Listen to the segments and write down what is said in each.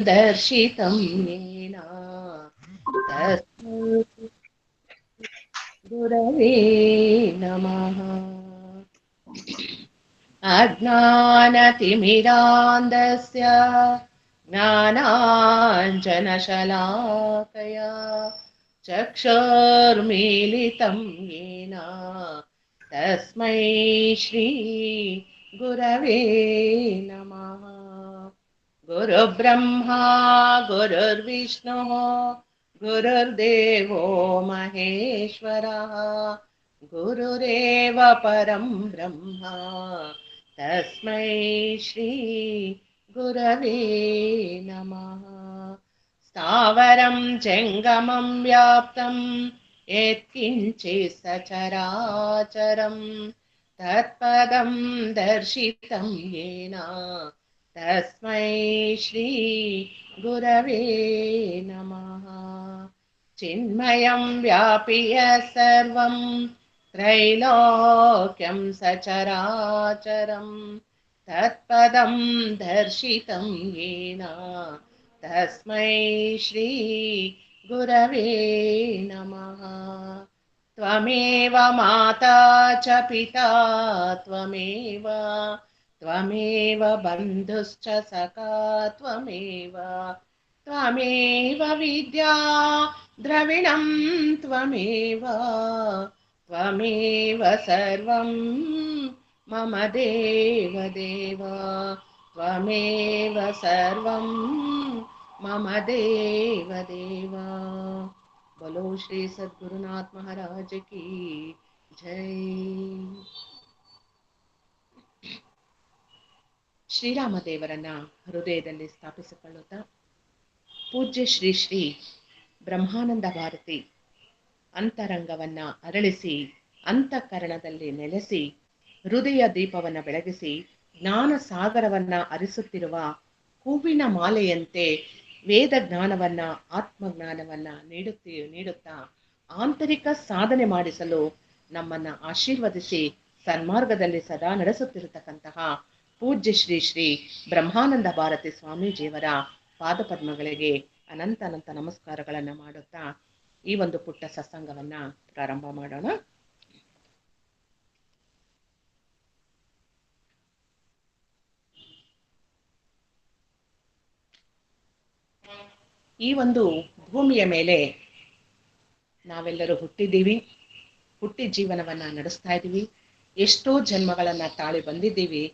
दर्शितं येन तस्मै गुरवे नमः। अज्ञानतिमिरान्धस्य ज्ञानाञ्जनशलाकया चक्षुर्मीलितं येन तस्मै श्री गुरवे नमः। गुरुब्रह्मा गुरुर्विष्णुः गुरुर्देवो महेश्वरः गुरुरेव परं ब्रह्म तस्मै श्री गुरवे नमः। स्थावरं जङ्गमं व्याप्तं यत्किञ्चित् सचराचरं तत्पदं दर्शितं येन तस्मै श्री गुरवे नमः। चिन्मयं व्याप्य सर्वं त्रैलोक्यं सचराचरं तत्पदं दर्शितं येन तस्मै श्री गुरवे नमः। त्वमेव माता च पिता त्वमेव बन्धुश्च सखा त्वमेव विद्या द्रविणं त्वमेव सर्वं मम देव त्वमेव सर्वं मम देव। बोलो श्री सद्गुरुनाथ महाराज की जय। ಶ್ರೀರಾಮ ದೇವರನ್ನ ಹೃದಯದಲ್ಲಿ ಸ್ಥಾಪಿಸಿಕೊಳ್ಳುತ್ತಾ ಪೂಜ್ಯ ಶ್ರೀ ಶ್ರೀ ಬ್ರಹ್ಮಾನಂದ ಭಾರತಿ ಅಂತರಂಗವನ್ನ ಅರಳಿಸಿ ಅಂತಃಕರಣದಲ್ಲಿ ನೆಲೆಸಿ ಹೃದಯ ದೀಪವನ್ನ ಬೆಳಗಿಸಿ ಜ್ಞಾನ ಸಾಗರವನ್ನ ಹರಿಸುತ್ತಿರುವ ಹೂವಿನ ಮಾಲೆಯಂತೆ ವೇದ ಜ್ಞಾನವನ್ನ ಆತ್ಮಜ್ಞಾನವನ್ನ ನೀಡುತ್ತಾ ಆಂತರಿಕ ಸಾಧನೆ ಮಾಡಿಸಲು ನಮ್ಮನ್ನ ಆಶೀರ್ವದಿಸಿ ಸನ್ಮಾರ್ಗದಲ್ಲಿ ಸದಾ ನಡೆಸುತ್ತಿರತಕ್ಕಂತಹ ಪೂಜ್ಯ ಶ್ರೀ ಶ್ರೀ ಬ್ರಹ್ಮಾನಂದ ಭಾರತಿ ಸ್ವಾಮೀಜಿಯವರ ಪಾದಪದ್ಮಗಳಿಗೆ ಅನಂತ ನಮಸ್ಕಾರಗಳನ್ನ ಮಾಡುತ್ತಾ ಈ ಒಂದು ಪುಟ್ಟ ಸತ್ಸಂಗವನ್ನ ಪ್ರಾರಂಭ ಮಾಡೋಣ. ಈ ಒಂದು ಭೂಮಿಯ ಮೇಲೆ ನಾವೆಲ್ಲರೂ ಹುಟ್ಟಿದ್ದೀವಿ, ಹುಟ್ಟಿ ಜೀವನವನ್ನ ನಡೆಸ್ತಾ ಇದ್ದೀವಿ. ಎಷ್ಟೋ ಜನ್ಮಗಳನ್ನ ತಾಳಿ ಬಂದಿದ್ದೀವಿ.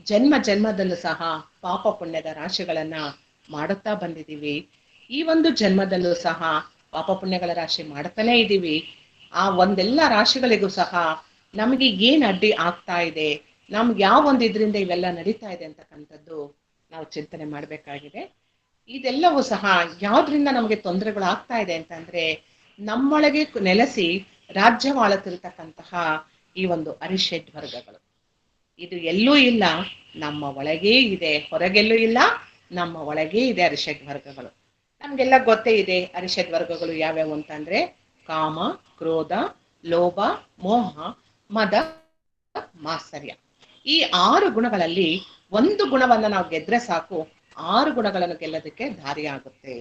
ಜನ್ಮದಲ್ಲೂ ಸಹ ಪಾಪ ಪುಣ್ಯದ ರಾಶಿಗಳನ್ನ ಮಾಡುತ್ತಾ ಬಂದಿದ್ದೀವಿ. ಈ ಒಂದು ಜನ್ಮದಲ್ಲೂ ಸಹ ಪಾಪ ಪುಣ್ಯಗಳ ರಾಶಿ ಮಾಡ್ತಾನೆ ಇದ್ದೀವಿ. ಆ ಒಂದೆಲ್ಲ ರಾಶಿಗಳಿಗೂ ಸಹ ನಮಗೆ ಏನ್ ಅಡ್ಡಿ ಆಗ್ತಾ ಇದೆ, ನಮ್ಗೆ ಯಾವ ಒಂದು ಇದರಿಂದ ಇವೆಲ್ಲ ನಡೀತಾ ಇದೆ ಅಂತಕ್ಕಂಥದ್ದು ನಾವು ಚಿಂತನೆ ಮಾಡ್ಬೇಕಾಗಿದೆ. ಇದೆಲ್ಲವೂ ಸಹ ಯಾವ್ದ್ರಿಂದ ನಮಗೆ ತೊಂದರೆಗಳು ಆಗ್ತಾ ಇದೆ ಅಂತಂದ್ರೆ, ನಮ್ಮೊಳಗೆ ನೆಲೆಸಿ ರಾಜ್ಯವಾಳುತ್ತಿರತಕ್ಕಂತಹ ಈ ಒಂದು ಅರಿಷಡ್ ವರ್ಗಗಳು. ಇದು ಎಲ್ಲೂ ಇಲ್ಲ, ನಮ್ಮ ಒಳಗೇ ಇದೆ. ಹೊರಗೆಲ್ಲೂ ಇಲ್ಲ, ನಮ್ಮ ಒಳಗೇ ಇದೆ ಅರಿಷಡ್ ವರ್ಗಗಳು. ನಮ್ಗೆಲ್ಲ ಗೊತ್ತೇ ಇದೆ ಅರಿಷಡ್ ವರ್ಗಗಳು ಯಾವ್ಯಾವು ಅಂತಂದ್ರೆ ಕಾಮ, ಕ್ರೋಧ, ಲೋಭ, ಮೋಹ, ಮದ, ಮಾತ್ಸರ್ಯ. ಈ 6 ಗುಣಗಳಲ್ಲಿ ಒಂದು ಗುಣವನ್ನ ನಾವು ಗೆದ್ರೆ ಸಾಕು, 6 ಗುಣಗಳನ್ನು ಗೆಲ್ಲೋದಕ್ಕೆ ದಾರಿ ಆಗುತ್ತೆ.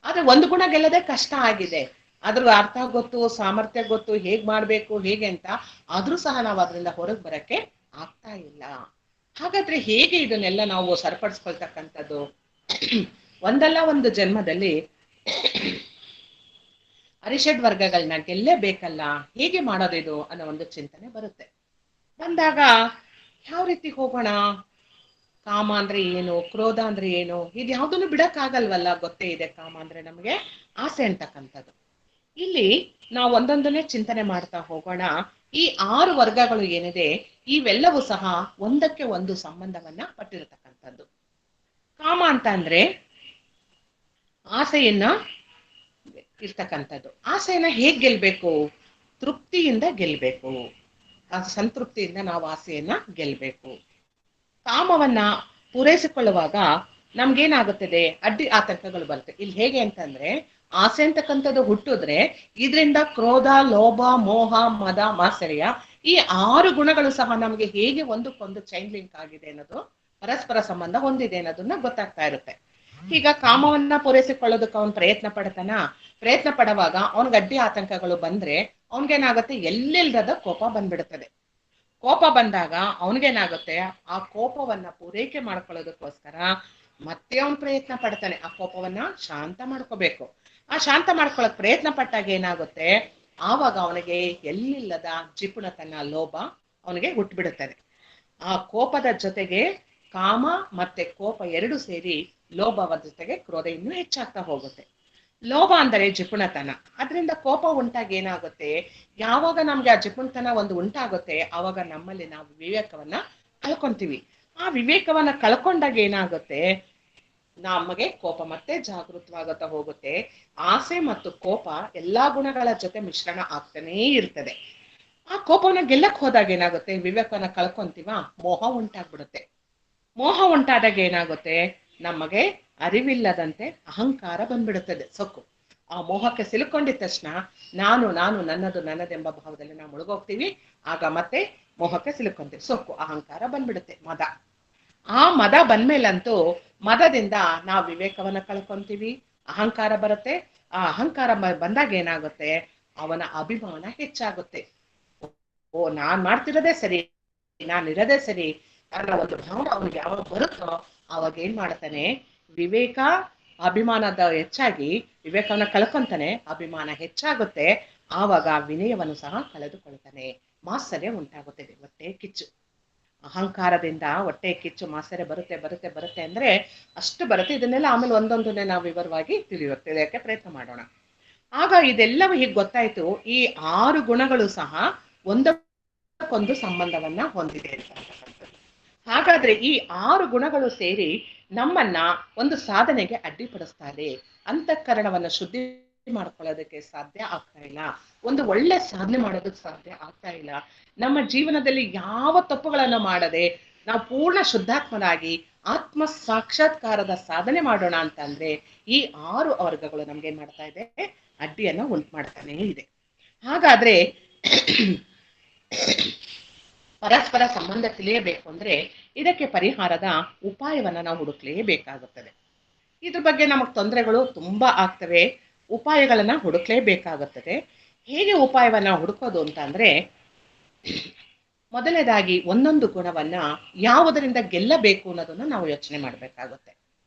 ಆದ್ರೆ ಒಂದು ಗುಣ ಗೆಲ್ಲದೆ ಕಷ್ಟ ಆಗಿದೆ. ಅದ್ರ ಅರ್ಥ ಗೊತ್ತು, ಸಾಮರ್ಥ್ಯ ಗೊತ್ತು, ಹೇಗ್ ಮಾಡ್ಬೇಕು ಹೇಗೆ ಅಂತ, ಆದ್ರೂ ಸಹ ನಾವು ಅದರಿಂದ ಹೊರಗೆ ಬರಕ್ಕೆ ಆಗ್ತಾ ಇಲ್ಲ. ಹಾಗಾದ್ರೆ ಹೇಗೆ ಇದನ್ನೆಲ್ಲ ನಾವು ಸರಿಪಡಿಸ್ಕೊಳ್ತಕ್ಕಂಥದ್ದು? ಒಂದಲ್ಲ ಒಂದು ಜನ್ಮದಲ್ಲಿ ಅರಿಷಡ್ ವರ್ಗಗಳನ್ನ ಗೆಲ್ಲೇಬೇಕಲ್ಲ, ಹೇಗೆ ಮಾಡೋದು ಇದು ಅನ್ನೋ ಒಂದು ಚಿಂತನೆ ಬರುತ್ತೆ. ಬಂದಾಗ ಯಾವ ರೀತಿ ಹೋಗೋಣ? ಕಾಮ ಅಂದ್ರೆ ಏನು, ಕ್ರೋಧ ಅಂದ್ರೆ ಏನು, ಇದು ಯಾವ್ದನ್ನು ಬಿಡಕ್ಕಾಗಲ್ವಲ್ಲ. ಗೊತ್ತೇ ಇದೆ ಕಾಮ ಅಂದ್ರೆ ನಮ್ಗೆ ಆಸೆ ಅಂತಕ್ಕಂಥದ್ದು. ಇಲ್ಲಿ ನಾವು ಒಂದೊಂದನ್ನೇ ಚಿಂತನೆ ಮಾಡ್ತಾ ಹೋಗೋಣ. ಈ 6 ವರ್ಗಗಳು ಏನಿದೆ ಇವೆಲ್ಲವೂ ಸಹ ಒಂದಕ್ಕೆ ಒಂದು ಸಂಬಂಧವನ್ನ ಪಟ್ಟಿರತಕ್ಕಂಥದ್ದು. ಕಾಮ ಅಂತ ಅಂದ್ರೆ ಆಸೆಯನ್ನ ಇರ್ತಕ್ಕಂಥದ್ದು. ಆಸೆಯನ್ನ ಹೇಗ್ ಗೆಲ್ಬೇಕು? ತೃಪ್ತಿಯಿಂದ ಗೆಲ್ಬೇಕು. ಸಂತೃಪ್ತಿಯಿಂದ ನಾವು ಆಸೆಯನ್ನ ಗೆಲ್ಬೇಕು. ಕಾಮವನ್ನ ಪೂರೈಸಿಕೊಳ್ಳುವಾಗ ನಮ್ಗೇನಾಗುತ್ತದೆ? ಅಡ್ಡಿ ಆತಂಕಗಳು ಬರುತ್ತೆ. ಇಲ್ಲಿ ಹೇಗೆ ಅಂತಂದ್ರೆ, ಆಸೆ ಅಂತಕ್ಕಂಥದ್ದು ಹುಟ್ಟಿದ್ರೆ ಇದರಿಂದ ಕ್ರೋಧ, ಲೋಭ, ಮೋಹ, ಮದ, ಮಾತ್ಸರ್ಯ ಈ 6 ಗುಣಗಳು ಸಹ ನಮ್ಗೆ ಹೇಗೆ ಒಂದಕ್ಕೊಂದು ಚೈನ್ ಲಿಂಕ್ ಆಗಿದೆ ಅನ್ನೋದು, ಪರಸ್ಪರ ಸಂಬಂಧ ಹೊಂದಿದೆ ಅನ್ನೋದನ್ನ ಗೊತ್ತಾಗ್ತಾ ಇರುತ್ತೆ. ಈಗ ಕಾಮವನ್ನ ಪೂರೈಸಿಕೊಳ್ಳೋದಕ್ಕೆ ಅವನು ಪ್ರಯತ್ನ ಪಡ್ತಾನ. ಪ್ರಯತ್ನ ಪಡುವಾಗ ಅವನಿಗೆ ಅಡ್ಡಿ ಆತಂಕಗಳು ಬಂದ್ರೆ ಅವನ್ಗೇನಾಗುತ್ತೆ, ಎಲ್ಲಿಲ್ದದ ಕೋಪ ಬಂದ್ಬಿಡುತ್ತದೆ. ಕೋಪ ಬಂದಾಗ ಅವನಿಗೇನಾಗುತ್ತೆ, ಆ ಕೋಪವನ್ನ ಪೂರೈಕೆ ಮಾಡ್ಕೊಳ್ಳೋದಕ್ಕೋಸ್ಕರ ಮತ್ತೆ ಅವನ್ ಪ್ರಯತ್ನ ಪಡ್ತಾನೆ. ಆ ಕೋಪವನ್ನ ಶಾಂತ ಮಾಡ್ಕೋಬೇಕು. ಆ ಶಾಂತ ಮಾಡ್ಕೊಳಕ್ ಪ್ರಯತ್ನ ಪಟ್ಟಾಗ ಏನಾಗುತ್ತೆ, ಆವಾಗ ಅವನಿಗೆ ಎಲ್ಲಿಲ್ಲದ ಜಿಪುಣತನ, ಲೋಭ ಅವನಿಗೆ ಹುಟ್ಬಿಡುತ್ತದೆ. ಆ ಕೋಪದ ಜೊತೆಗೆ ಕಾಮ ಮತ್ತೆ ಕೋಪ ಎರಡು ಸೇರಿ ಲೋಭದ ಜೊತೆಗೆ ಕ್ರೋಧ ಇನ್ನೂ ಹೆಚ್ಚಾಗ್ತಾ ಹೋಗುತ್ತೆ. ಲೋಭ ಅಂದರೆ ಜಿಪುಣತನ. ಅದರಿಂದ ಕೋಪ ಉಂಟಾಗಿ ಏನಾಗುತ್ತೆ, ಯಾವಾಗ ನಮ್ಗೆ ಆ ಜಿಪುಣತನ ಒಂದು ಉಂಟಾಗುತ್ತೆ ಆವಾಗ ನಮ್ಮಲ್ಲಿ ನಾವು ವಿವೇಕವನ್ನ ಕಳ್ಕೊಂತೀವಿ. ಆ ವಿವೇಕವನ್ನ ಕಳ್ಕೊಂಡಾಗ ಏನಾಗುತ್ತೆ, ನಮಗೆ ಕೋಪ ಮತ್ತೆ ಜಾಗೃತವಾಗುತ್ತಾ ಹೋಗುತ್ತೆ. ಆಸೆ ಮತ್ತು ಕೋಪ ಎಲ್ಲಾ ಗುಣಗಳ ಜೊತೆ ಮಿಶ್ರಣ ಆಗ್ತಾನೇ ಇರ್ತದೆ. ಆ ಕೋಪವನ್ನ ಗೆಲ್ಲಕ್ ಹೋದಾಗ ಏನಾಗುತ್ತೆ, ವಿವೇಕವನ್ನ ಕಳ್ಕೊಂತೀವ, ಮೋಹ ಉಂಟಾಗ್ಬಿಡುತ್ತೆ. ಮೋಹ ಉಂಟಾದಾಗ ಏನಾಗುತ್ತೆ, ನಮಗೆ ಅರಿವಿಲ್ಲದಂತೆ ಅಹಂಕಾರ ಬಂದ್ಬಿಡುತ್ತದೆ, ಸೊಕ್ಕು. ಆ ಮೋಹಕ್ಕೆ ಸಿಲುಕೊಂಡಿದ ತಕ್ಷಣ ನಾನು ನಾನು ನನ್ನದು ನನ್ನದೆಂಬ ಭಾವದಲ್ಲಿ ನಾವು ಮುಳುಗೋಗ್ತೀವಿ. ಆಗ ಮತ್ತೆ ಮೋಹಕ್ಕೆ ಸಿಲುಕೊಂತೀವಿ, ಸೊಕ್ಕು, ಅಹಂಕಾರ ಬಂದ್ಬಿಡುತ್ತೆ, ಮದ. ಆ ಮದ ಬಂದ್ಮೇಲಂತೂ ಮದದಿಂದ ನಾವು ವಿವೇಕವನ್ನ ಕಳ್ಕೊಂತೀವಿ, ಅಹಂಕಾರ ಬರುತ್ತೆ. ಆ ಅಹಂಕಾರ ಬಂದಾಗ ಏನಾಗುತ್ತೆ, ಅವನ ಅಭಿಮಾನ ಹೆಚ್ಚಾಗುತ್ತೆ. ಓ, ನಾನ್ ಮಾಡ್ತಿರೋದೇ ಸರಿ, ನಾನಿರೋದೇ ಸರಿ ಅನ್ನೋ ಒಂದು ಭಾವನೆ ಅವನಿಗೆ ಯಾವಾಗ ಬರುತ್ತೋ ಅವಾಗ ಏನ್ ಮಾಡ್ತಾನೆ, ವಿವೇಕ ಅಭಿಮಾನದ ಹೆಚ್ಚಾಗಿ ವಿವೇಕವನ್ನ ಕಳ್ಕೊಂತಾನೆ, ಅಭಿಮಾನ ಹೆಚ್ಚಾಗುತ್ತೆ. ಆವಾಗ ವಿನಯವನ್ನು ಸಹ ಕಳೆದುಕೊಳ್ತಾನೆ, ಮಾತ್ಸರ್ಯ ಉಂಟಾಗುತ್ತದೆ, ಹೊಟ್ಟೆ ಕಿಚ್ಚು. ಅಹಂಕಾರದಿಂದ ಹೊಟ್ಟೆ ಕಿಚ್ಚು, ಮಾತ್ಸರ್ಯ ಬರುತ್ತೆ ಬರುತ್ತೆ ಬರುತ್ತೆ ಅಂದ್ರೆ ಅಷ್ಟು ಬರುತ್ತೆ. ಇದನ್ನೆಲ್ಲ ಆಮೇಲೆ ಒಂದೊಂದನ್ನೇ ನಾವು ವಿವರವಾಗಿ ತಿಳಿಯೋಕೆ ಪ್ರಯತ್ನ ಮಾಡೋಣ. ಆಗ ಇದೆಲ್ಲವೂ ಹೀಗೆ ಗೊತ್ತಾಯ್ತು, ಈ 6 ಗುಣಗಳು ಸಹ ಒಂದಕ್ಕೊಂದು ಸಂಬಂಧವನ್ನ ಹೊಂದಿದೆ ಅಂತಕ್ಕಂಥದ್ದು. ಹಾಗಾದ್ರೆ ಈ 6 ಗುಣಗಳು ಸೇರಿ ನಮ್ಮನ್ನ ಒಂದು ಸಾಧನೆಗೆ ಅಡ್ಡಿಪಡಿಸ್ತಾರೆ. ಅಂತಃಕರಣವನ್ನ ಶುದ್ಧಿ ಮಾಡ್ಕೊಳ್ಳೋದಕ್ಕೆ ಸಾಧ್ಯ ಆಗ್ತಾ ಇಲ್ಲ, ಒಂದು ಒಳ್ಳೆ ಸಾಧನೆ ಮಾಡೋದಕ್ಕೆ ಸಾಧ್ಯ ಆಗ್ತಾ ಇಲ್ಲ. ನಮ್ಮ ಜೀವನದಲ್ಲಿ ಯಾವ ತಪ್ಪುಗಳನ್ನ ಮಾಡದೆ ನಾವು ಪೂರ್ಣ ಶುದ್ಧಾತ್ಮರಾಗಿ ಆತ್ಮ ಸಾಕ್ಷಾತ್ಕಾರದ ಸಾಧನೆ ಮಾಡೋಣ ಅಂತಂದ್ರೆ ಈ 6 ವರ್ಗಗಳು ನಮ್ಗೆ ಏನ್ ಮಾಡ್ತಾ ಇದೆ, ಅಡ್ಡಿಯನ್ನ ಉಂಟು ಮಾಡ್ತಾನೆ ಇದೆ. ಹಾಗಾದ್ರೆ ಪರಸ್ಪರ ಸಂಬಂಧ ತಿಳಿಯಬೇಕು ಅಂದ್ರೆ ಇದಕ್ಕೆ ಪರಿಹಾರದ ಉಪಾಯವನ್ನ ನಾವು ಹುಡುಕ್ಲೇಬೇಕಾಗುತ್ತದೆ. ಇದ್ರ ಬಗ್ಗೆ ನಮಗ್ ತೊಂದರೆಗಳು ತುಂಬಾ ಆಗ್ತವೆ, ಉಪಾಯಗಳನ್ನ ಹುಡುಕ್ಲೇಬೇಕಾಗುತ್ತದೆ. ಹೇಗೆ ಉಪಾಯವನ್ನ ಹುಡುಕೋದು ಅಂತ ಅಂದ್ರೆ, ಮೊದಲನೇದಾಗಿ ಒಂದೊಂದು ಗುಣವನ್ನ ಯಾವುದರಿಂದ ಗೆಲ್ಲಬೇಕು ಅನ್ನೋದನ್ನ ನಾವು ಯೋಚನೆ ಮಾಡ್ಬೇಕಾಗುತ್ತೆ.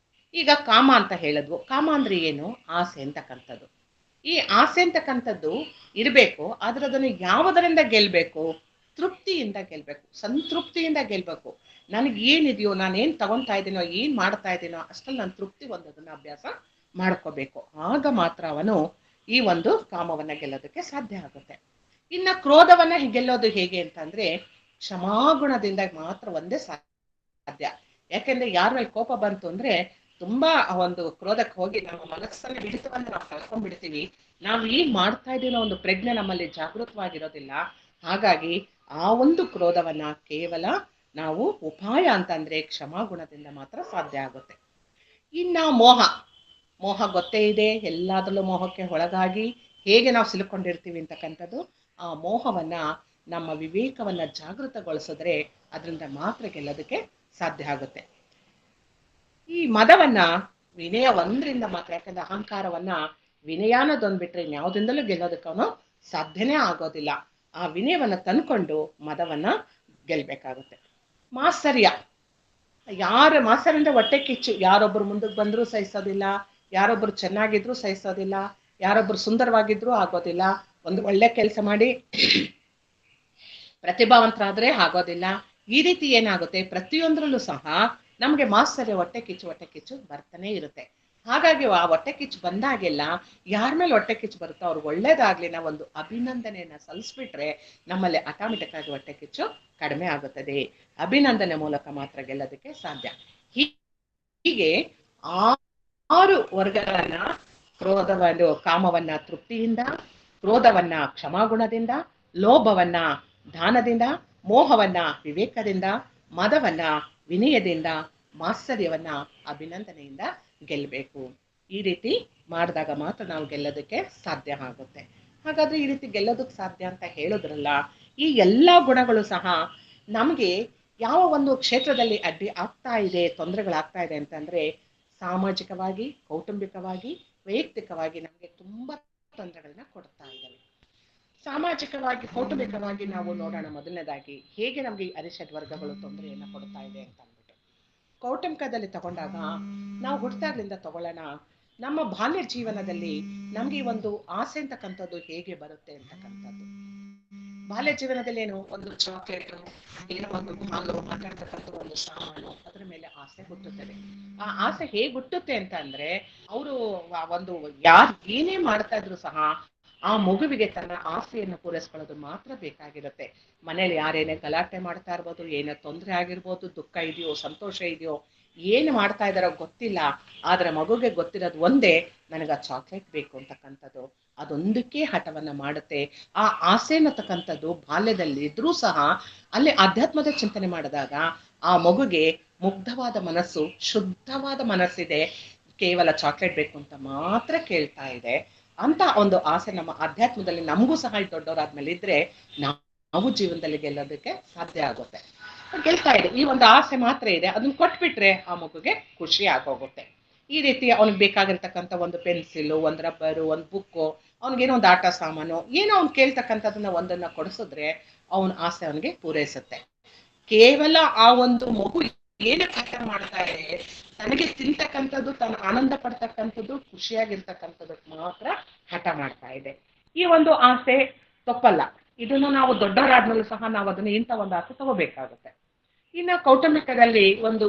ಈಗ ಕಾಮ ಅಂತ ಹೇಳಿದ್ವು, ಕಾಮ ಅಂದ್ರೆ ಏನು, ಆಸೆ ಅಂತಕ್ಕಂಥದ್ದು. ಈ ಆಸೆ ಅಂತಕ್ಕಂಥದ್ದು ಇರ್ಬೇಕು, ಆದ್ರೆ ಅದನ್ನು ಯಾವುದರಿಂದ ಗೆಲ್ಬೇಕು, ತೃಪ್ತಿಯಿಂದ ಗೆಲ್ಬೇಕು, ಸಂತೃಪ್ತಿಯಿಂದ ಗೆಲ್ಬೇಕು. ನನಗೆ ಏನಿದೆಯೋ, ನಾನೇನ್ ತಗೊಂತಾ ಇದ್ದೀನೋ, ಏನ್ ಮಾಡ್ತಾ ಇದ್ದೀನೋ ಅಷ್ಟಲ್ಲಿ ನಾನು ತೃಪ್ತಿ ಹೊಂದೋದನ್ನ ಅಭ್ಯಾಸ ಮಾಡ್ಕೋಬೇಕು. ಆಗ ಮಾತ್ರ ಅವನು ಈ ಒಂದು ಕಾಮವನ್ನ ಗೆಲ್ಲೋದಕ್ಕೆ ಸಾಧ್ಯ ಆಗುತ್ತೆ. ಇನ್ನ ಕ್ರೋಧವನ್ನ ಗೆಲ್ಲೋದು ಹೇಗೆ ಅಂತಂದ್ರೆ ಕ್ಷಮಾಗುಣದಿಂದ ಮಾತ್ರ ಒಂದೇ ಸಾಧ್ಯ. ಯಾಕೆಂದ್ರೆ ಯಾರ ಮೇಲೆ ಕೋಪ ಬಂತು ಅಂದ್ರೆ ತುಂಬಾ ಒಂದು ಕ್ರೋಧಕ್ಕೆ ಹೋಗಿ ನಮ್ಮ ಮನಸ್ಸನ್ನ ಹಿಡಿತವನ್ನ ನಾವು ಕಳ್ಕೊಂಡ್ಬಿಡ್ತೀವಿ. ನಾವು ಏನ್ ಮಾಡ್ತಾ ಇದೀನೋ ಒಂದು ಪ್ರಜ್ಞೆ ನಮ್ಮಲ್ಲಿ ಜಾಗೃತವಾಗಿರೋದಿಲ್ಲ. ಹಾಗಾಗಿ ಆ ಒಂದು ಕ್ರೋಧವನ್ನ ಕೇವಲ ನಾವು ಉಪಾಯ ಅಂತಂದ್ರೆ ಕ್ಷಮಾಗುಣದಿಂದ ಮಾತ್ರ ಸಾಧ್ಯ ಆಗುತ್ತೆ. ಇನ್ನ ಮೋಹ, ಮೋಹ ಗೊತ್ತೇ ಇದೆ, ಎಲ್ಲಾದ್ರಲ್ಲೂ ಮೋಹಕ್ಕೆ ಒಳಗಾಗಿ ಹೇಗೆ ನಾವು ಸಿಲುಕೊಂಡಿರ್ತೀವಿ ಅಂತಕ್ಕಂಥದ್ದು. ಆ ಮೋಹವನ್ನ ನಮ್ಮ ವಿವೇಕವನ್ನ ಜಾಗೃತಗೊಳಿಸಿದ್ರೆ ಅದರಿಂದ ಮಾತ್ರ ಗೆಲ್ಲೋದಕ್ಕೆ ಸಾಧ್ಯ ಆಗುತ್ತೆ. ಈ ಮದವನ್ನ ವಿನಯ ಒಂದ್ರಿಂದ ಮಾತ್ರ, ಯಾಕಂದ್ರೆ ಅಹಂಕಾರವನ್ನ ವಿನಯ ಅನ್ನೋದೊಂದ್ಬಿಟ್ರೆ ಇನ್ಯಾವುದಿಂದಲೂ ಗೆಲ್ಲೋದಕ್ಕೆ ಅವನು ಸಾಧ್ಯನೇ ಆಗೋದಿಲ್ಲ. ಆ ವಿನಯವನ್ನ ತಂದ್ಕೊಂಡು ಮದವನ್ನ ಗೆಲ್ಬೇಕಾಗುತ್ತೆ. ಮಾತ್ಸರ್ಯ, ಮಾತ್ಸರ್ಯದಿಂದ ಹೊಟ್ಟೆ ಕಿಚ್ಚು, ಯಾರೊಬ್ರು ಮುಂದಕ್ಕೆ ಬಂದ್ರು ಸಹಿಸೋದಿಲ್ಲ, ಯಾರೊಬ್ರು ಚೆನ್ನಾಗಿದ್ರು ಸಹಿಸೋದಿಲ್ಲ, ಯಾರೊಬ್ರು ಸುಂದರವಾಗಿದ್ರು ಆಗೋದಿಲ್ಲ, ಒಂದು ಒಳ್ಳೆ ಕೆಲಸ ಮಾಡಿ ಪ್ರತಿಭಾವಂತರಾದ್ರೆ ಆಗೋದಿಲ್ಲ. ಈ ರೀತಿ ಏನಾಗುತ್ತೆ, ಪ್ರತಿಯೊಂದರಲ್ಲೂ ಸಹ ನಮ್ಗೆ ಮಾತ್ಸರ್ಯ, ಹೊಟ್ಟೆ ಕಿಚ್ಚು ಬರ್ತಾನೆ ಇರುತ್ತೆ. ಹಾಗಾಗಿ ಆ ಹೊಟ್ಟೆ ಕಿಚ್ಚು ಬಂದಾಗೆಲ್ಲ ಯಾರ ಮೇಲೆ ಹೊಟ್ಟೆ ಕಿಚ್ಚು ಬರುತ್ತೋ ಅವ್ರಿಗೆ ಒಳ್ಳೇದಾಗ್ಲಿ ನಾವು ಒಂದು ಅಭಿನಂದನೆಯನ್ನ ಸಲ್ಲಿಸ್ಬಿಟ್ರೆ ನಮ್ಮಲ್ಲಿ ಆಟೋಮೆಟಿಕ್ ಆಗಿ ಹೊಟ್ಟೆ ಕಿಚ್ಚು ಕಡಿಮೆ ಆಗುತ್ತದೆ. ಅಭಿನಂದನೆ ಮೂಲಕ ಮಾತ್ರ ಗೆಲ್ಲೋದಕ್ಕೆ ಸಾಧ್ಯ. ಹೀಗೆ 6 ವರ್ಗಗಳನ್ನ, ಕ್ರೋಧವನ್ನು ಕಾಮವನ್ನ ತೃಪ್ತಿಯಿಂದ, ಕ್ರೋಧವನ್ನ ಕ್ಷಮಾಗುಣದಿಂದ, ಲೋಭವನ್ನ ದಾನದಿಂದ, ಮೋಹವನ್ನ ವಿವೇಕದಿಂದ, ಮದವನ್ನ ವಿನಯದಿಂದ, ಮಾತ್ಸರ್ಯವನ್ನ ಅಭಿನಂದನೆಯಿಂದ ಗೆಲ್ಲಬೇಕು. ಈ ರೀತಿ ಮಾಡಿದಾಗ ಮಾತ್ರ ನಾವು ಗೆಲ್ಲೋದಕ್ಕೆ ಸಾಧ್ಯ ಆಗುತ್ತೆ. ಹಾಗಾದ್ರೆ ಈ ರೀತಿ ಗೆಲ್ಲೋದಕ್ಕೆ ಸಾಧ್ಯ ಅಂತ ಹೇಳಿದ್ರಲ್ಲ, ಈ ಎಲ್ಲಾ ಗುಣಗಳು ಸಹ ನಮ್ಗೆ ಯಾವ ಒಂದು ಕ್ಷೇತ್ರದಲ್ಲಿ ಅಡ್ಡಿ ಆಗ್ತಾ ಇದೆ, ತೊಂದರೆಗಳಾಗ್ತಾ ಇದೆ ಅಂತಂದ್ರೆ ಸಾಮಾಜಿಕವಾಗಿ, ಕೌಟುಂಬಿಕವಾಗಿ, ವೈಯಕ್ತಿಕವಾಗಿ ನಮಗೆ ತುಂಬಾ ತೊಂದರೆಗಳನ್ನ ಕೊಡ್ತಾ ಇದ್ದಾವೆ. ಸಾಮಾಜಿಕವಾಗಿ, ಕೌಟುಂಬಿಕವಾಗಿ ನಾವು ನೋಡೋಣ. ಮೊದಲನೇದಾಗಿ ಹೇಗೆ ನಮ್ಗೆ ಈ ಅರಿಷಡ್ ವರ್ಗಗಳು ತೊಂದರೆಯನ್ನ ಕೊಡ್ತಾ ಇದೆ ಅಂತ ಅಂದ್ಬಿಟ್ಟು. ಕೌಟುಂಬಿಕದಲ್ಲಿ ತಗೊಂಡಾಗ ನಾವು ಹುಟ್ಟಾಗ್ಲಿಂದ ತಗೊಳ್ಳೋಣ, ನಮ್ಮ ಬಾಲ್ಯ ಜೀವನದಲ್ಲಿ ನಮ್ಗೆ ಈ ಒಂದು ಆಸೆ ಅಂತಕ್ಕಂಥದ್ದು ಹೇಗೆ ಬರುತ್ತೆ ಅಂತಕ್ಕಂಥದ್ದು. ಬಾಲ್ಯ ಜೀವನದಲ್ಲಿ ಏನು, ಒಂದು ಚಾಕ್ಲೇಟ್, ಏನೋ ಒಂದು ಹಾಲು, ಮಾತಾಡ್ತಕ್ಕಂಥ ಒಂದು ಸಾಮಾನು, ಅದ್ರ ಮೇಲೆ ಆಸೆ ಹುಟ್ಟುತ್ತದೆ. ಆ ಆಸೆ ಹೇಗೆ ಹುಟ್ಟುತ್ತೆ ಅಂತ ಅಂದ್ರೆ, ಅವರು ಒಂದು ಯಾರು ಏನೇ ಮಾಡ್ತಾ ಇದ್ರು ಸಹ ಆ ಮಗುವಿಗೆ ತನ್ನ ಆಸೆಯನ್ನು ಪೂರೈಸ್ಕೊಳ್ಳೋದು ಮಾತ್ರ ಬೇಕಾಗಿರುತ್ತೆ. ಮನೇಲಿ ಯಾರೇನೇ ಗಲಾಟೆ ಮಾಡ್ತಾ ಇರ್ಬೋದು, ಏನೇ ತೊಂದರೆ ಆಗಿರ್ಬೋದು, ದುಃಖ ಇದೆಯೋ ಸಂತೋಷ ಇದೆಯೋ, ಏನು ಮಾಡ್ತಾ ಇದಾರೋ ಗೊತ್ತಿಲ್ಲ, ಆದ್ರೆ ಮಗುಗೆ ಗೊತ್ತಿರೋದು ಒಂದೇ, ನನಗ ಚಾಕ್ಲೇಟ್ ಬೇಕು ಅಂತಕ್ಕಂಥದ್ದು. ಅದೊಂದಕ್ಕೆ ಹಠವನ್ನ ಮಾಡುತ್ತೆ. ಆ ಆಸೆ ಅನ್ನತಕ್ಕಂಥದ್ದು ಬಾಲ್ಯದಲ್ಲಿ ಇದ್ರೂ ಸಹ ಅಲ್ಲಿ ಅಧ್ಯಾತ್ಮದ ಚಿಂತನೆ ಮಾಡಿದಾಗ ಆ ಮಗುಗೆ ಮುಗ್ಧವಾದ ಮನಸ್ಸು, ಶುದ್ಧವಾದ ಮನಸ್ಸಿದೆ, ಕೇವಲ ಚಾಕ್ಲೇಟ್ ಬೇಕು ಅಂತ ಮಾತ್ರ ಕೇಳ್ತಾ ಇದೆ. ಅಂತ ಒಂದು ಆಸೆ ನಮ್ಮ ಅಧ್ಯಾತ್ಮದಲ್ಲಿ ನಮಗೂ ಸಹ ದೊಡ್ಡವರಾದ್ಮೇಲೆ ಇದ್ರೆ ನಾವು ಜೀವನದಲ್ಲಿ ಗೆಲ್ಲೋದಕ್ಕೆ ಸಾಧ್ಯ ಆಗುತ್ತೆ. ಗೆಲ್ತಾ ಇದೆ, ಈ ಒಂದು ಆಸೆ ಮಾತ್ರ ಇದೆ, ಅದನ್ನ ಕೊಟ್ಬಿಟ್ರೆ ಆ ಮಗುಗೆ ಖುಷಿ ಆಗೋಗುತ್ತೆ. ಈ ರೀತಿ ಅವ್ನಿಗೆ ಬೇಕಾಗಿರ್ತಕ್ಕಂಥ ಒಂದು ಪೆನ್ಸಿಲ್, ಒಂದು ರಬ್ಬರು, ಒಂದು ಬುಕ್ಕು, ಅವ್ನಿಗೇನೋ ಒಂದು ಆಟ ಸಾಮಾನು, ಏನೋ ಅವ್ನು ಕೇಳ್ತಕ್ಕಂಥದನ್ನ ಒಂದನ್ನ ಕೊಡಿಸಿದ್ರೆ ಅವನ ಆಸೆ ಅವನಿಗೆ ಪೂರೈಸುತ್ತೆ. ಕೇವಲ ಆ ಒಂದು ಮಗು ಏನು ಹಠ ಮಾಡ್ತಾ ಇದೆ, ತನಗೆ ತಿಂತಕ್ಕಂಥದ್ದು, ತಾನು ಆನಂದ ಪಡ್ತಕ್ಕಂಥದ್ದು, ಖುಷಿಯಾಗಿರ್ತಕ್ಕಂಥದ್ದಕ್ಕೆ ಮಾತ್ರ ಹಠ ಮಾಡ್ತಾ ಇದೆ. ಈ ಒಂದು ಆಸೆ ತಪ್ಪಲ್ಲ. ಇದನ್ನು ನಾವು ದೊಡ್ಡವರಾದ್ಮೇಲೂ ಸಹ ನಾವು ಅದನ್ನ ಇಂಥ ಒಂದು ಆಸೆ ತಗೋಬೇಕಾಗುತ್ತೆ. ಇನ್ನು ಕೌಟುಂಬಿಕದಲ್ಲಿ ಒಂದು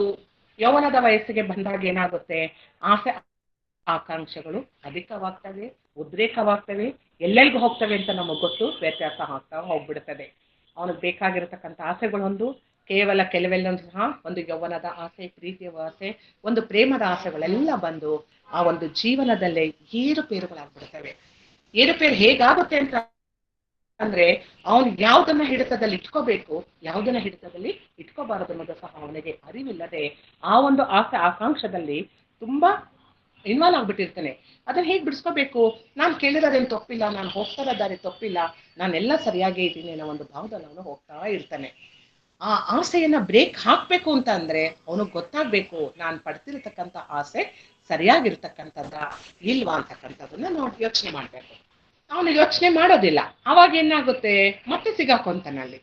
ಯೌವನದ ವಯಸ್ಸಿಗೆ ಬಂದಾಗ ಏನಾಗುತ್ತೆ, ಆಸೆ ಆಕಾಂಕ್ಷೆಗಳು ಅಧಿಕವಾಗ್ತವೆ, ಉದ್ರೇಕವಾಗ್ತವೆ, ಎಲ್ಲೆಲ್ಗೂ ಹೋಗ್ತವೆ ಅಂತ ನಮಗೆ ಗೊತ್ತು, ವ್ಯತ್ಯಾಸ ಆಗ್ತಾ ಹೋಗ್ಬಿಡ್ತದೆ. ಅವನಿಗೆ ಬೇಕಾಗಿರತಕ್ಕಂಥ ಆಸೆಗಳೊಂದು, ಕೇವಲ ಕೆಲವೆಲ್ಲೊಂದು ಸಹ ಒಂದು ಯೌವನದ ಆಸೆ, ಪ್ರೀತಿಯ ಆಸೆ, ಒಂದು ಪ್ರೇಮದ ಆಸೆಗಳೆಲ್ಲ ಬಂದು ಆ ಒಂದು ಜೀವನದಲ್ಲೇ ಏರುಪೇರುಗಳಾಗ್ಬಿಡ್ತವೆ. ಏರುಪೇರು ಹೇಗಾಗುತ್ತೆ ಅಂತ ಅಂದ್ರೆ, ಅವನು ಯಾವ್ದನ್ನ ಹಿಡಿತದಲ್ಲಿ ಇಟ್ಕೋಬೇಕು, ಯಾವ್ದನ್ನ ಹಿಡಿತದಲ್ಲಿ ಇಟ್ಕೋಬಾರದು ಅನ್ನೋದು ಸಹ ಅವನಿಗೆ ಅರಿವಿಲ್ಲದೆ ಆ ಒಂದು ಆಸೆ ಆಕಾಂಕ್ಷದಲ್ಲಿ ತುಂಬಾ ಇನ್ವಾಲ್ವ್ ಆಗ್ಬಿಟ್ಟಿರ್ತಾನೆ. ಅದನ್ನ ಹೇಗ್ ಬಿಡಿಸ್ಕೋಬೇಕು, ನಾನು ಕೇಳಿರೋದೇನು ತಪ್ಪಿಲ್ಲ, ನಾನು ಹೋಗ್ತಾ ಇರೋ ದಾರಿ ತಪ್ಪಿಲ್ಲ, ನಾನೆಲ್ಲ ಸರಿಯಾಗೇ ಇದ್ದೀನಿ ಅನ್ನೋ ಒಂದು ಭಾವದಲ್ಲಿ ಅವನು ಹೋಗ್ತಾ ಇರ್ತಾನೆ. ಆ ಆಸೆಯನ್ನ ಬ್ರೇಕ್ ಹಾಕ್ಬೇಕು ಅಂತ ಅಂದ್ರೆ ಅವನಿಗೆ ಗೊತ್ತಾಗ್ಬೇಕು, ನಾನು ಪಡ್ತಿರ್ತಕ್ಕಂಥ ಆಸೆ ಸರಿಯಾಗಿರ್ತಕ್ಕಂಥದ್ದ ಇಲ್ವಾ ಅಂತಕ್ಕಂಥದ್ದನ್ನ ನಾವು ಯೋಚನೆ ಮಾಡ್ಬೇಕು. ಅವನು ಯೋಚನೆ ಮಾಡೋದಿಲ್ಲ, ಅವಾಗ ಏನಾಗುತ್ತೆ, ಮತ್ತೆ ಸಿಗಾಕೊಂತಾನಲ್ಲಿ.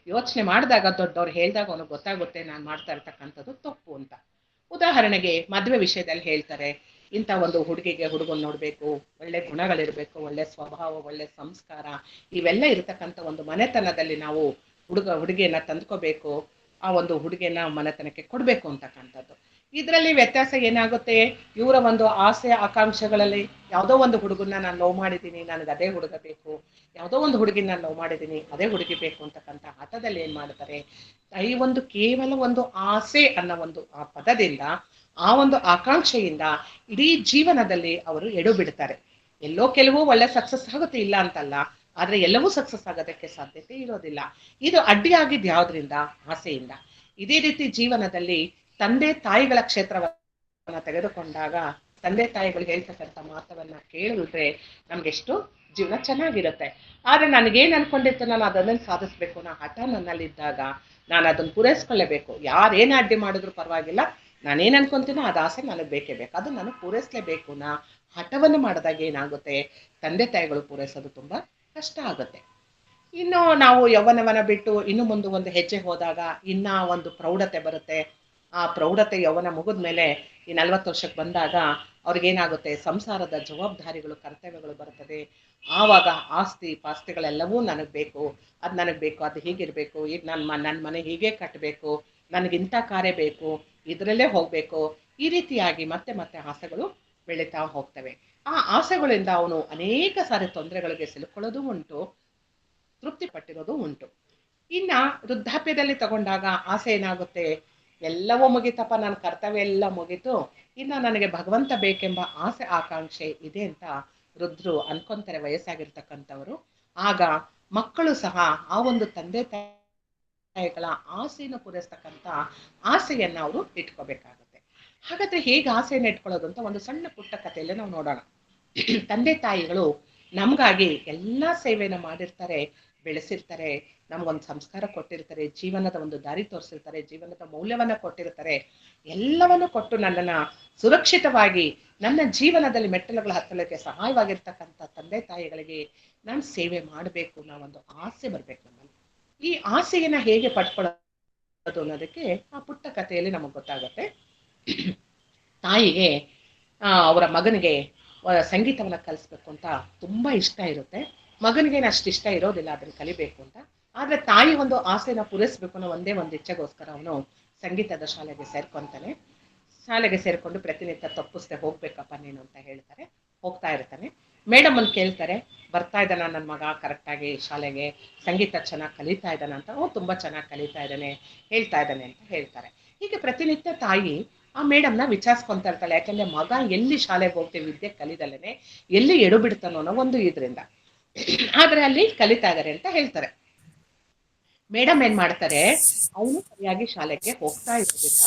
ಯೋಚನೆ ಮಾಡಿದಾಗ, ದೊಡ್ಡವ್ರು ಹೇಳ್ದಾಗ ಅವನಿಗೆ ಗೊತ್ತಾಗುತ್ತೆ ನಾನು ಮಾಡ್ತಾ ಇರ್ತಕ್ಕಂಥದ್ದು ತಪ್ಪು ಅಂತ. ಉದಾಹರಣೆಗೆ ಮದುವೆ ವಿಷಯದಲ್ಲಿ ಹೇಳ್ತಾರೆ, ಇಂಥ ಒಂದು ಹುಡುಗಿಗೆ ಹುಡುಗನ್ ನೋಡ್ಬೇಕು, ಒಳ್ಳೆ ಗುಣಗಳಿರ್ಬೇಕು, ಒಳ್ಳೆ ಸ್ವಭಾವ, ಒಳ್ಳೆ ಸಂಸ್ಕಾರ, ಇವೆಲ್ಲ ಇರತಕ್ಕಂಥ ಒಂದು ಮನೆತನದಲ್ಲಿ ನಾವು ಹುಡುಗಿಯನ್ನ ತಂದ್ಕೋಬೇಕು, ಆ ಒಂದು ಹುಡುಗಿಯನ್ನ ಮನೆತನಕ್ಕೆ ಕೊಡ್ಬೇಕು ಅಂತಕ್ಕಂಥದ್ದು. ಇದರಲ್ಲಿ ವ್ಯತ್ಯಾಸ ಏನಾಗುತ್ತೆ, ಇವರ ಒಂದು ಆಸೆ ಆಕಾಂಕ್ಷೆಗಳಲ್ಲಿ ಯಾವುದೋ ಒಂದು ಹುಡುಗನ್ನ ನಾನು ಲವ್ ಮಾಡಿದ್ದೀನಿ, ನನಗೆ ಅದೇ ಹುಡುಗ ಬೇಕು, ಯಾವುದೋ ಒಂದು ಹುಡುಗಿನ ನಾನು ಲವ್ ಮಾಡಿದ್ದೀನಿ, ಅದೇ ಹುಡುಗಿ ಬೇಕು ಅಂತಕ್ಕಂಥ ಹಠದಲ್ಲಿ ಏನ್ ಮಾಡ್ತಾರೆ, ಈ ಒಂದು ಕೇವಲ ಒಂದು ಆಸೆ ಅನ್ನೋ ಒಂದು ಆ ಪದದಿಂದ, ಆ ಒಂದು ಆಕಾಂಕ್ಷೆಯಿಂದ ಇಡೀ ಜೀವನದಲ್ಲಿ ಅವರು ಎಡು ಬಿಡ್ತಾರೆ. ಎಲ್ಲೋ ಕೆಲವು ಒಳ್ಳೆ ಸಕ್ಸಸ್ ಆಗುತ್ತೆ, ಇಲ್ಲ ಅಂತಲ್ಲ, ಆದ್ರೆ ಎಲ್ಲವೂ ಸಕ್ಸಸ್ ಆಗೋದಕ್ಕೆ ಸಾಧ್ಯತೆ ಇರೋದಿಲ್ಲ. ಇದು ಅಡ್ಡಿಯಾಗಿದ್ದು ಯಾವ್ದ್ರಿಂದ, ಆಸೆಯಿಂದ. ಇದೇ ರೀತಿ ಜೀವನದಲ್ಲಿ ತಂದೆ ತಾಯಿಗಳ ಕ್ಷೇತ್ರವನ್ನ ತೆಗೆದುಕೊಂಡಾಗ, ತಂದೆ ತಾಯಿಗಳು ಹೇಳ್ತಕ್ಕಂಥ ಮಾತವನ್ನ ಕೇಳಿದ್ರೆ ನಮ್ಗೆಷ್ಟು ಜೀವನ ಚೆನ್ನಾಗಿರುತ್ತೆ. ಆದ್ರೆ ನನಗೇನ್ ಅನ್ಕೊಂಡಿರ್ತೀನಿ, ನಾನು ಅದನ್ನ ಸಾಧಿಸ್ಬೇಕು, ನಾ ಹಠ ನನ್ನಲ್ಲಿದ್ದಾಗ ನಾನು ಅದನ್ನ ಪೂರೈಸ್ಕೊಳ್ಳೇಬೇಕು. ಯಾರೇನ್ ಅಡ್ಡಿ ಮಾಡಿದ್ರು ಪರವಾಗಿಲ್ಲ, ನಾನೇನ್ ಅನ್ಕೊಂತೀನೋ ಅದ ಆಸೆ ನನಗೆ ಬೇಕೇ ಬೇಕು, ಅದನ್ನ ನಾನು ಪೂರೈಸ್ಲೇಬೇಕು ನಾ ಹಠವನ್ನು ಮಾಡಿದಾಗ ಏನಾಗುತ್ತೆ, ತಂದೆ ತಾಯಿಗಳು ಪೂರೈಸೋದು ತುಂಬಾ ಕಷ್ಟ ಆಗುತ್ತೆ. ಇನ್ನು ನಾವು ಯೌವನವನ್ನ ಬಿಟ್ಟು ಇನ್ನು ಮುಂದೆ ಒಂದು ಹೆಜ್ಜೆ ಹೋದಾಗ ಇನ್ನ ಒಂದು ಪ್ರೌಢತೆ ಬರುತ್ತೆ. ಆ ಪ್ರೌಢತೆ ಯೌವನ ಮುಗಿದ್ಮೇಲೆ ಈ 40 ವರ್ಷಕ್ಕೆ ಬಂದಾಗ ಅವ್ರಿಗೇನಾಗುತ್ತೆ, ಸಂಸಾರದ ಜವಾಬ್ದಾರಿಗಳು, ಕರ್ತವ್ಯಗಳು ಬರ್ತದೆ. ಆವಾಗ ಆಸ್ತಿ ಪಾಸ್ತಿಗಳೆಲ್ಲವೂ ನನಗ್ ಬೇಕು, ಅದ್ ನನಗ್ ಬೇಕು, ಅದು ಹೀಗಿರ್ಬೇಕು, ಈಗ ನನ್ನ ಮನೆ ಹೀಗೆ ಕಟ್ಟಬೇಕು, ನನಗಿಂಥ ಕಾರ್ಯ ಬೇಕು, ಇದ್ರಲ್ಲೇ ಹೋಗ್ಬೇಕು, ಈ ರೀತಿಯಾಗಿ ಮತ್ತೆ ಮತ್ತೆ ಆಸೆಗಳು ಬೆಳೀತಾ ಹೋಗ್ತವೆ. ಆ ಆಸೆಗಳಿಂದ ಅವನು ಅನೇಕ ಸಾರಿ ತೊಂದರೆಗಳಿಗೆ ಸಿಲುಕೊಳ್ಳೋದು ಉಂಟು, ತೃಪ್ತಿ ಪಟ್ಟಿರೋದು ಉಂಟು. ಇನ್ನ ವೃದ್ಧಾಪ್ಯದಲ್ಲಿ ತಗೊಂಡಾಗ ಆಸೆ ಏನಾಗುತ್ತೆ, ಎಲ್ಲವೂ ಮುಗಿತಪ್ಪ, ನನ್ನ ಕರ್ತವ್ಯ ಎಲ್ಲ ಮುಗೀತು, ಇನ್ನ ನನಗೆ ಭಗವಂತ ಬೇಕೆಂಬ ಆಸೆ ಆಕಾಂಕ್ಷೆ ಇದೆ ಅಂತ ವೃದ್ಧರು ಅನ್ಕೊಂತಾರೆ, ವಯಸ್ಸಾಗಿರ್ತಕ್ಕಂಥವರು. ಆಗ ಮಕ್ಕಳು ಸಹ ಆ ಒಂದು ತಂದೆ ತಾಯಿಗಳ ಆಸೆಯನ್ನು ಪೂರೈಸ್ತಕ್ಕಂಥ ಆಸೆಯನ್ನ ಅವರು ಇಟ್ಕೋಬೇಕಾಗತ್ತೆ. ಹಾಗಾದ್ರೆ ಹೇಗೆ ಆಸೆಯನ್ನು ಇಟ್ಕೊಳ್ಳೋದು ಅಂತ ಒಂದು ಸಣ್ಣ ಪುಟ್ಟ ಕಥೆಯಲ್ಲೇ ನಾವು ನೋಡೋಣ. ತಂದೆ ತಾಯಿಗಳು ನಮ್ಗಾಗಿ ಎಲ್ಲಾ ಸೇವೆಯನ್ನು ಮಾಡಿರ್ತಾರೆ, ಬೆಳೆಸಿರ್ತಾರೆ, ನಮ್ಗೊಂದು ಸಂಸ್ಕಾರ ಕೊಟ್ಟಿರ್ತಾರೆ, ಜೀವನದ ಒಂದು ದಾರಿ ತೋರಿಸಿರ್ತಾರೆ, ಜೀವನದ ಮೌಲ್ಯವನ್ನ ಕೊಟ್ಟಿರ್ತಾರೆ. ಎಲ್ಲವನ್ನು ಕೊಟ್ಟು ನನ್ನನ್ನ ಸುರಕ್ಷಿತವಾಗಿ ನನ್ನ ಜೀವನದಲ್ಲಿ ಮೆಟ್ಟಲುಗಳು ಹತ್ತಲಿಕ್ಕೆ ಸಹಾಯವಾಗಿರ್ತಕ್ಕಂಥ ತಂದೆ ತಾಯಿಗಳಿಗೆ ನಾನು ಸೇವೆ ಮಾಡಬೇಕು ಅನ್ನೋ ಒಂದು ಆಸೆ ಬರ್ಬೇಕು ನಮ್ಮಲ್ಲಿ. ಈ ಆಸೆಯನ್ನ ಹೇಗೆ ಪಡ್ಕೊಳ್ಳೋದು ಅನ್ನೋದಕ್ಕೆ ಆ ಪುಟ್ಟ ಕಥೆಯಲ್ಲಿ ನಮಗೆ ಗೊತ್ತಾಗತ್ತೆ. ತಾಯಿಗೆ ಅವರ ಮಗನಿಗೆ ಸಂಗೀತವನ್ನ ಕಲಿಸ್ಬೇಕು ಅಂತ ತುಂಬಾ ಇಷ್ಟ ಇರುತ್ತೆ. ಮಗನಿಗೇನು ಅಷ್ಟು ಇಷ್ಟ ಇರೋದಿಲ್ಲ ಅದನ್ನ ಕಲಿಬೇಕು ಅಂತ. ಆದ್ರೆ ತಾಯಿ ಒಂದು ಆಸೆನ ಪೂರೈಸ್ಬೇಕು ಅನ್ನೋ ಒಂದೇ ಒಂದು ಇಚ್ಛೆಗೋಸ್ಕರ ಅವನು ಸಂಗೀತದ ಶಾಲೆಗೆ ಸೇರ್ಕೊಂತಾನೆ. ಶಾಲೆಗೆ ಸೇರ್ಕೊಂಡು ಪ್ರತಿನಿತ್ಯ ತಪ್ಪಿಸ್ದೆ ಹೋಗ್ಬೇಕಪ್ಪ ನೀನು ಅಂತ ಹೇಳ್ತಾರೆ. ಹೋಗ್ತಾ ಇರ್ತಾನೆ. ಮೇಡಮ್ ಅನ್ನು ಕೇಳ್ತಾರೆ, ಬರ್ತಾ ಇದ್ದಾನ ನನ್ನ ಮಗ ಕರೆಕ್ಟಾಗಿ ಶಾಲೆಗೆ, ಸಂಗೀತ ಚೆನ್ನಾಗಿ ಕಲಿತಾ ಇದ್ದಾನ ಅಂತ. ತುಂಬಾ ಚೆನ್ನಾಗಿ ಕಲಿತಾ ಇದ್ದಾನೆ, ಹೇಳ್ತಾ ಇದ್ದಾನೆ ಅಂತ ಹೇಳ್ತಾರೆ. ಹೀಗೆ ಪ್ರತಿನಿತ್ಯ ತಾಯಿ ಆ ಮೇಡಮ್ನ ವಿಚಾರಿಸ್ಕೊಂತ ಇರ್ತಾಳೆ. ಯಾಕಂದ್ರೆ ಮಗ ಎಲ್ಲಿ ಶಾಲೆಗೆ ಹೋಗ್ತೀವಿ ವಿದ್ಯೆ ಕಲಿದಲ್ಲೇ ಎಲ್ಲಿ ಎಡು ಬಿಡ್ತಾನೋ ಅನ್ನೋ ಒಂದು ಇದರಿಂದ. ಆದ್ರೆ ಅಲ್ಲಿ ಕಲಿತಾ ಇದಾರೆ ಅಂತ ಹೇಳ್ತಾರೆ. ಮೇಡಮ್ ಏನ್ ಮಾಡ್ತಾರೆ, ಅವನು ಸರಿಯಾಗಿ ಶಾಲೆಗೆ ಹೋಗ್ತಾ ಇರೋದಿಲ್ಲ.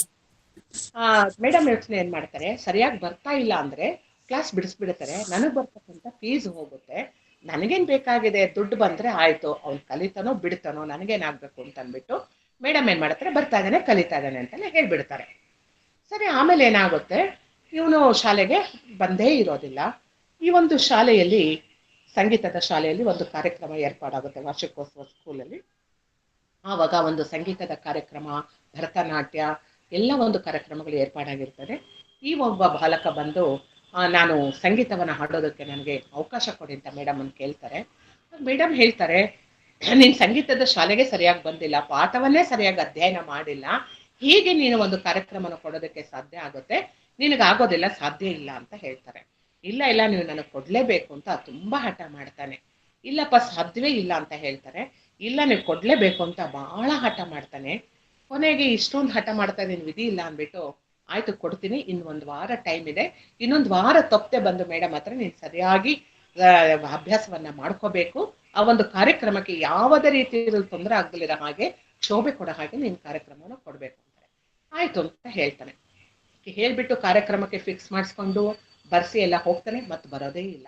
ಮೇಡಮ್ ಯೋಚನೆ ಏನ್ ಮಾಡ್ತಾರೆ, ಸರಿಯಾಗಿ ಬರ್ತಾ ಇಲ್ಲ ಅಂದ್ರೆ ಕ್ಲಾಸ್ ಬಿಡಿಸ್ಬಿಡ್ತಾರೆ, ನನಗ್ ಬರ್ತಕ್ಕಂಥ ಫೀಸ್ ಹೋಗುತ್ತೆ, ನನಗೇನ್ ಬೇಕಾಗಿದೆ ದುಡ್ಡು ಬಂದ್ರೆ ಆಯ್ತು, ಅವ್ನು ಕಲಿತಾನೋ ಬಿಡ್ತಾನೋ ನನಗೇನಾಗ್ಬೇಕು ಅಂತ ಅಂದ್ಬಿಟ್ಟು ಮೇಡಮ್ ಏನ್ ಮಾಡ್ತಾರೆ, ಬರ್ತಾ ಇದ್ದಾನೆ ಕಲಿತಾ ಇದ್ದಾನೆ ಅಂತಾನೆ ಹೇಳ್ಬಿಡ್ತಾರೆ. ಸರಿ, ಆಮೇಲೆ ಏನಾಗುತ್ತೆ, ಇವನು ಶಾಲೆಗೆ ಬಂದೇ ಇರೋದಿಲ್ಲ. ಈ ಒಂದು ಶಾಲೆಯಲ್ಲಿ, ಸಂಗೀತದ ಶಾಲೆಯಲ್ಲಿ ಒಂದು ಕಾರ್ಯಕ್ರಮ ಏರ್ಪಾಡಾಗುತ್ತೆ ವಾರ್ಷಿಕೋತ್ಸವ ಸ್ಕೂಲಲ್ಲಿ. ಆವಾಗ ಒಂದು ಸಂಗೀತದ ಕಾರ್ಯಕ್ರಮ, ಭರತನಾಟ್ಯ ಎಲ್ಲ ಒಂದು ಕಾರ್ಯಕ್ರಮಗಳು ಏರ್ಪಾಡಾಗಿರ್ತದೆ. ಈ ಒಬ್ಬ ಬಾಲಕ ಬಂದು ನಾನು ಸಂಗೀತವನ್ನ ಹಾಡೋದಕ್ಕೆ ನನಗೆ ಅವಕಾಶ ಕೊಡಿ ಅಂತ ಮೇಡಮ್ ಅನ್ನು ಕೇಳ್ತಾರೆ. ಮೇಡಮ್ ಹೇಳ್ತಾರೆ, ನೀನ್ ಸಂಗೀತದ ಶಾಲೆಗೆ ಸರಿಯಾಗಿ ಬಂದಿಲ್ಲ, ಪಾಠವನ್ನೇ ಸರಿಯಾಗಿ ಅಧ್ಯಯನ ಮಾಡಿಲ್ಲ, ಹೀಗೆ ನೀನು ಒಂದು ಕಾರ್ಯಕ್ರಮನ ಕೊಡೋದಕ್ಕೆ ಸಾಧ್ಯ ಆಗುತ್ತೆ, ನಿನಗಾಗೋದಿಲ್ಲ, ಸಾಧ್ಯ ಇಲ್ಲ ಅಂತ ಹೇಳ್ತಾರೆ. ಇಲ್ಲ ಇಲ್ಲ, ನೀವು ನನಗೆ ಕೊಡ್ಲೇಬೇಕು ಅಂತ ತುಂಬಾ ಹಠ ಮಾಡ್ತಾನೆ. ಇಲ್ಲಪ್ಪ ಸಾಧ್ಯವೇ ಇಲ್ಲ ಅಂತ ಹೇಳ್ತಾರೆ. ಇಲ್ಲ, ನೀವು ಕೊಡ್ಲೇಬೇಕು ಅಂತ ಬಹಳ ಹಠ ಮಾಡ್ತಾನೆ. ಕೊನೆಗೆ ಇಷ್ಟೊಂದು ಹಠ ಮಾಡ್ತಾ ಇದೀನಿ, ವಿಧಿ ಇಲ್ಲ ಅಂದ್ಬಿಟ್ಟು ಆಯ್ತು ಕೊಡ್ತೀನಿ, ಇನ್ನೊಂದು ವಾರ ಟೈಮ್ ಇದೆ, ಇನ್ನೊಂದು ವಾರ ತಪ್ಪದೆ ಬಂದು ಮೇಡಮ್ ಹತ್ರ ನೀನ್ ಸರಿಯಾಗಿ ಅಭ್ಯಾಸವನ್ನ ಮಾಡ್ಕೋಬೇಕು, ಆ ಒಂದು ಕಾರ್ಯಕ್ರಮಕ್ಕೆ ಯಾವುದೇ ರೀತಿಯಲ್ಲಿ ತೊಂದರೆ ಆಗಲಿರೋ ಹಾಗೆ, ಕ್ಷೋಭೆ ಕೊಡೋ ಹಾಗೆ ನೀನ್ ಕಾರ್ಯಕ್ರಮನ ಕೊಡ್ಬೇಕು ಅಂತಾರೆ. ಆಯ್ತು ಅಂತ ಹೇಳ್ತಾನೆ. ಹೇಳ್ಬಿಟ್ಟು ಕಾರ್ಯಕ್ರಮಕ್ಕೆ ಫಿಕ್ಸ್ ಮಾಡಿಸ್ಕೊಂಡು ಬರ್ಸಿ ಎಲ್ಲ ಹೋಗ್ತಾನೆ, ಮತ್ತೆ ಬರೋದೇ ಇಲ್ಲ.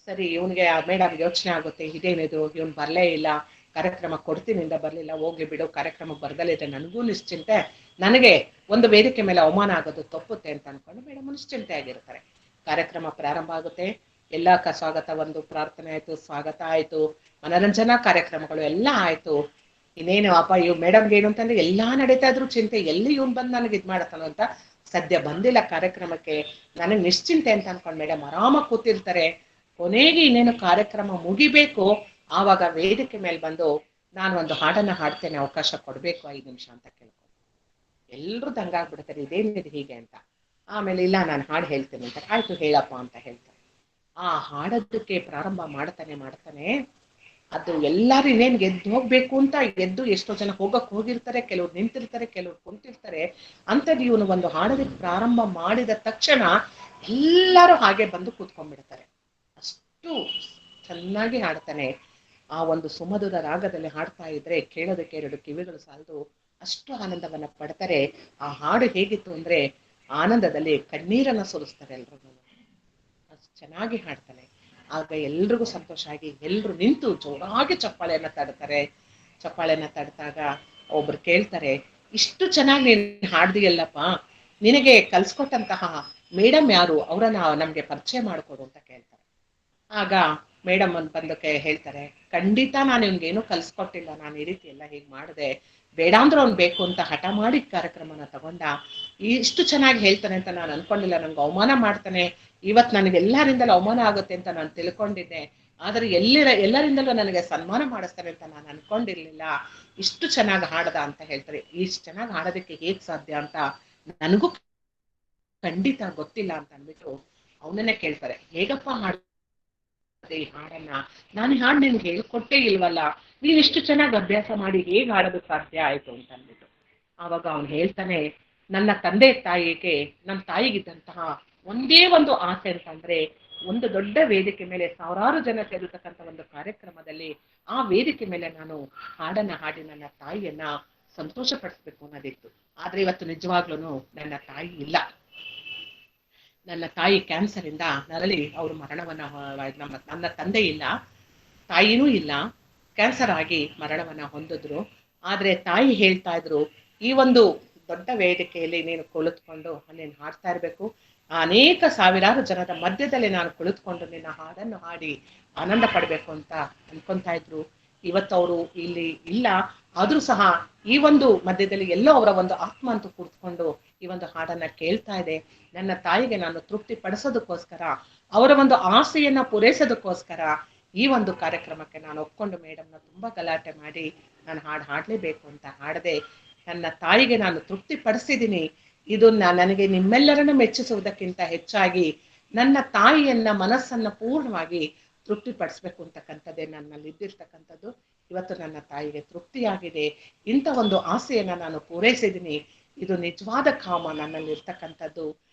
ಸರಿ, ಇವನಿಗೆ ಮೇಡಮ್ ಯೋಚನೆ ಆಗುತ್ತೆ, ಇದೇನಿದು ಇವನ್ ಬರ್ಲೇ ಇಲ್ಲ, ಕಾರ್ಯಕ್ರಮ ಕೊಡ್ತೀನಿಂದ ಬರ್ಲಿಲ್ಲ, ಹೋಗ್ಲಿ ಬಿಡು, ಕಾರ್ಯಕ್ರಮಕ್ಕೆ ಬರ್ದಲ್ಲಿದೆ, ನನಗೂ ನಿಶ್ಚಿಂತೆ, ನನಗೆ ಒಂದು ವೇದಿಕೆ ಮೇಲೆ ಅವಮಾನ ಆಗೋದು ತಪ್ಪುತ್ತೆ ಅಂತ ಅನ್ಕೊಂಡು ಮೇಡಮ್ ನಿಶ್ಚಿಂತೆ ಆಗಿರ್ತಾರೆ. ಕಾರ್ಯಕ್ರಮ ಪ್ರಾರಂಭ ಆಗುತ್ತೆ. ಎಲ್ಲ ಸ್ವಾಗತ, ಒಂದು ಪ್ರಾರ್ಥನೆ ಆಯ್ತು, ಸ್ವಾಗತ ಆಯ್ತು, ಮನರಂಜನಾ ಕಾರ್ಯಕ್ರಮಗಳು ಎಲ್ಲ ಆಯ್ತು. ಇನ್ನೇನು ಅಪ್ಪ ಇವ್ ಮೇಡಮ್ಗೆ ಏನು ಅಂತಂದ್ರೆ ಎಲ್ಲಾ ನಡೀತಾ ಇದ್ರು ಚಿಂತೆ, ಎಲ್ಲಿ ಇವ್ನ್ ಬಂದ್ ನನಗೆ ಇದ್ ಮಾಡತ್ತಾನೋ ಅಂತ. ಸದ್ಯ ಬಂದಿಲ್ಲ ಕಾರ್ಯಕ್ರಮಕ್ಕೆ, ನನಗ್ ನಿಶ್ಚಿಂತೆ ಅಂತ ಅನ್ಕೊಂಡ್ ಮೇಡಮ್ ಆರಾಮಾಗಿ ಕೂತಿರ್ತಾರೆ. ಕೊನೆಗೆ ಇನ್ನೇನು ಕಾರ್ಯಕ್ರಮ ಮುಗಿಬೇಕು, ಆವಾಗ ವೇದಿಕೆ ಮೇಲೆ ಬಂದು ನಾನು ಒಂದು ಹಾಡನ್ನ ಹಾಡ್ತೇನೆ, ಅವಕಾಶ ಕೊಡ್ಬೇಕು 5 ನಿಮಿಷ ಅಂತ ಕೇಳ್ಕೊಂಡು. ಎಲ್ರು ದಂಗಾಗ್ಬಿಡ್ತಾರೆ, ಇದೇನಿದೆ ಹೀಗೆ ಅಂತ. ಆಮೇಲೆ ಇಲ್ಲ, ನಾನು ಹಾಡು ಹೇಳ್ತೇನೆ ಅಂತ. ಆಯ್ತು ಹೇಳಪ್ಪ ಅಂತ ಹೇಳ್ತಾರೆ. ಆ ಹಾಡೋದಕ್ಕೆ ಪ್ರಾರಂಭ ಮಾಡ್ತಾನೆ, ಅದು ಎಲ್ಲಾರು ಇನ್ನೇನ್ ಗೆದ್ದು ಹೋಗ್ಬೇಕು ಅಂತ ಗೆದ್ದು ಎಷ್ಟೋ ಜನ ಹೋಗಿರ್ತಾರೆ, ಕೆಲವ್ರು ನಿಂತಿರ್ತಾರೆ, ಕೆಲವ್ರು ಕುಂತಿರ್ತಾರೆ. ಅಂತದ್ದು ಇವನು ಒಂದು ಹಾಡೋದಕ್ಕೆ ಪ್ರಾರಂಭ ಮಾಡಿದ ತಕ್ಷಣ ಎಲ್ಲರೂ ಹಾಗೆ ಬಂದು ಕೂತ್ಕೊಂಡ್ಬಿಡ್ತಾರೆ. ಅಷ್ಟು ಚೆನ್ನಾಗಿ ಹಾಡ್ತಾನೆ. ಆ ಒಂದು ಸುಮಧುರ ರಾಗದಲ್ಲಿ ಹಾಡ್ತಾ ಇದ್ರೆ ಕೇಳೋದಕ್ಕೆ 2 ಕಿವಿಗಳು ಸಾಲದು, ಅಷ್ಟು ಆನಂದವನ್ನ ಪಡ್ತಾರೆ. ಆ ಹಾಡು ಹೇಗಿತ್ತು ಅಂದ್ರೆ ಆನಂದದಲ್ಲಿ ಕಣ್ಣೀರನ್ನ ಸುರಿಸ್ತಾರೆ ಎಲ್ರು. ಅಷ್ಟು ಚೆನ್ನಾಗಿ ಹಾಡ್ತಾನೆ. ಆಗ ಎಲ್ರಿಗೂ ಸಂತೋಷ ಆಗಿ ಎಲ್ರು ನಿಂತು ಜೋರಾಗಿ ಚಪ್ಪಾಳೆಯನ್ನ ತಡ್ತಾರೆ. ಚಪ್ಪಾಳೆಯನ್ನ ತಡ್ದಾಗ ಒಬ್ರು ಕೇಳ್ತಾರೆ, ಇಷ್ಟು ಚೆನ್ನಾಗಿ ನೀನ್ ಹಾಡ್ದಿಯಲ್ಲಪ್ಪ, ನಿನಗೆ ಕಲ್ಸ್ಕೊಟ್ಟಂತಹ ಮೇಡಮ್ ಯಾರು, ಅವರನ್ನ ನಮ್ಗೆ ಪರಿಚಯ ಮಾಡ್ಕೊಡು ಅಂತ ಕೇಳ್ತಾರೆ. ಆಗ ಮೇಡಮ್ ಬಂದಕ್ಕೆ ಹೇಳ್ತಾರೆ, ಖಂಡಿತ ನಾನು ಇವ್ನಿಗೇನು ಕಲ್ಸ್ಕೊಟ್ಟಿಲ್ಲ, ನಾನು ಈ ರೀತಿ ಎಲ್ಲ ಹೀಗೆ ಮಾಡಿದೆ, ಬೇಡ ಅಂದ್ರೆ ಅವ್ನು ಬೇಕು ಅಂತ ಹಠ ಮಾಡಿ ಕಾರ್ಯಕ್ರಮನ ತಗೊಂಡ, ಇಷ್ಟು ಚೆನ್ನಾಗಿ ಹೇಳ್ತಾನೆ ಅಂತ ನಾನು ಅನ್ಕೊಂಡಿಲ್ಲ, ನನ್ಗೆ ಅವಮಾನ ಮಾಡ್ತಾನೆ, ಇವತ್ ನನಗೆ ಎಲ್ಲರಿಂದಲೂ ಅವಮಾನ ಆಗುತ್ತೆ ಅಂತ ನಾನು ತಿಳ್ಕೊಂಡಿದ್ದೆ, ಆದ್ರೆ ಎಲ್ಲರಿಂದಲೂ ನನಗೆ ಸನ್ಮಾನ ಮಾಡಿಸ್ತಾನೆ ಅಂತ ನಾನು ಅನ್ಕೊಂಡಿರ್ಲಿಲ್ಲ, ಇಷ್ಟು ಚೆನ್ನಾಗಿ ಹಾಡದ ಅಂತ ಹೇಳ್ತಾರೆ. ಇಷ್ಟು ಚೆನ್ನಾಗಿ ಹಾಡೋದಕ್ಕೆ ಹೇಗ್ ಸಾಧ್ಯ ಅಂತ ನನಗೂ ಖಂಡಿತ ಗೊತ್ತಿಲ್ಲ ಅಂತ ಅಂದ್ಬಿಟ್ಟು ಅವನನ್ನೇ ಕೇಳ್ತಾರೆ, ಹೇಗಪ್ಪ ಈ ಹಾಡನ್ನ, ನಾನು ಹಾಡು ನಿನ್ಗೆ ಹೇಳ್ಕೊಟ್ಟೇ ಇಲ್ವಲ್ಲ, ನೀನ್ ಇಷ್ಟು ಚೆನ್ನಾಗಿ ಅಭ್ಯಾಸ ಮಾಡಿ ಹೇಗ್ ಹಾಡೋದು ಸಾಧ್ಯ ಆಯ್ತು ಅಂತ ಅಂದ್ಬಿಟ್ಟು. ಆವಾಗ ಅವನು ಹೇಳ್ತಾನೆ, ನನ್ನ ತಂದೆ ತಾಯಿಗೆ, ನನ್ನ ತಾಯಿಗಿದ್ದಂತಹ ಒಂದೇ ಒಂದು ಆಸೆ ಅಂತಂದ್ರೆ, ಒಂದು ದೊಡ್ಡ ವೇದಿಕೆ ಮೇಲೆ ಸಾವಿರಾರು ಜನ ಸೇರಿರ್ತಕ್ಕಂಥ ಒಂದು ಕಾರ್ಯಕ್ರಮದಲ್ಲಿ ಆ ವೇದಿಕೆ ಮೇಲೆ ನಾನು ಹಾಡನ್ನ ಹಾಡಿ ನನ್ನ ತಾಯಿಯನ್ನ ಸಂತೋಷ ಪಡಿಸ್ಬೇಕು ಅನ್ನೋದಿತ್ತು. ಆದ್ರೆ ಇವತ್ತು ನಿಜವಾಗ್ಲೂ ನನ್ನ ತಾಯಿ ಇಲ್ಲ. ನನ್ನ ತಾಯಿ ಕ್ಯಾನ್ಸರ್ ಇಂದ ನರಳಿ ಅವರು ಮರಣವನ್ನ, ನನ್ನ ತಂದೆ ಇಲ್ಲ, ತಾಯಿನೂ ಇಲ್ಲ. ಕ್ಯಾನ್ಸರ್ ಆಗಿ ಮರಣವನ್ನ ಹೊಂದಿದ್ರು. ಆದ್ರೆ ತಾಯಿ ಹೇಳ್ತಾ ಇದ್ರು, ಈ ಒಂದು ದೊಡ್ಡ ವೇದಿಕೆಯಲ್ಲಿ ನೀನು ಕುಳಿತುಕೊಂಡು ನೀನು ಹಾಡ್ತಾ ಇರ್ಬೇಕು, ಅನೇಕ ಸಾವಿರಾರು ಜನರ ಮಧ್ಯದಲ್ಲಿ ನಾನು ಕುಳಿತುಕೊಂಡು ನಿನ್ನ ಹಾಡನ್ನು ಹಾಡಿ ಆನಂದ ಪಡ್ಬೇಕು ಅಂತ ಅನ್ಕೊಂತಾ ಇದ್ರು. ಇವತ್ತು ಅವರು ಇಲ್ಲಿ ಇಲ್ಲ, ಆದ್ರೂ ಸಹ ಈ ಒಂದು ಮಧ್ಯದಲ್ಲಿ ಎಲ್ಲೋ ಅವರ ಒಂದು ಆತ್ಮ ಅಂತೂ ಕೂತ್ಕೊಂಡು ಈ ಒಂದು ಹಾಡನ್ನ ಕೇಳ್ತಾ ಇದೆ. ನನ್ನ ತಾಯಿಗೆ ನಾನು ತೃಪ್ತಿ ಪಡಿಸೋದಕ್ಕೋಸ್ಕರ, ಅವರ ಒಂದು ಆಸೆಯನ್ನ ಪೂರೈಸೋದಕ್ಕೋಸ್ಕರ ಈ ಒಂದು ಕಾರ್ಯಕ್ರಮಕ್ಕೆ ನಾನು ಒಪ್ಕೊಂಡು ಮೇಡಮ್ನ ತುಂಬಾ ಗಲಾಟೆ ಮಾಡಿ ನಾನು ಹಾಡ್ಲೇಬೇಕು ಅಂತ ಹಾಡದೆ, ನನ್ನ ತಾಯಿಗೆ ನಾನು ತೃಪ್ತಿ ಪಡಿಸಿದ್ದೀನಿ. ಇದು ನನಗೆ ನಿಮ್ಮೆಲ್ಲರನ್ನು ಮೆಚ್ಚಿಸುವುದಕ್ಕಿಂತ ಹೆಚ್ಚಾಗಿ ನನ್ನ ತಾಯಿಯನ್ನ ಮನಸ್ಸನ್ನ ಪೂರ್ಣವಾಗಿ ತೃಪ್ತಿ ಪಡಿಸ್ಬೇಕು ಅಂತಕ್ಕಂಥದ್ದೇ ನನ್ನಲ್ಲಿ ಇದ್ದಿರ್ತಕ್ಕಂಥದ್ದು. ಇವತ್ತು ನನ್ನ ತಾಯಿಗೆ ತೃಪ್ತಿಯಾಗಿದೆ, ಇಂಥ ಒಂದು ಆಸೆಯನ್ನ ನಾನು ಪೂರೈಸಿದ್ದೀನಿ. ಇದು ನಿಜವಾದ ಕಾಮ ನನ್ನಲ್ಲಿ ಇರ್ತಕ್ಕಂಥದ್ದು.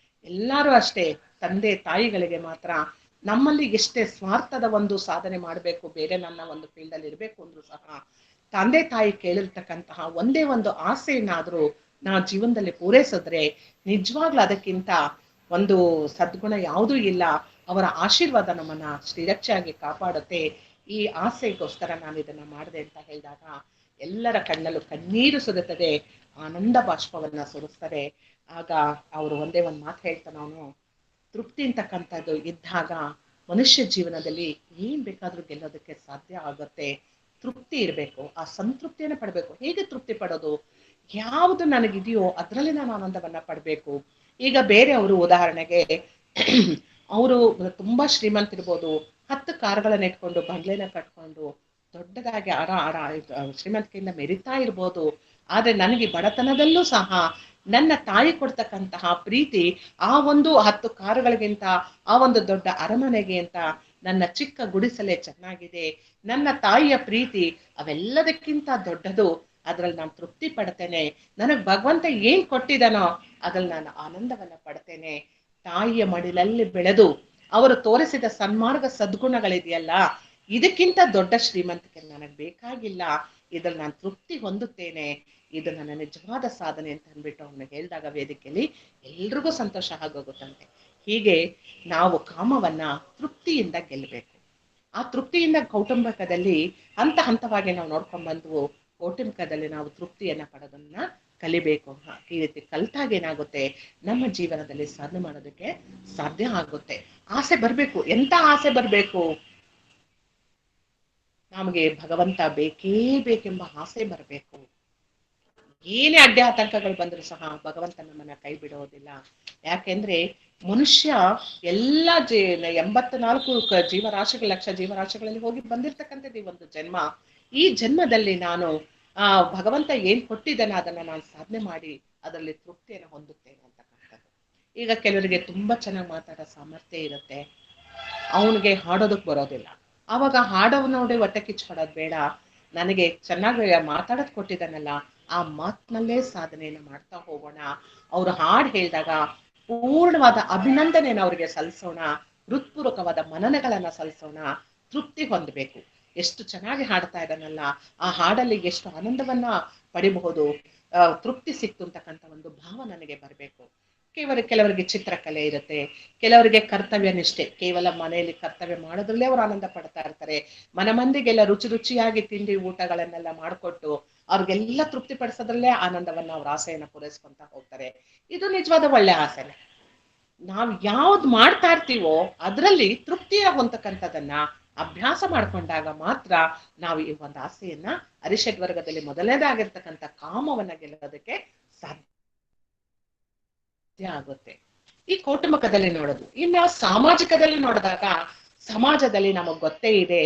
ಎಲ್ಲರೂ ಅಷ್ಟೇ, ತಂದೆ ತಾಯಿಗಳಿಗೆ ಮಾತ್ರ ನಮ್ಮಲ್ಲಿ ಎಷ್ಟೇ ಸ್ವಾರ್ಥದ ಒಂದು ಸಾಧನೆ ಮಾಡಬೇಕು, ಬೇರೆ ನನ್ನ ಒಂದು ಫೀಲ್ಡ್ ಅಲ್ಲಿ ಇರ್ಬೇಕು ಅಂದ್ರೂ ಸಹ ತಂದೆ ತಾಯಿ ಕೇಳಿರ್ತಕ್ಕಂತಹ ಒಂದೇ ಒಂದು ಆಸೆಯನ್ನಾದ್ರೂ ನಾವು ಜೀವನದಲ್ಲಿ ಪೂರೈಸಿದ್ರೆ ನಿಜವಾಗ್ಲೂ ಅದಕ್ಕಿಂತ ಒಂದು ಸದ್ಗುಣ ಯಾವುದೂ ಇಲ್ಲ. ಅವರ ಆಶೀರ್ವಾದ ನಮ್ಮನ್ನ ಶ್ರೀರಕ್ಷೆಯಾಗಿ ಕಾಪಾಡುತ್ತೆ. ಈ ಆಸೆಗೋಸ್ಕರ ನಾನು ಇದನ್ನ ಮಾಡಿದೆ ಅಂತ ಹೇಳಿದಾಗ ಎಲ್ಲರ ಕಣ್ಣಲ್ಲೂ ಕಣ್ಣೀರು ಸುರಿತದೆ, ಆನಂದ ಬಾಷ್ಪವನ್ನ ಸುರಿಸ್ತಾರೆ. ಆಗ ಅವರು ಒಂದೇ ಒಂದು ಮಾತು ಹೇಳ್ತಾನೆ, ಅವನು ತೃಪ್ತಿ ಅಂತಕ್ಕಂಥದ್ದು ಇದ್ದಾಗ ಮನುಷ್ಯ ಜೀವನದಲ್ಲಿ ಏನ್ ಬೇಕಾದ್ರೂ ಗೆಲ್ಲೋದಕ್ಕೆ ಸಾಧ್ಯ ಆಗುತ್ತೆ. ತೃಪ್ತಿ ಇರಬೇಕು, ಆ ಸಂತೃಪ್ತಿಯನ್ನ ಪಡ್ಬೇಕು. ಹೇಗೆ ತೃಪ್ತಿ ಪಡೋದು? ಯಾವುದು ನನಗಿದೆಯೋ ಅದರಲ್ಲಿ ನಾನು ಆನಂದವನ್ನ ಪಡ್ಬೇಕು. ಈಗ ಬೇರೆಯವರು ಉದಾಹರಣೆಗೆ ಅವರು ತುಂಬಾ ಶ್ರೀಮಂತಿರ್ಬೋದು, 10 ಕಾರುಗಳನ್ನ ಇಟ್ಕೊಂಡು ಬಂಗ್ಲೆನ ಕಟ್ಕೊಂಡು ದೊಡ್ಡದಾಗಿ ಶ್ರೀಮಂತಿಕೆಯಿಂದ ಮೆರಿತಾ ಇರ್ಬೋದು. ಆದ್ರೆ ನನಗೆ ಬಡತನದಲ್ಲೂ ಸಹ ನನ್ನ ತಾಯಿ ಕೊಡ್ತಕ್ಕಂತಹ ಪ್ರೀತಿ ಆ ಒಂದು 10 ಕಾರುಗಳಿಗಿಂತ, ಆ ಒಂದು ದೊಡ್ಡ ಅರಮನೆಗೆ ಅಂತ ನನ್ನ ಚಿಕ್ಕ ಗುಡಿಸಲೇ ಚೆನ್ನಾಗಿದೆ. ನನ್ನ ತಾಯಿಯ ಪ್ರೀತಿ ಅವೆಲ್ಲದಕ್ಕಿಂತ ದೊಡ್ಡದು. ಅದ್ರಲ್ಲಿ ನಾನು ತೃಪ್ತಿ ಪಡ್ತೇನೆ. ನನಗ್ ಭಗವಂತ ಏನ್ ಕೊಟ್ಟಿದಾನೋ ಅದ್ರಲ್ಲಿ ನಾನು ಆನಂದವನ್ನ ಪಡ್ತೇನೆ. ತಾಯಿಯ ಮಡಿಲಲ್ಲಿ ಬೆಳೆದು ಅವರು ತೋರಿಸಿದ ಸನ್ಮಾರ್ಗ ಸದ್ಗುಣಗಳಿದೆಯಲ್ಲ, ಇದಕ್ಕಿಂತ ದೊಡ್ಡ ಶ್ರೀಮಂತಿಕೆ ನನಗ್ ಬೇಕಾಗಿಲ್ಲ. ಇದ್ರಲ್ಲಿ ನಾನು ತೃಪ್ತಿ ಹೊಂದುತ್ತೇನೆ. ಇದು ನನ್ನ ನಿಜವಾದ ಸಾಧನೆ ಅಂತ ಅಂದ್ಬಿಟ್ಟು ಅವನು ಹೇಳಿದಾಗ ವೇದಿಕೆಯಲ್ಲಿ ಎಲ್ರಿಗೂ ಸಂತೋಷ ಆಗೋಗುತ್ತಂತೆ. ಹೀಗೆ ನಾವು ಕಾಮವನ್ನ ತೃಪ್ತಿಯಿಂದ ಗೆಲ್ಲಬೇಕು. ಆ ತೃಪ್ತಿಯಿಂದ ಕೌಟುಂಬಿಕದಲ್ಲಿ ಹಂತ ಹಂತವಾಗಿ ನಾವು ನೋಡ್ಕೊಂಡ್ ಬಂದ್ವು. ಕೌಟುಂಬಿಕದಲ್ಲಿ ನಾವು ತೃಪ್ತಿಯನ್ನ ಪಡೋದನ್ನ ಕಲಿಬೇಕು. ಈ ರೀತಿ ಕಲ್ತಾಗ ಏನಾಗುತ್ತೆ, ನಮ್ಮ ಜೀವನದಲ್ಲಿ ಸಾಧನೆ ಮಾಡೋದಕ್ಕೆ ಸಾಧ್ಯ ಆಗುತ್ತೆ. ಆಸೆ ಬರ್ಬೇಕು. ಎಂತ ಆಸೆ ಬರ್ಬೇಕು? ನಮಗೆ ಭಗವಂತ ಬೇಕೇ ಬೇಕೆಂಬ ಆಸೆ ಬರಬೇಕು. ಏನೇ ಅಡ್ಡಿ ಆತಂಕಗಳು ಬಂದರೂ ಸಹ ಭಗವಂತ ನಮ್ಮನ್ನ ಕೈ ಬಿಡೋದಿಲ್ಲ. ಯಾಕೆಂದ್ರೆ ಮನುಷ್ಯ ಎಲ್ಲ 84 ಜೀವರಾಶಿಗಳ ಲಕ್ಷ ಜೀವರಾಶಿಗಳಲ್ಲಿ ಹೋಗಿ ಬಂದಿರ್ತಕ್ಕಂಥದ್ದು ಈ ಒಂದು ಜನ್ಮ. ಈ ಜನ್ಮದಲ್ಲಿ ನಾನು ಭಗವಂತ ಏನ್ ಕೊಟ್ಟಿದ್ದಾನೆ ಅದನ್ನ ನಾನು ಸಾಧನೆ ಮಾಡಿ ಅದರಲ್ಲಿ ತೃಪ್ತಿಯನ್ನು ಹೊಂದುತ್ತೇನೆ ಅಂತಕ್ಕಂಥದ್ದು. ಈಗ ಕೆಲವರಿಗೆ ತುಂಬಾ ಚೆನ್ನಾಗಿ ಮಾತಾಡೋ ಸಾಮರ್ಥ್ಯ ಇರುತ್ತೆ, ಅವನಿಗೆ ಹಾಡೋದಕ್ ಬರೋದಿಲ್ಲ. ಅವಾಗ ಹಾಡೋವ್ ನೋಡಿ ಹೊಟ್ಟೆ ಕಿಚ್ಕೊಡೋದ್ ಬೇಡ, ನನಗೆ ಚೆನ್ನಾಗಿ ಮಾತಾಡೋದ್ ಕೊಟ್ಟಿದ್ದಾನಲ್ಲ ಆ ಮಾತಿನಲ್ಲೇ ಸಾಧನೆಯನ್ನ ಮಾಡ್ತಾ ಹೋಗೋಣ. ಅವ್ರು ಹಾಡು ಹೇಳಿದಾಗ ಪೂರ್ಣವಾದ ಅಭಿನಂದನೆಯನ್ನು ಅವ್ರಿಗೆ ಸಲ್ಲಿಸೋಣ, ಹೃತ್ಪೂರ್ವಕವಾದ ಮನನಗಳನ್ನ ಸಲ್ಲಿಸೋಣ, ತೃಪ್ತಿ ಹೊಂದಬೇಕು. ಎಷ್ಟು ಚೆನ್ನಾಗಿ ಹಾಡ್ತಾ ಇದ್ದಾನಲ್ಲ, ಆ ಹಾಡಲ್ಲಿ ಎಷ್ಟು ಆನಂದವನ್ನ ಪಡಿಬಹುದು, ತೃಪ್ತಿ ಸಿಕ್ತು ಅಂತಕ್ಕಂಥ ಒಂದು ಭಾವ ನನಗೆ ಬರಬೇಕು. ಕೆಲವರಿಗೆ ಚಿತ್ರಕಲೆ ಇರುತ್ತೆ, ಕೆಲವರಿಗೆ ಕರ್ತವ್ಯ ನಿಷ್ಠೆ, ಕೇವಲ ಮನೆಯಲ್ಲಿ ಕರ್ತವ್ಯ ಮಾಡೋದ್ರಲ್ಲೇ ಅವ್ರು ಆನಂದ ಪಡ್ತಾ ಇರ್ತಾರೆ. ಮಂದಿಗೆಲ್ಲ ರುಚಿ ರುಚಿಯಾಗಿ ತಿಂಡಿ ಊಟಗಳನ್ನೆಲ್ಲ ಮಾಡಿಕೊಟ್ಟು ಅವ್ರಿಗೆಲ್ಲ ತೃಪ್ತಿ ಪಡಿಸೋದ್ರಲ್ಲೇ ಆನಂದವನ್ನ ಅವ್ರ ಆಸೆಯನ್ನ ಪೂರೈಸ್ಕೊಂತ ಹೋಗ್ತಾರೆ. ಇದು ನಿಜವಾದ ಒಳ್ಳೆ ಆಸೆನೆ. ನಾವ್ ಯಾವ್ದು ಮಾಡ್ತಾ ಇರ್ತೀವೋ ಅದ್ರಲ್ಲಿ ತೃಪ್ತಿಯ ಹೊಂದಕ್ಕಂಥದನ್ನ ಅಭ್ಯಾಸ ಮಾಡ್ಕೊಂಡಾಗ ಮಾತ್ರ ನಾವು ಈ ಒಂದು ಆಸೆಯನ್ನ ಅರಿಷಡ್ ವರ್ಗದಲ್ಲಿ ಮೊದಲನೇದಾಗಿರ್ತಕ್ಕಂಥ ಕಾಮವನ್ನ ಗೆಲ್ಲೋದಕ್ಕೆ ಸಾಧ್ಯ ಆಗುತ್ತೆ. ಈ ಕೌಟುಂಬಿಕದಲ್ಲಿ ನೋಡೋದು. ಇನ್ನು ಸಾಮಾಜಿಕದಲ್ಲಿ ನೋಡಿದಾಗ ಸಮಾಜದಲ್ಲಿ ನಮಗ್ ಗೊತ್ತೇ ಇದೆ,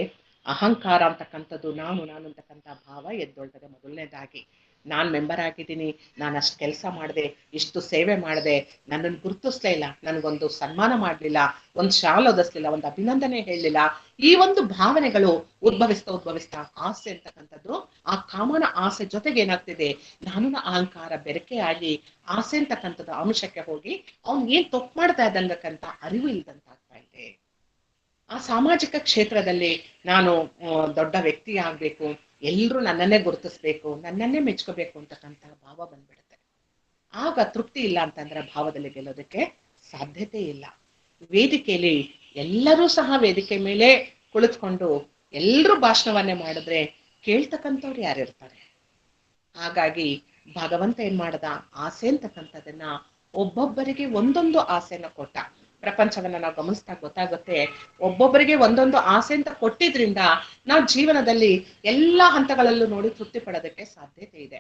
ಅಹಂಕಾರ ಅಂತಕ್ಕಂಥದ್ದು, ನಾನು ಅಂತಕ್ಕಂಥ ಭಾವ ಎದ್ದೊಳ್ತದೆ. ಮೊದಲನೇದಾಗಿ ನಾನ್ ಮೆಂಬರ್ ಆಗಿದ್ದೀನಿ, ನಾನು ಅಷ್ಟು ಕೆಲಸ ಮಾಡಿದೆ, ಇಷ್ಟು ಸೇವೆ ಮಾಡಿದೆ, ನನ್ನನ್ನು ಗುರುತಿಸ್ಲೇ ಇಲ್ಲ, ನನ್ಗೊಂದು ಸನ್ಮಾನ ಮಾಡ್ಲಿಲ್ಲ, ಒಂದ್ ಶಾಲ್ ಓದಿಸ್ಲಿಲ್ಲ, ಒಂದು ಅಭಿನಂದನೆ ಹೇಳಲಿಲ್ಲ. ಈ ಒಂದು ಭಾವನೆಗಳು ಉದ್ಭವಿಸ್ತಾ ಆಸೆ ಅಂತಕ್ಕಂಥದ್ದು, ಆ ಕಾಮನ ಆಸೆ ಜೊತೆಗೆ ಏನಾಗ್ತಿದೆ, ನಾನು ಅಹಂಕಾರ ಬೆರಕೆಯಾಗಿ ಆಸೆ ಅಂತಕ್ಕಂಥದ್ದು ಅಂಶಕ್ಕೆ ಹೋಗಿ ಅವ್ನ್ ಏನ್ ತಪ್ಪು ಮಾಡ್ತಾ ಇದ್ದಕ್ಕಂತ ಅರಿವು ಇಲ್ದಂತಾಗ್ತಾ ಇದೆ. ಆ ಸಾಮಾಜಿಕ ಕ್ಷೇತ್ರದಲ್ಲಿ ನಾನು ದೊಡ್ಡ ವ್ಯಕ್ತಿ ಆಗ್ಬೇಕು, ಎಲ್ರು ನನ್ನನ್ನೇ ಗುರುತಿಸ್ಬೇಕು, ನನ್ನನ್ನೇ ಮೆಚ್ಕೋಬೇಕು ಅಂತಕ್ಕಂಥ ಭಾವ ಬಂದ್ಬಿಡುತ್ತೆ. ಆಗ ತೃಪ್ತಿ ಇಲ್ಲ ಅಂತಂದ್ರೆ ಭಾವದಲ್ಲಿ ಗೆಲ್ಲೋದಕ್ಕೆ ಸಾಧ್ಯತೆ ಇಲ್ಲ. ವೇದಿಕೆಯಲ್ಲಿ ಎಲ್ಲರೂ ಸಹ ವೇದಿಕೆ ಮೇಲೆ ಕುಳಿತುಕೊಂಡು ಎಲ್ರೂ ಭಾಷಣವನ್ನೇ ಮಾಡಿದ್ರೆ ಕೇಳ್ತಕ್ಕಂಥವ್ರು ಯಾರಿರ್ತಾರೆ? ಹಾಗಾಗಿ ಭಗವಂತ ಏನ್ ಮಾಡದ, ಆಸೆ ಅಂತಕ್ಕಂಥದನ್ನ ಒಬ್ಬೊಬ್ಬರಿಗೆ ಒಂದೊಂದು ಆಸೆನ ಕೊಟ್ಟ. ಪ್ರಪಂಚವನ್ನ ನಾವು ಗಮನಿಸಿದಾಗ ಗೊತ್ತಾಗುತ್ತೆ, ಒಬ್ಬೊಬ್ಬರಿಗೆ ಒಂದೊಂದು ಆಸೆ ಅಂತ ಕೊಟ್ಟಿದ್ರಿಂದ ನಾವು ಜೀವನದಲ್ಲಿ ಎಲ್ಲಾ ಹಂತಗಳಲ್ಲೂ ನೋಡಿ ತೃಪ್ತಿ ಪಡೋದಕ್ಕೆ ಸಾಧ್ಯತೆ ಇದೆ.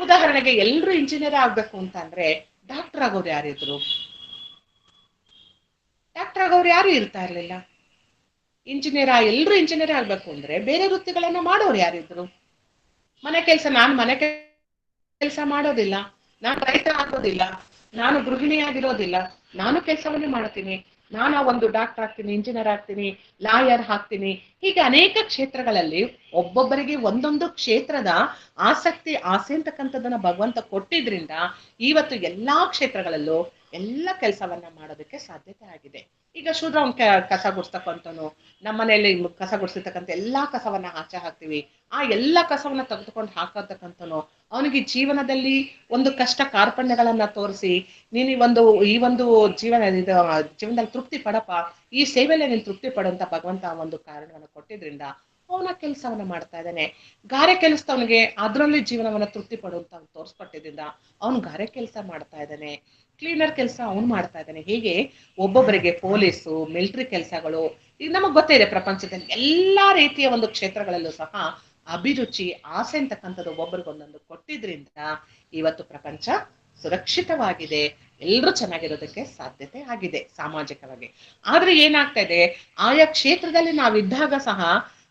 ಉದಾಹರಣೆಗೆ ಎಲ್ರು ಇಂಜಿನಿಯರ್ ಆಗ್ಬೇಕು ಅಂತ ಅಂದ್ರೆ ಡಾಕ್ಟರ್ ಆಗೋರು ಯಾರಿದ್ರು? ಡಾಕ್ಟರ್ ಆಗೋರು ಯಾರು ಇರ್ತಾ ಇರ್ಲಿಲ್ಲ. ಎಲ್ರು ಇಂಜಿನಿಯರ್ ಆಗ್ಬೇಕು ಅಂದ್ರೆ ಬೇರೆ ವೃತ್ತಿಗಳನ್ನ ಮಾಡೋರು ಯಾರಿದ್ರು? ಮನೆ ಕೆಲಸ, ನಾನ್ ಮನೆ ಕೆಲಸ ಮಾಡೋದಿಲ್ಲ, ನಾನು ರೈತ ಆಗೋದಿಲ್ಲ, ನಾನು ಗೃಹಿಣಿಯಾಗಿರೋದಿಲ್ಲ, ನಾನು ಕೆಲಸವನ್ನೇ ಮಾಡ್ತೀನಿ, ನಾನು ಒಂದು ಡಾಕ್ಟರ್ ಆಗ್ತೀನಿ, ಇಂಜಿನಿಯರ್ ಆಗ್ತೀನಿ, ಲಾಯರ್ ಆಗ್ತೀನಿ. ಹೀಗೆ ಅನೇಕ ಕ್ಷೇತ್ರಗಳಲ್ಲಿ ಒಬ್ಬೊಬ್ಬರಿಗೆ ಒಂದೊಂದು ಕ್ಷೇತ್ರದ ಆಸಕ್ತಿ, ಆಸೆ ಅಂತಕ್ಕಂಥದ್ದನ್ನ ಭಗವಂತ ಕೊಟ್ಟಿದ್ರಿಂದ ಇವತ್ತು ಎಲ್ಲಾ ಕ್ಷೇತ್ರಗಳಲ್ಲೂ ಎಲ್ಲ ಕೆಲಸವನ್ನ ಮಾಡೋದಕ್ಕೆ ಸಾಧ್ಯತೆ ಆಗಿದೆ. ಈಗ ಶೂದ್ರ ಅವ್ನ್ ಕಸ ಗುಡ್ಸ್ತಕ್ಕಂಥನು, ನಮ್ಮ ಮನೆಯಲ್ಲಿ ಕಸ ಗುಡ್ಸಿರ್ತಕ್ಕಂಥ ಎಲ್ಲಾ ಕಸವನ್ನ ಆಚೆ ಹಾಕ್ತಿವಿ, ಆ ಎಲ್ಲಾ ಕಸವನ್ನ ತೆಗೆದುಕೊಂಡು ಹಾಕತಕ್ಕಂಥನು ಅವನಿಗೆ ಜೀವನದಲ್ಲಿ ಒಂದು ಕಷ್ಟ ಕಾರ್ಪಣ್ಯಗಳನ್ನ ತೋರಿಸಿ, ನೀನ್ ಈ ಒಂದು ಜೀವನದಲ್ಲಿ ತೃಪ್ತಿ ಪಡಪ್ಪ, ಈ ಸೇವೆಯಲ್ಲೇ ನೀನ್ ತೃಪ್ತಿ ಪಡುವಂತ ಭಗವಂತ ಒಂದು ಕಾರಣವನ್ನ ಕೊಟ್ಟಿದ್ರಿಂದ ಅವನ ಕೆಲಸವನ್ನ ಮಾಡ್ತಾ ಇದ್ದಾನೆ. ಗಾರೆ ಕೆಲಸದವನಿಗೆ ಅದರಲ್ಲಿ ಜೀವನವನ್ನ ತೃಪ್ತಿ ಪಡುವಂತ ತೋರಿಸ್ಕೊಟ್ಟಿದ್ರಿಂದ ಅವನು ಗಾರೆ ಕೆಲಸ ಮಾಡ್ತಾ ಇದ್ದಾನೆ. ಕ್ಲೀನರ್ ಕೆಲಸ ಅವನು ಮಾಡ್ತಾ ಇದ್ದಾನೆ. ಹೀಗೆ ಒಬ್ಬೊಬ್ಬರಿಗೆ ಪೊಲೀಸು, ಮಿಲಿಟರಿ ಕೆಲಸಗಳು, ಈಗ ನಮಗ್ ಗೊತ್ತೇ ಇದೆ ಪ್ರಪಂಚದಲ್ಲಿ ಎಲ್ಲಾ ರೀತಿಯ ಒಂದು ಕ್ಷೇತ್ರಗಳಲ್ಲೂ ಸಹ ಅಭಿರುಚಿ, ಆಸೆ ಅಂತಕ್ಕಂಥದ್ದು ಒಬ್ಬರಿಗೊಂದೊಂದು ಕೊಟ್ಟಿದ್ರಿಂದ ಇವತ್ತು ಪ್ರಪಂಚ ಸುರಕ್ಷಿತವಾಗಿದೆ, ಎಲ್ರೂ ಚೆನ್ನಾಗಿರೋದಕ್ಕೆ ಸಾಧ್ಯತೆ ಆಗಿದೆ ಸಾಮಾಜಿಕವಾಗಿ. ಆದ್ರೆ ಏನಾಗ್ತಾ ಇದೆ, ಆಯಾ ಕ್ಷೇತ್ರದಲ್ಲಿ ನಾವಿದ್ದಾಗ ಸಹ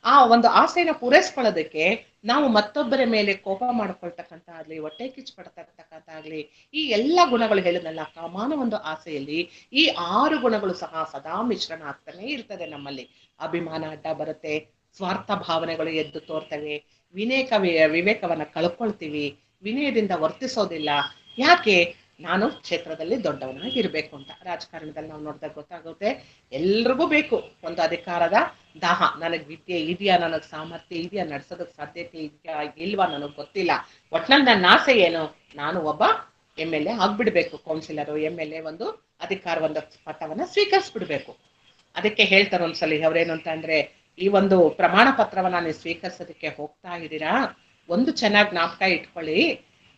ಆ ಒಂದು ಆಸೆನ ಪೂರೈಸ್ಕೊಳ್ಳೋದಕ್ಕೆ ನಾವು ಮತ್ತೊಬ್ಬರ ಮೇಲೆ ಕೋಪ ಮಾಡ್ಕೊಳ್ತಕ್ಕಂಥ ಆಗ್ಲಿ, ಹೊಟ್ಟೆ ಕಿಚ್ಚು ಪಡ್ತಕ್ಕಂಥ ಆಗ್ಲಿ, ಈ ಎಲ್ಲಾ ಗುಣಗಳು ಹೇಳಿದ್ನಲ್ಲ, ಕಾಮಾನ ಒಂದು ಆಸೆಯಲ್ಲಿ ಈ 6 ಗುಣಗಳು ಸಹ ಸದಾ ಮಿಶ್ರಣ ಆಗ್ತಾನೆ ಇರ್ತದೆ ನಮ್ಮಲ್ಲಿ. ಅಭಿಮಾನ ಅಡ್ಡ ಬರುತ್ತೆ, ಸ್ವಾರ್ಥ ಭಾವನೆಗಳು ಎದ್ದು ತೋರ್ತವೆ, ವಿವೇಕವನ್ನ ಕಳ್ಕೊಳ್ತೀವಿ, ವಿನಯದಿಂದ ವರ್ತಿಸೋದಿಲ್ಲ. ಯಾಕೆ? ನಾನು ಕ್ಷೇತ್ರದಲ್ಲಿ ದೊಡ್ಡವನಾಗಿರ್ಬೇಕು ಅಂತ. ರಾಜಕಾರಣದಲ್ಲಿ ನಾವು ನೋಡಿದಾಗ ಗೊತ್ತಾಗುತ್ತೆ, ಎಲ್ರಿಗೂ ಬೇಕು ಒಂದು ಅಧಿಕಾರದ ದಾಹ. ನನಗ್ ವಿದ್ಯೆ ಇದೆಯಾ, ನನಗ್ ಸಾಮರ್ಥ್ಯ ಇದೆಯಾ, ನಡ್ಸೋದಕ್ ಸಾಧ್ಯತೆ ಇದೆಯಾ ಇಲ್ವಾ ನನಗ್ ಗೊತ್ತಿಲ್ಲ, ಒಟ್ನಲ್ಲಿ ನನ್ನ ಆಸೆ ಏನು, ನಾನು ಒಬ್ಬ MLA ಆಗ್ಬಿಡ್ಬೇಕು, ಕೌನ್ಸಿಲರು MLA ಒಂದು ಅಧಿಕಾರವಂತ ಪಟ್ಟವನ್ನ ಸ್ವೀಕರಿಸ್ಬಿಡ್ಬೇಕು. ಅದಕ್ಕೆ ಹೇಳ್ತಾರೆ ಒಂದ್ಸಲಿ ಅವ್ರೇನು ಅಂತ ಅಂದ್ರೆ, ಈ ಒಂದು ಪ್ರಮಾಣ ಪತ್ರವನ್ನ ನೀವು ಸ್ವೀಕರಿಸೋದಕ್ಕೆ ಹೋಗ್ತಾ ಇದ್ದೀರಾ, ಒಂದು ಚೆನ್ನಾಗಿ ಜ್ಞಾಪಕ ಇಟ್ಕೊಳ್ಳಿ,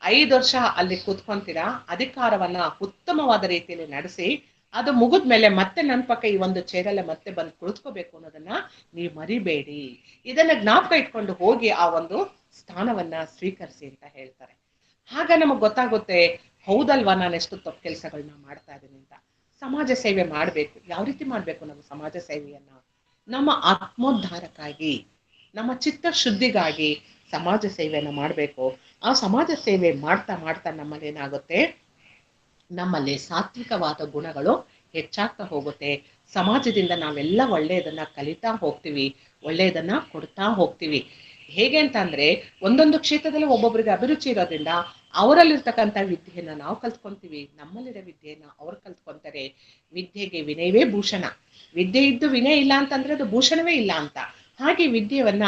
5 ವರ್ಷ ಅಲ್ಲಿ ಕೂತ್ಕೊಂತೀರಾ, ಅಧಿಕಾರವನ್ನ ಉತ್ತಮವಾದ ರೀತಿಯಲ್ಲಿ ನಡೆಸಿ, ಅದು ಮುಗಿದ್ಮೇಲೆ ಮತ್ತೆ ನನ್ನ ಪಕ್ಕ ಈ ಒಂದು ಚೇರಲ್ಲೇ ಮತ್ತೆ ಬಂದು ಕುಳಿತುಕೋಬೇಕು ಅನ್ನೋದನ್ನ ನೀವು ಮರಿಬೇಡಿ. ಇದನ್ನ ಜ್ಞಾಪಕ ಇಟ್ಕೊಂಡು ಹೋಗಿ ಆ ಒಂದು ಸ್ಥಾನವನ್ನ ಸ್ವೀಕರಿಸಿ ಅಂತ ಹೇಳ್ತಾರೆ. ಆಗ ನಮಗ್ ಗೊತ್ತಾಗುತ್ತೆ, ಹೌದಲ್ವಾ, ನಾನು ಎಷ್ಟು ತಪ್ಪು ಕೆಲಸಗಳನ್ನ ಮಾಡ್ತಾ ಇದ್ದೀನಿ ಅಂತ. ಸಮಾಜ ಸೇವೆ ಮಾಡ್ಬೇಕು. ಯಾವ ರೀತಿ ಮಾಡ್ಬೇಕು ನಾವು ಸಮಾಜ ಸೇವೆಯನ್ನ? ನಮ್ಮ ಆತ್ಮೋದ್ಧಾರಕ್ಕಾಗಿ, ನಮ್ಮ ಚಿತ್ತ ಶುದ್ಧಿಗಾಗಿ ಸಮಾಜ ಸೇವೆಯನ್ನ ಮಾಡ್ಬೇಕು. ಆ ಸಮಾಜ ಸೇವೆ ಮಾಡ್ತಾ ಮಾಡ್ತಾ ನಮ್ಮಲ್ಲಿ ಏನಾಗುತ್ತೆ, ನಮ್ಮಲ್ಲಿ ಸಾತ್ವಿಕವಾದ ಗುಣಗಳು ಹೆಚ್ಚಾಗ್ತಾ ಹೋಗುತ್ತೆ. ಸಮಾಜದಿಂದ ನಾವೆಲ್ಲ ಒಳ್ಳೆಯದನ್ನ ಕಲಿತಾ ಹೋಗ್ತೀವಿ, ಒಳ್ಳೆಯದನ್ನ ಕೊಡ್ತಾ ಹೋಗ್ತೀವಿ. ಹೇಗೆ ಅಂತ ಅಂದ್ರೆ, ಒಂದೊಂದು ಕ್ಷೇತ್ರದಲ್ಲಿ ಒಬ್ಬೊಬ್ಬರಿಗೆ ಅಭಿರುಚಿ ಇರೋದ್ರಿಂದ ಅವರಲ್ಲಿರ್ತಕ್ಕಂಥ ವಿದ್ಯೆಯನ್ನ ನಾವು ಕಲ್ತ್ಕೊಂತೀವಿ, ನಮ್ಮಲ್ಲಿರೋ ವಿದ್ಯೆಯನ್ನ ಅವ್ರು ಕಲ್ತ್ಕೊಂತಾರೆ. ವಿದ್ಯೆಗೆ ವಿನಯವೇ ಭೂಷಣ. ವಿದ್ಯೆ ಇದ್ದು ವಿನಯ ಇಲ್ಲ ಅಂತಂದ್ರೆ ಅದು ಭೂಷಣವೇ ಇಲ್ಲ ಅಂತ. ಹಾಗೆ ವಿದ್ಯೆಯನ್ನ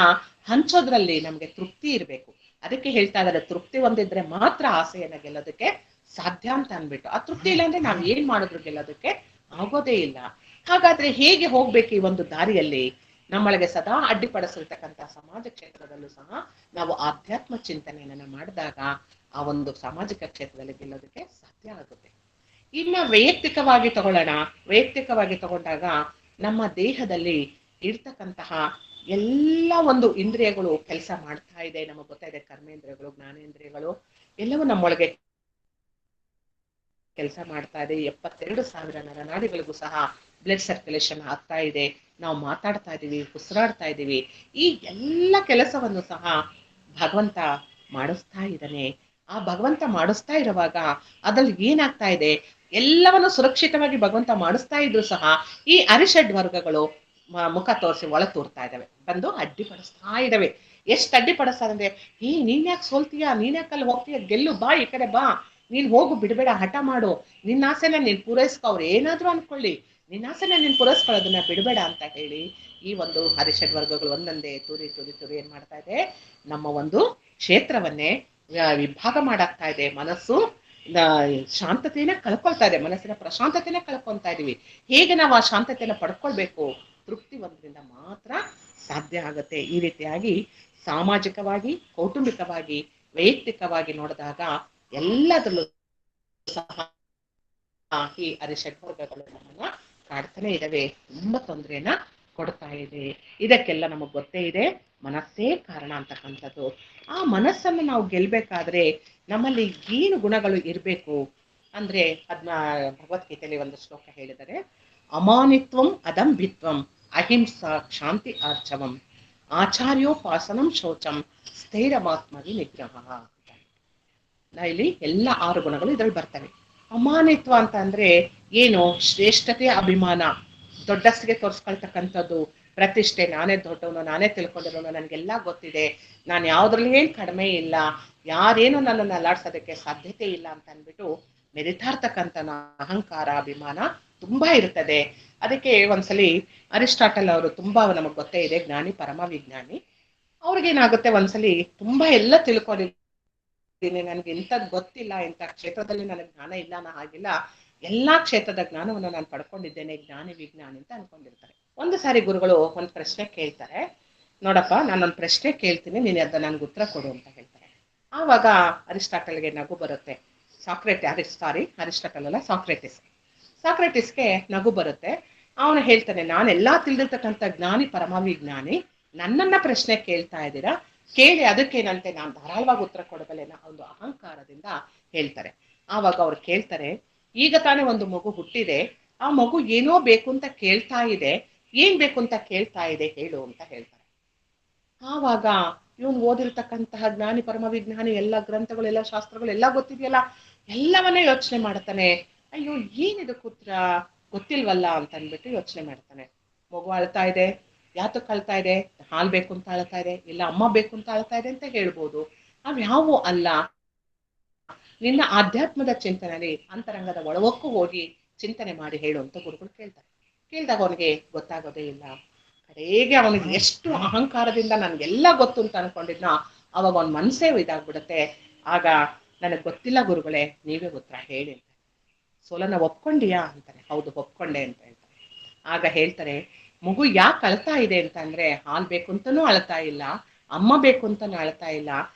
ಹಂಚೋದ್ರಲ್ಲಿ ನಮ್ಗೆ ತೃಪ್ತಿ ಇರ್ಬೇಕು. ಅದಕ್ಕೆ ಹೇಳ್ತಾ ಇದ್ದಾರೆ, ತೃಪ್ತಿ ಹೊಂದಿದ್ರೆ ಮಾತ್ರ ಆಸೆಯನ್ನ ಗೆಲ್ಲೋದಕ್ಕೆ ಸಾಧ್ಯ ಅಂತ ಅನ್ಬಿಟ್ಟು. ಆ ತೃಪ್ತಿ ಇಲ್ಲ ಅಂದ್ರೆ ನಾವ್ ಏನ್ ಮಾಡಿದ್ರು ಗೆಲ್ಲೋದಕ್ಕೆ ಆಗೋದೇ ಇಲ್ಲ. ಹಾಗಾದ್ರೆ ಹೇಗೆ ಹೋಗ್ಬೇಕು ಈ ಒಂದು ದಾರಿಯಲ್ಲಿ? ನಮ್ಮೊಳಗೆ ಸದಾ ಅಡ್ಡಿಪಡಿಸಿರ್ತಕ್ಕಂಥ ಸಮಾಜ ಕ್ಷೇತ್ರದಲ್ಲೂ ಸಹ ನಾವು ಆಧ್ಯಾತ್ಮ ಚಿಂತನೆಯನ್ನ ಮಾಡಿದಾಗ ಆ ಒಂದು ಸಾಮಾಜಿಕ ಕ್ಷೇತ್ರದಲ್ಲಿ ಗೆಲ್ಲೋದಕ್ಕೆ ಸಾಧ್ಯ ಆಗುತ್ತೆ. ಇನ್ನ ವೈಯಕ್ತಿಕವಾಗಿ ತಗೊಳ್ಳೋಣ. ವೈಯಕ್ತಿಕವಾಗಿ ತಗೊಂಡಾಗ ನಮ್ಮ ದೇಹದಲ್ಲಿ ಇರ್ತಕ್ಕಂತಹ ಎಲ್ಲ ಒಂದು ಇಂದ್ರಿಯಗಳು ಕೆಲಸ ಮಾಡ್ತಾ ಇದೆ. ನಮಗ್ ಗೊತ್ತಾಯಿದೆ, ಕರ್ಮೇಂದ್ರಿಯಗಳು, ಜ್ಞಾನೇಂದ್ರಿಯಗಳು ಎಲ್ಲವೂ ನಮ್ಮೊಳಗೆ ಕೆಲಸ ಮಾಡ್ತಾ ಇದೆ. 72,000 ನರನಾಡಿಗಳಿಗೂ ಸಹ ಬ್ಲಡ್ ಸರ್ಕ್ಯುಲೇಷನ್ ಆಗ್ತಾ ಇದೆ. ನಾವು ಮಾತಾಡ್ತಾ ಇದೀವಿ, ಉಸಿರಾಡ್ತಾ ಇದೀವಿ. ಈ ಎಲ್ಲ ಕೆಲಸವನ್ನು ಸಹ ಭಗವಂತ ಮಾಡಿಸ್ತಾ ಇದ್ದಾನೆ. ಆ ಭಗವಂತ ಮಾಡಿಸ್ತಾ ಇರುವಾಗ ಅದ್ರಲ್ಲಿ ಏನಾಗ್ತಾ ಇದೆ, ಎಲ್ಲವನ್ನು ಸುರಕ್ಷಿತವಾಗಿ ಭಗವಂತ ಮಾಡಿಸ್ತಾ ಇದ್ರು ಸಹ ಈ ಅರಿಷಡ್ ವರ್ಗಗಳು ಮುಖ ತೋರಿಸಿ ಒಳ ತೋರ್ತಾ ಇದಾವೆ, ಬಂದು ಅಡ್ಡಿಪಡಿಸ್ತಾ ಇದಾವೆ. ಎಷ್ಟು ಅಡ್ಡಿಪಡಿಸ್ತಾ ಅಂದ್ರೆ, ನೀನ್ ಯಾಕೆ ಸೋಲ್ತೀಯಾ, ನೀನ್ ಯಾಕೆ ಅಲ್ಲಿ ಹೋಗ್ತೀಯ, ಗೆಲ್ಲು, ಬಾ ಈ ಕಡೆ ಬಾ, ನೀನ್ ಹೋಗು, ಬಿಡ್ಬೇಡ, ಹಠ ಮಾಡು, ನಿನ್ನ ಆಸೆನ ನೀನ್ ಪೂರೈಸ್ಕೊ, ಅವ್ರು ಏನಾದ್ರೂ ಅನ್ಕೊಳ್ಳಿ, ನಿನ್ನ ಆಸೆನ ನೀನ್ ಪೂರೈಸ್ಕೊಳ್ಳೋದನ್ನ ಬಿಡ್ಬೇಡ ಅಂತ ಹೇಳಿ ಈ ಒಂದು ಹರಿಷಡ್ ವರ್ಗಗಳು ಒಂದೊಂದೇ ತುರಿ ತುರಿ ತುರಿ ಏನ್ ಮಾಡ್ತಾ ಇದೆ, ನಮ್ಮ ಒಂದು ಕ್ಷೇತ್ರವನ್ನೇ ವಿಭಾಗ ಮಾಡಾಕ್ತಾ ಇದೆ. ಮನಸ್ಸು ಶಾಂತತೆಯನ್ನ ಕಳ್ಕೊಳ್ತಾ ಇದೆ, ಮನಸ್ಸಿನ ಪ್ರಶಾಂತತೆಯನ್ನ ಕಳ್ಕೊಳ್ತಾ ಇದೀವಿ. ಹೇಗೆ ನಾವು ಆ ಶಾಂತತೆಯನ್ನ ಪಡ್ಕೊಳ್ಬೇಕು? ತೃಪ್ತಿ ಒಂದ್ರಿಂದ ಮಾತ್ರ ಸಾಧ್ಯ ಆಗತ್ತೆ. ಈ ರೀತಿಯಾಗಿ ಸಾಮಾಜಿಕವಾಗಿ, ಕೌಟುಂಬಿಕವಾಗಿ, ವೈಯಕ್ತಿಕವಾಗಿ ನೋಡಿದಾಗ ಎಲ್ಲದರಲ್ಲೂ ಸಹ ಈ ಅರಿಷಡ್ವರ್ಗಗಳು ನಮ್ಮನ್ನ ಕಾಡ್ತಾನೆ ಇದಾವೆ, ತುಂಬಾ ತೊಂದರೆನ ಕೊಡ್ತಾ ಇದೆ. ಇದಕ್ಕೆಲ್ಲ ನಮಗ್ ಗೊತ್ತೇ ಇದೆ, ಮನಸ್ಸೇ ಕಾರಣ ಅಂತಕ್ಕಂಥದ್ದು. ಆ ಮನಸ್ಸನ್ನು ನಾವು ಗೆಲ್ಬೇಕಾದ್ರೆ ನಮ್ಮಲ್ಲಿ ಏನು ಗುಣಗಳು ಇರ್ಬೇಕು ಅಂದ್ರೆ, ಅದನ್ನ ಭಗವದ್ಗೀತೆಯಲ್ಲಿ ಒಂದು ಶ್ಲೋಕ ಹೇಳಿದರೆ, ಅಮಾನಿತ್ವಂ ಅದಂಭಿತ್ವಂ ಅಹಿಂಸಾ ಶಾಂತಿ ಆರ್ಚವಂ ಆಚಾರ್ಯೋಪಾಸನಂ ಶೌಚಂ ಸ್ಥೈರ್ಯಮಾತ್ಮವಿ ನಿಗ್ರಹ. ಇಲ್ಲಿ ಎಲ್ಲ 6 ಗುಣಗಳು ಇದ್ರಲ್ಲಿ ಬರ್ತವೆ. ಅಮಾನಿತ್ವ ಅಂತ ಅಂದ್ರೆ ಏನು? ಶ್ರೇಷ್ಠತೆ, ಅಭಿಮಾನ, ದೊಡ್ಡಸ್ತಿಗೆ ತೋರಿಸ್ಕೊಳ್ತಕ್ಕಂಥದ್ದು, ಪ್ರತಿಷ್ಠೆ, ನಾನೇ ದೊಡ್ಡವನು, ನಾನೇ ತಿಳ್ಕೊಂಡಿರೋನು, ನನಗೆಲ್ಲ ಗೊತ್ತಿದೆ, ನಾನು ಯಾವ್ದ್ರಲ್ಲಿ ಏನ್ ಕಡಿಮೆ ಇಲ್ಲ, ಯಾರೇನು ನನ್ನನ್ನು ಅಲ್ಲಾಡ್ಸೋದಕ್ಕೆ ಸಾಧ್ಯತೆ ಇಲ್ಲ ಅಂತ ಅಂದ್ಬಿಟ್ಟು ಮೆರಿತಾ ಇರ್ತಕ್ಕಂಥ ಅಹಂಕಾರ, ಅಭಿಮಾನ ತುಂಬಾ ಇರ್ತದೆ. ಅದಕ್ಕೆ ಒಂದ್ಸಲಿ ಅರಿಸ್ಟಾಟಲ್ ಅವರು, ತುಂಬಾ ನಮಗ್ ಗೊತ್ತೇ ಇದೆ, ಜ್ಞಾನಿ, ಪರಮ ವಿಜ್ಞಾನಿ. ಅವ್ರಿಗೇನಾಗುತ್ತೆ, ಒಂದ್ಸಲಿ ತುಂಬಾ ಎಲ್ಲ ತಿಳ್ಕೊಂಡಿದ್ದೀನಿ, ನನ್ಗೆ ಇಂಥದ್ದು ಗೊತ್ತಿಲ್ಲ, ಇಂಥ ಕ್ಷೇತ್ರದಲ್ಲಿ ನನಗೆ ಜ್ಞಾನ ಇಲ್ಲ, ನಾ ಹಾಗಿಲ್ಲ, ಎಲ್ಲಾ ಕ್ಷೇತ್ರದ ಜ್ಞಾನವನ್ನು ನಾನು ಪಡ್ಕೊಂಡಿದ್ದೇನೆ, ಜ್ಞಾನಿ ವಿಜ್ಞಾನಿ ಅಂತ ಅನ್ಕೊಂಡಿರ್ತಾರೆ. ಒಂದು ಸಾರಿ ಗುರುಗಳು ಒಂದ್ ಪ್ರಶ್ನೆ ಕೇಳ್ತಾರೆ, ನೋಡಪ್ಪ ನಾನೊಂದ್ ಪ್ರಶ್ನೆ ಕೇಳ್ತೀನಿ, ನೀನ್ ಅದ ನನ್ಗೆ ಉತ್ತರ ಕೊಡು ಅಂತ ಹೇಳ್ತಾರೆ. ಆವಾಗ ಅರಿಸ್ಟಾಟಲ್ಗೆ ನಗು ಬರುತ್ತೆ. ಅರಿಸ್ಟಾಟಲ್ ಅಲ್ಲ, ಸಾಕ್ರೆಟಿಸ್ಗೆ ನಗು ಬರುತ್ತೆ. ಅವನು ಹೇಳ್ತಾನೆ, ನಾನೆಲ್ಲಾ ತಿಳಿದಿರ್ತಕ್ಕಂಥ ಜ್ಞಾನಿ, ಪರಮ ವಿಜ್ಞಾನಿ, ನನ್ನನ್ನ ಪ್ರಶ್ನೆ ಕೇಳ್ತಾ ಇದ್ದೀರಾ, ಕೇಳಿ, ಅದಕ್ಕೇನಂತೆ, ನಾನು ಧಾರಾಳವಾಗಿ ಉತ್ತರ ಕೊಡಬಲ್ಲೆ, ಒಂದು ಅಹಂಕಾರದಿಂದ ಹೇಳ್ತಾರೆ. ಆವಾಗ ಅವ್ರು ಕೇಳ್ತಾರೆ, ಈಗ ತಾನೇ ಒಂದು ಮಗು ಹುಟ್ಟಿದೆ, ಆ ಮಗು ಏನೋ ಬೇಕು ಅಂತ ಕೇಳ್ತಾ ಇದೆ, ಏನ್ ಬೇಕು ಅಂತ ಕೇಳ್ತಾ ಇದೆ ಹೇಳು ಅಂತ ಹೇಳ್ತಾರೆ. ಆವಾಗ ಇವನು ಓದಿರ್ತಕ್ಕಂತಹ ಜ್ಞಾನಿ, ಪರಮ ವಿಜ್ಞಾನಿ, ಎಲ್ಲ ಗ್ರಂಥಗಳು, ಎಲ್ಲ ಶಾಸ್ತ್ರಗಳು ಎಲ್ಲ ಗೊತ್ತಿದೆಯಲ್ಲ, ಎಲ್ಲವನ್ನೇ ಯೋಚನೆ ಮಾಡ್ತಾನೆ. ಅಯ್ಯೋ, ಏನಿದಕ್ಕೆ ಉತ್ತರ ಗೊತ್ತಿಲ್ವಲ್ಲ ಅಂತ ಅಂದ್ಬಿಟ್ಟು ಯೋಚನೆ ಮಾಡ್ತಾನೆ. ಮಗು ಅಳ್ತಾ ಇದೆ, ಯಾತಕ್ಕೆ ಅಳ್ತಾ ಇದೆ? ಹಾಲ್ ಬೇಕು ಅಂತ ಅಳ್ತಾ ಇದೆ, ಇಲ್ಲ ಅಮ್ಮ ಬೇಕು ಅಂತ ಅಳ್ತಾ ಇದೆ ಅಂತ ಹೇಳ್ಬೋದು. ಅವ್ಯಾವು ಅಲ್ಲ, ನಿನ್ನ ಆಧ್ಯಾತ್ಮದ ಚಿಂತನೆಯಲ್ಲಿ ಅಂತರಂಗದ ಒಳವಕ್ಕೂ ಹೋಗಿ ಚಿಂತನೆ ಮಾಡಿ ಹೇಳು ಅಂತ ಗುರುಗಳು ಕೇಳ್ತಾರೆ. ಕೇಳಿದಾಗ ಅವನಿಗೆ ಗೊತ್ತಾಗೋದೇ ಇಲ್ಲ. ಕಡೆಗೆ ಅವನಿಗೆ ಎಷ್ಟು ಅಹಂಕಾರದಿಂದ ನನ್ಗೆಲ್ಲ ಗೊತ್ತು ಅಂತ ಅನ್ಕೊಂಡಿದ್ನ, ಅವಾಗ ಅವನ ಮನಸ್ಸೇ ಇದಾಗ್ಬಿಡುತ್ತೆ. ಆಗ ನನಗ್ ಗೊತ್ತಿಲ್ಲ ಗುರುಗಳೇ, ನೀವೇ ಉತ್ತರ ಹೇಳಿ ಅಂತ. ಸೋಲನ ಒಪ್ಕೊಂಡಿಯಾ ಅಂತಾರೆ. ಹೌದು, ಒಪ್ಕೊಂಡೆ ಅಂತ ಹೇಳ್ತಾರೆ. ಆಗ ಹೇಳ್ತಾರೆ, ಮಗು ಯಾಕೆ ಅಳ್ತಾ ಇದೆ ಅಂತ ಅಂದ್ರೆ, ಹಾಲ್ ಬೇಕು ಅಂತಾನೂ ಅಳ್ತಾ ಇಲ್ಲ, ಅಮ್ಮ ಬೇಕು ಅಂತಾನೂ ಅಳ್ತಾ ಇಲ್ಲ,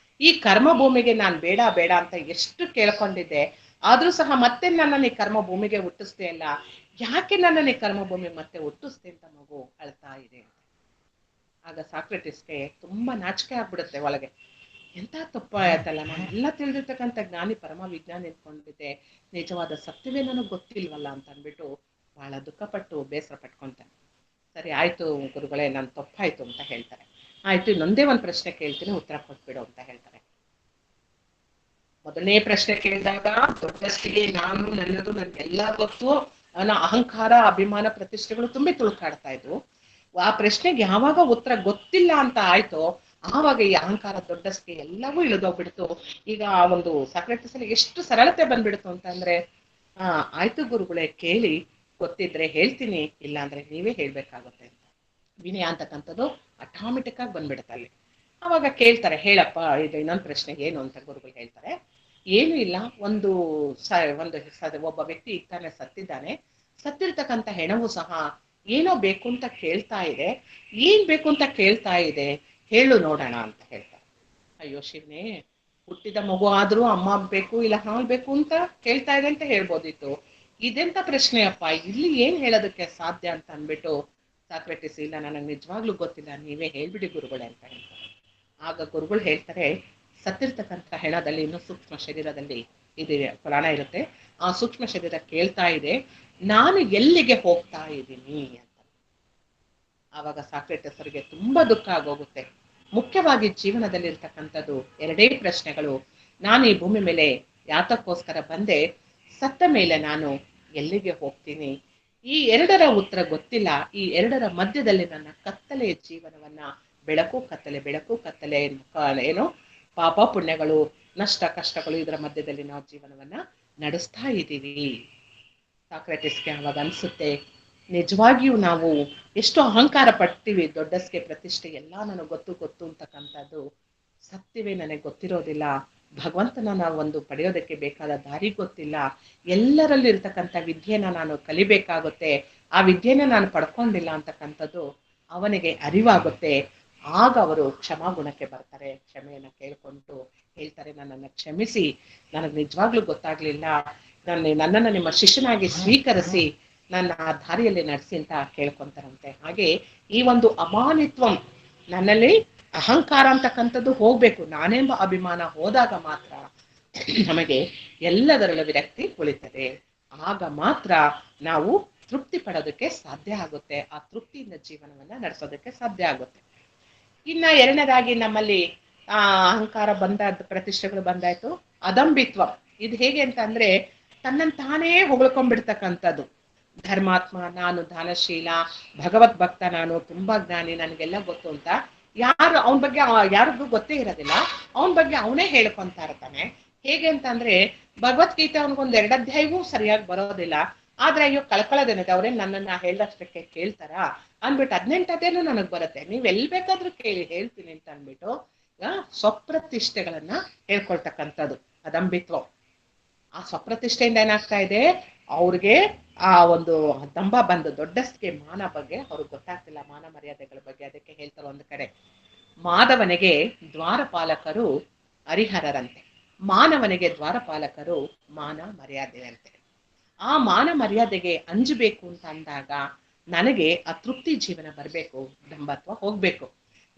ಈ ಕರ್ಮ ಭೂಮಿಗೆ ನಾನ್ ಬೇಡ ಬೇಡ ಅಂತ ಎಷ್ಟು ಕೇಳ್ಕೊಂಡಿದ್ದೆ, ಆದ್ರೂ ಸಹ ಮತ್ತೆ ನನ್ನನ್ನು ಈ ಕರ್ಮ ಭೂಮಿಗೆ ಹುಟ್ಟಿಸ್ದೆ ಅಲ್ಲ, ಯಾಕೆ ನನ್ನನ್ನು ಈ ಕರ್ಮ ಭೂಮಿಗೆ ಮತ್ತೆ ಹುಟ್ಟಿಸ್ದೆ ಅಂತ ಮಗು ಅಳ್ತಾ ಇದೆ. ಆಗ ಸಾಕ್ರೆಟಿಸ್ಗೆ ತುಂಬಾ ನಾಚಿಕೆ ಆಗ್ಬಿಡುತ್ತೆ ಒಳಗೆ. ಎಂತ ತಪ್ಪಾಯ್ತಲ್ಲ, ನಾನೆಲ್ಲ ತಿಳಿದಿರ್ತಕ್ಕಂಥ ಜ್ಞಾನಿ, ಪರಮ ವಿಜ್ಞಾನಿ ಅಂದ್ಕೊಂಡಿದ್ದೆ, ನಿಜವಾದ ಸತ್ಯವೇ ನನಗೆ ಗೊತ್ತಿಲ್ವಲ್ಲ ಅಂತ ಅಂದ್ಬಿಟ್ಟು ಬಹಳ ದುಃಖಪಟ್ಟು ಬೇಸರ ಪಟ್ಕೊಂತಾನೆ. ಸರಿ ಆಯ್ತು ಗುರುಗಳೇ, ನನ್ ತಪ್ಪಾಯ್ತು ಅಂತ ಹೇಳ್ತಾರೆ. ಆಯ್ತು, ಇನ್ನೊಂದೇ ಒಂದ್ ಪ್ರಶ್ನೆ ಕೇಳ್ತೀನಿ, ಉತ್ತರ ಕೊಟ್ಬಿಡು ಅಂತ ಹೇಳ್ತಾರೆ. ಮೊದಲನೇ ಪ್ರಶ್ನೆ ಕೇಳಿದಾಗ ದೊಡ್ಡಸ್ತಿಗೆ ನಾನು, ನನ್ನದು, ನನ್ಗೆಲ್ಲ ಗೊತ್ತು, ಅವನ ಅಹಂಕಾರ, ಅಭಿಮಾನ, ಪ್ರತಿಷ್ಠೆಗಳು ತುಂಬಿ ತುಳುಕಾಡ್ತಾ ಇದ್ವು. ಆ ಪ್ರಶ್ನೆಗೆ ಯಾವಾಗ ಉತ್ತರ ಗೊತ್ತಿಲ್ಲ ಅಂತ ಆಯ್ತೋ, ಆವಾಗ ಈ ಅಹಂಕಾರ, ದೊಡ್ಡಸ್ತಿಗೆ ಎಲ್ಲವೂ ಇಳಿದೋಗ್ಬಿಡ್ತು. ಈಗ ಆ ಒಂದು ಸಾಕ್ರೆಟಿಸ್ ಅಲ್ಲಿ ಎಷ್ಟು ಸರಳತೆ ಬಂದ್ಬಿಡ್ತು ಅಂತಂದ್ರೆ, ಆಯ್ತು ಗುರುಗಳೇ, ಕೇಳಿ, ಗೊತ್ತಿದ್ರೆ ಹೇಳ್ತೀನಿ, ಇಲ್ಲ ಅಂದ್ರೆ ನೀವೇ ಹೇಳ್ಬೇಕಾಗುತ್ತೆ ಅಂತ ವಿನಯ ಅಂತಕ್ಕಂಥದ್ದು ಆಟೋಮೆಟಿಕ್ ಆಗಿ ಬಂದ್ಬಿಡುತ್ತೆ ಅಲ್ಲಿ. ಅವಾಗ ಕೇಳ್ತಾರೆ, ಹೇಳಪ್ಪ ಇದು ಇನ್ನೊಂದು ಪ್ರಶ್ನೆ ಏನು ಅಂತ ಗುರುಗಳು ಹೇಳ್ತಾರೆ. ಏನು ಇಲ್ಲ, ಒಬ್ಬ ವ್ಯಕ್ತಿ ತಾನೇ ಸತ್ತಿದ್ದಾನೆ, ಸತ್ತಿರ್ತಕ್ಕಂಥ ಹೆಣವು ಸಹ ಏನೋ ಬೇಕು ಅಂತ ಕೇಳ್ತಾ ಇದೆ, ಏನ್ ಬೇಕು ಅಂತ ಕೇಳ್ತಾ ಇದೆ ಹೇಳು ನೋಡೋಣ ಅಂತ ಹೇಳ್ತಾರೆ. ಅಯ್ಯೋ ಶಿವನೇ, ಹುಟ್ಟಿದ ಮಗು ಆದ್ರೂ ಅಮ್ಮ ಬೇಕು ಇಲ್ಲ ಹಾಲ್ ಬೇಕು ಅಂತ ಕೇಳ್ತಾ ಇದೆ ಅಂತ ಹೇಳ್ಬೋದಿತ್ತು, ಇದೆಂತ ಪ್ರಶ್ನೆಯಪ್ಪ, ಇಲ್ಲಿ ಏನ್ ಹೇಳೋದಕ್ಕೆ ಸಾಧ್ಯ ಅಂತ ಅಂದ್ಬಿಟ್ಟು ಸಾಕ್ರೆಟಿಸ್, ಇಲ್ಲ ನನಗೆ ನಿಜವಾಗ್ಲೂ ಗೊತ್ತಿಲ್ಲ, ನೀವೇ ಹೇಳ್ಬಿಡಿ ಗುರುಗಳೇ ಅಂತ ಹೇಳ್ತಾರೆ. ಆಗ ಗುರುಗಳು ಹೇಳ್ತಾರೆ, ಸತ್ತಿರ್ತಕ್ಕಂಥ ಹೆಣದಲ್ಲಿ ಇನ್ನು ಸೂಕ್ಷ್ಮ ಶರೀರದಲ್ಲಿ ಇದೆ ಪ್ರಾಣ ಇರುತ್ತೆ, ಆ ಸೂಕ್ಷ್ಮ ಶರೀರ ಕೇಳ್ತಾ ಇದೆ, ನಾನು ಎಲ್ಲಿಗೆ ಹೋಗ್ತಾ ಇದ್ದೀನಿ ಅಂತ. ಆವಾಗ ಸಾಕ್ರೆಟಿಸ್ ಅವರಿಗೆ ತುಂಬಾ ದುಃಖ ಆಗೋಗುತ್ತೆ. ಮುಖ್ಯವಾಗಿ ಜೀವನದಲ್ಲಿ ಇರ್ತಕ್ಕಂಥದ್ದು ಎರಡೇ ಪ್ರಶ್ನೆಗಳು, ನಾನು ಈ ಭೂಮಿ ಮೇಲೆ ಯಾತಕ್ಕೋಸ್ಕರ ಬಂದೆ, ಸತ್ತ ಮೇಲೆ ನಾನು ಎಲ್ಲಿಗೆ ಹೋಗ್ತೀನಿ, ಈ ಎರಡರ ಉತ್ತರ ಗೊತ್ತಿಲ್ಲ. ಈ ಎರಡರ ಮಧ್ಯದಲ್ಲಿ ನನ್ನ ಕತ್ತಲೆಯ ಜೀವನವನ್ನ, ಬೆಳಕು ಕತ್ತಲೆ, ಬೆಳಕು ಕತ್ತಲೆ, ಏನೋ ಪಾಪ ಪುಣ್ಯಗಳು, ನಷ್ಟ ಕಷ್ಟಗಳು, ಇದರ ಮಧ್ಯದಲ್ಲಿ ನಾವು ಜೀವನವನ್ನ ನಡೆಸ್ತಾ ಇದ್ದೀವಿ. ಸಾಕ್ರೆಟಿಸ್ಗೆ ಅವಾಗ ಅನ್ಸುತ್ತೆ, ನಿಜವಾಗಿಯೂ ನಾವು ಎಷ್ಟು ಅಹಂಕಾರ ಪಡ್ತೀವಿ, ದೊಡ್ಡಸ್ಗೆ, ಪ್ರತಿಷ್ಠೆ ಎಲ್ಲ ನನಗೆ ಗೊತ್ತು ಗೊತ್ತು ಅಂತಕ್ಕಂಥದ್ದು ಸತ್ಯವೇ ನನಗೆ ಗೊತ್ತಿರೋದಿಲ್ಲ, ಭಗವಂತನ ನಾವು ಒಂದು ಪಡೆಯೋದಕ್ಕೆ ಬೇಕಾದ ದಾರಿ ಗೊತ್ತಿಲ್ಲ, ಎಲ್ಲರಲ್ಲಿ ಇರ್ತಕ್ಕಂಥ ವಿದ್ಯೆನ ನಾನು ಕಲಿಬೇಕಾಗುತ್ತೆ, ಆ ವಿದ್ಯೆನ ನಾನು ಪಡ್ಕೊಂಡಿಲ್ಲ ಅಂತಕ್ಕಂಥದ್ದು ಅವನಿಗೆ ಅರಿವಾಗುತ್ತೆ. ಆಗ ಅವರು ಕ್ಷಮಾಗುಣಕ್ಕೆ ಬರ್ತಾರೆ. ಕ್ಷಮೆಯನ್ನ ಕೇಳ್ಕೊಂಡು ಹೇಳ್ತಾರೆ, ನನ್ನನ್ನು ಕ್ಷಮಿಸಿ, ನನಗೆ ನಿಜವಾಗ್ಲೂ ಗೊತ್ತಾಗ್ಲಿಲ್ಲ, ನನ್ನನ್ನು ನಿಮ್ಮ ಶಿಷ್ಯನಾಗಿ ಸ್ವೀಕರಿಸಿ ನನ್ನ ಆ ದಾರಿಯಲ್ಲಿ ನಡೆಸಿ ಅಂತ ಕೇಳ್ಕೊಂತಾರಂತೆ. ಹಾಗೆ ಈ ಒಂದು ಅಮಾನಿತ್ವಂ, ನನ್ನಲ್ಲಿ ಅಹಂಕಾರ ಅಂತಕ್ಕಂಥದ್ದು ಹೋಗ್ಬೇಕು, ನಾನೆಂಬ ಅಭಿಮಾನ ಹೋದಾಗ ಮಾತ್ರ ನಮಗೆ ಎಲ್ಲದರಲ್ಲೂ ವಿರಕ್ತಿ ಉಳಿತದೆ. ಆಗ ಮಾತ್ರ ನಾವು ತೃಪ್ತಿ ಪಡೋದಕ್ಕೆ ಸಾಧ್ಯ ಆಗುತ್ತೆ, ಆ ತೃಪ್ತಿಯಿಂದ ಜೀವನವನ್ನ ನಡೆಸೋದಕ್ಕೆ ಸಾಧ್ಯ ಆಗುತ್ತೆ. ಇನ್ನ ಎರಡನೇದಾಗಿ ನಮ್ಮಲ್ಲಿ ಅಹಂಕಾರ ಬಂದಾದ, ಪ್ರತಿಷ್ಠೆಗಳು ಬಂದಾಯ್ತು. ಅದಂಬಿತ್ವ, ಇದು ಹೇಗೆ ಅಂತ ಅಂದ್ರೆ ತನ್ನನ್ನು ತಾನೇ ಹೊಗಳ್ಕೊಂಡ್ಬಿಡ್ತಕ್ಕಂಥದ್ದು. ಧರ್ಮಾತ್ಮ ನಾನು, ದಾನಶೀಲ, ಭಗವತ್ ಭಕ್ತ ನಾನು, ತುಂಬಾ ಜ್ಞಾನಿ, ನನಗೆಲ್ಲ ಗೊತ್ತು ಅಂತ ಯಾರು ಅವನ ಬಗ್ಗೆ ಯಾರಿಗೂ ಗೊತ್ತೇ ಇರೋದಿಲ್ಲ, ಅವನ ಬಗ್ಗೆ ಅವನೇ ಹೇಳ್ಕೊಂತ ಇರ್ತಾನೆ. ಹೇಗೆ ಅಂತ ಅಂದ್ರೆ ಭಗವದ್ಗೀತೆ ಅವನಿಗೊಂದ್ 2 ಅಧ್ಯಾಯವೂ ಸರಿಯಾಗಿ ಬರೋದಿಲ್ಲ, ಆದ್ರೆ ಅಯ್ಯೋ ಕಳ್ಕೊಳ್ಳೋದೇನಿದೆ, ಅವ್ರೇನ್ ನನ್ನನ್ನ ಹೇಳಷ್ಟಕ್ಕೆ ಕೇಳ್ತಾರ ಅನ್ಬಿಟ್ಟು 18 ಅದೇನೋ ನನಗ್ ಬರುತ್ತೆ, ನೀವ್ ಎಲ್ ಬೇಕಾದ್ರೂ ಕೇಳಿ ಹೇಳ್ತೀನಿ ಅಂತ ಅನ್ಬಿಟ್ಟು ಸ್ವಪ್ರತಿಷ್ಠೆಗಳನ್ನ ಹೇಳ್ಕೊಳ್ತಕ್ಕಂಥದ್ದು ಅದಂಬಿತ್ವ. ಆ ಸ್ವಪ್ರತಿಷ್ಠೆಯಿಂದ ಏನಾಗ್ತಾ ಇದೆ, ಅವ್ರಿಗೆ ಆ ಒಂದು ದಂಭ ಬಂದು ದೊಡ್ಡಸ್ಗೆ ಮಾನ ಬಗ್ಗೆ ಅವ್ರಿಗೆ ಗೊತ್ತಾಗ್ತಿಲ್ಲ, ಮಾನ ಮರ್ಯಾದೆಗಳ ಬಗ್ಗೆ. ಅದಕ್ಕೆ ಹೇಳ್ತಾರೆ ಒಂದು ಕಡೆ, ಮಾಧವನಿಗೆ ದ್ವಾರಪಾಲಕರು ಹರಿಹರರಂತೆ, ಮಾನವನಿಗೆ ದ್ವಾರಪಾಲಕರು ಮಾನ ಮರ್ಯಾದೆಯಂತೆ. ಆ ಮಾನ ಮರ್ಯಾದೆಗೆ ಅಂಜಬೇಕು ಅಂತ ಅಂದಾಗ ನನಗೆ ಆ ತೃಪ್ತಿ ಜೀವನ ಬರ್ಬೇಕು, ದಂಭತ್ವ ಹೋಗ್ಬೇಕು,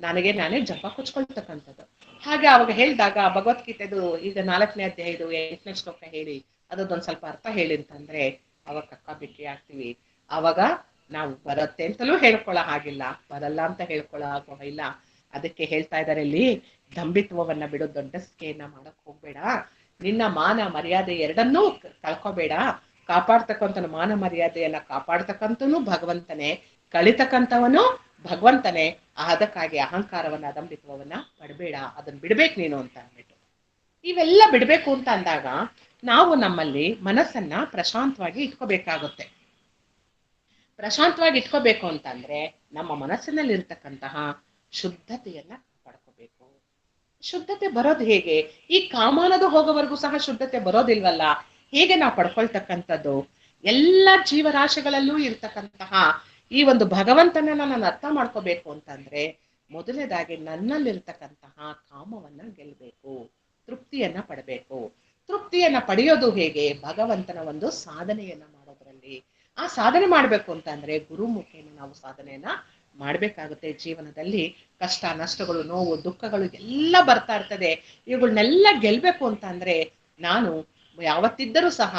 ನನಗೆ ನಾನೇ ಜಂಬ ಕೊಚ್ಕೊಳ್ತಕ್ಕಂಥದ್ದು. ಹಾಗೆ ಅವಾಗ ಹೇಳಿದಾಗ ಭಗವದ್ಗೀತೆದು ಈಗ 4ನೇ ಅಧ್ಯಾಯದು 8ನೇ ಶ್ಲೋಕ ಹೇಳಿ ಅದೊಂದ್ ಸ್ವಲ್ಪ ಅರ್ಥ ಹೇಳಿ ಅಂತಂದ್ರೆ ಅವಾಗ ಕಕ್ಕಾಬಿಕ್ಕಿ ಆಗ್ತೀವಿ. ಅವಾಗ ನಾವು ಬರುತ್ತೆ ಅಂತಲೂ ಹೇಳ್ಕೊಳ್ಳೋ ಹಾಗಿಲ್ಲ, ಬರಲ್ಲ ಅಂತ ಹೇಳ್ಕೊಳ್ಳೋ ಆಗೋ ಇಲ್ಲ. ಅದಕ್ಕೆ ಹೇಳ್ತಾ ಇದಾರೆ ಇಲ್ಲಿ, ದಂಭಿತ್ವವನ್ನ ಬಿಡೋ, ದೊಡ್ಡಸ್ಕೆಯನ್ನ ಮಾಡಕ್ ಹೋಗ್ಬೇಡ, ನಿನ್ನ ಮಾನ ಮರ್ಯಾದೆ ಎರಡನ್ನೂ ಕಳ್ಕೋಬೇಡ. ಕಾಪಾಡ್ತಕ್ಕಂಥನು, ಮಾನ ಮರ್ಯಾದೆಯನ್ನ ಕಾಪಾಡ್ತಕ್ಕಂಥನು ಭಗವಂತನೇ, ಕಳಿತಕ್ಕಂಥವನು ಭಗವಂತನೇ. ಅದಕ್ಕಾಗಿ ಅಹಂಕಾರವನ್ನ, ಅದಂಭಿತ್ವವನ್ನ ಪಡಬೇಡ, ಅದನ್ನ ಬಿಡ್ಬೇಕು ನೀನು ಅಂತ ಅಂದ್ಬಿಟ್ಟು. ಇವೆಲ್ಲ ಬಿಡ್ಬೇಕು ಅಂತ ಅಂದಾಗ ನಾವು ನಮ್ಮಲ್ಲಿ ಮನಸ್ಸನ್ನ ಪ್ರಶಾಂತವಾಗಿ ಇಟ್ಕೋಬೇಕಾಗುತ್ತೆ. ಪ್ರಶಾಂತವಾಗಿ ಇಟ್ಕೋಬೇಕು ಅಂತಂದ್ರೆ ನಮ್ಮ ಮನಸ್ಸಿನಲ್ಲಿ ಇರ್ತಕ್ಕಂತಹ ಶುದ್ಧತೆಯನ್ನ ಪಡ್ಕೋಬೇಕು. ಶುದ್ಧತೆ ಬರೋದು ಹೇಗೆ? ಈ ಕಾಮಾನದು ಹೋಗೋವರೆಗೂ ಸಹ ಶುದ್ಧತೆ ಬರೋದಿಲ್ವಲ್ಲ, ಹೇಗೆ ನಾವು ಪಡ್ಕೊಳ್ತಕ್ಕಂಥದ್ದು? ಎಲ್ಲ ಜೀವರಾಶಿಗಳಲ್ಲೂ ಇರ್ತಕ್ಕಂತಹ ಈ ಒಂದು ಭಗವಂತನ ನಾನು ಅರ್ಥ ಮಾಡ್ಕೋಬೇಕು ಅಂತಂದ್ರೆ ಮೊದಲನೇದಾಗಿ ನನ್ನಲ್ಲಿರ್ತಕ್ಕಂತಹ ಕಾಮವನ್ನ ಗೆಲ್ಬೇಕು, ತೃಪ್ತಿಯನ್ನ ಪಡಬೇಕು. ತೃಪ್ತಿಯನ್ನ ಪಡೆಯೋದು ಹೇಗೆ? ಭಗವಂತನ ಒಂದು ಸಾಧನೆಯನ್ನ ಮಾಡೋದ್ರಲ್ಲಿ. ಆ ಸಾಧನೆ ಮಾಡ್ಬೇಕು ಅಂತಂದ್ರೆ ಗುರುಮುಖೇನ ನಾವು ಸಾಧನೆಯನ್ನ ಮಾಡ್ಬೇಕಾಗುತ್ತೆ. ಜೀವನದಲ್ಲಿ ಕಷ್ಟ ನಷ್ಟಗಳು, ನೋವು, ದುಃಖಗಳು ಎಲ್ಲ ಬರ್ತಾ ಇರ್ತದೆ. ಇವುಗಳನ್ನೆಲ್ಲ ಗೆಲ್ಬೇಕು ಅಂತ ಅಂದ್ರೆ ನಾನು ಯಾವತ್ತಿದ್ದರೂ ಸಹ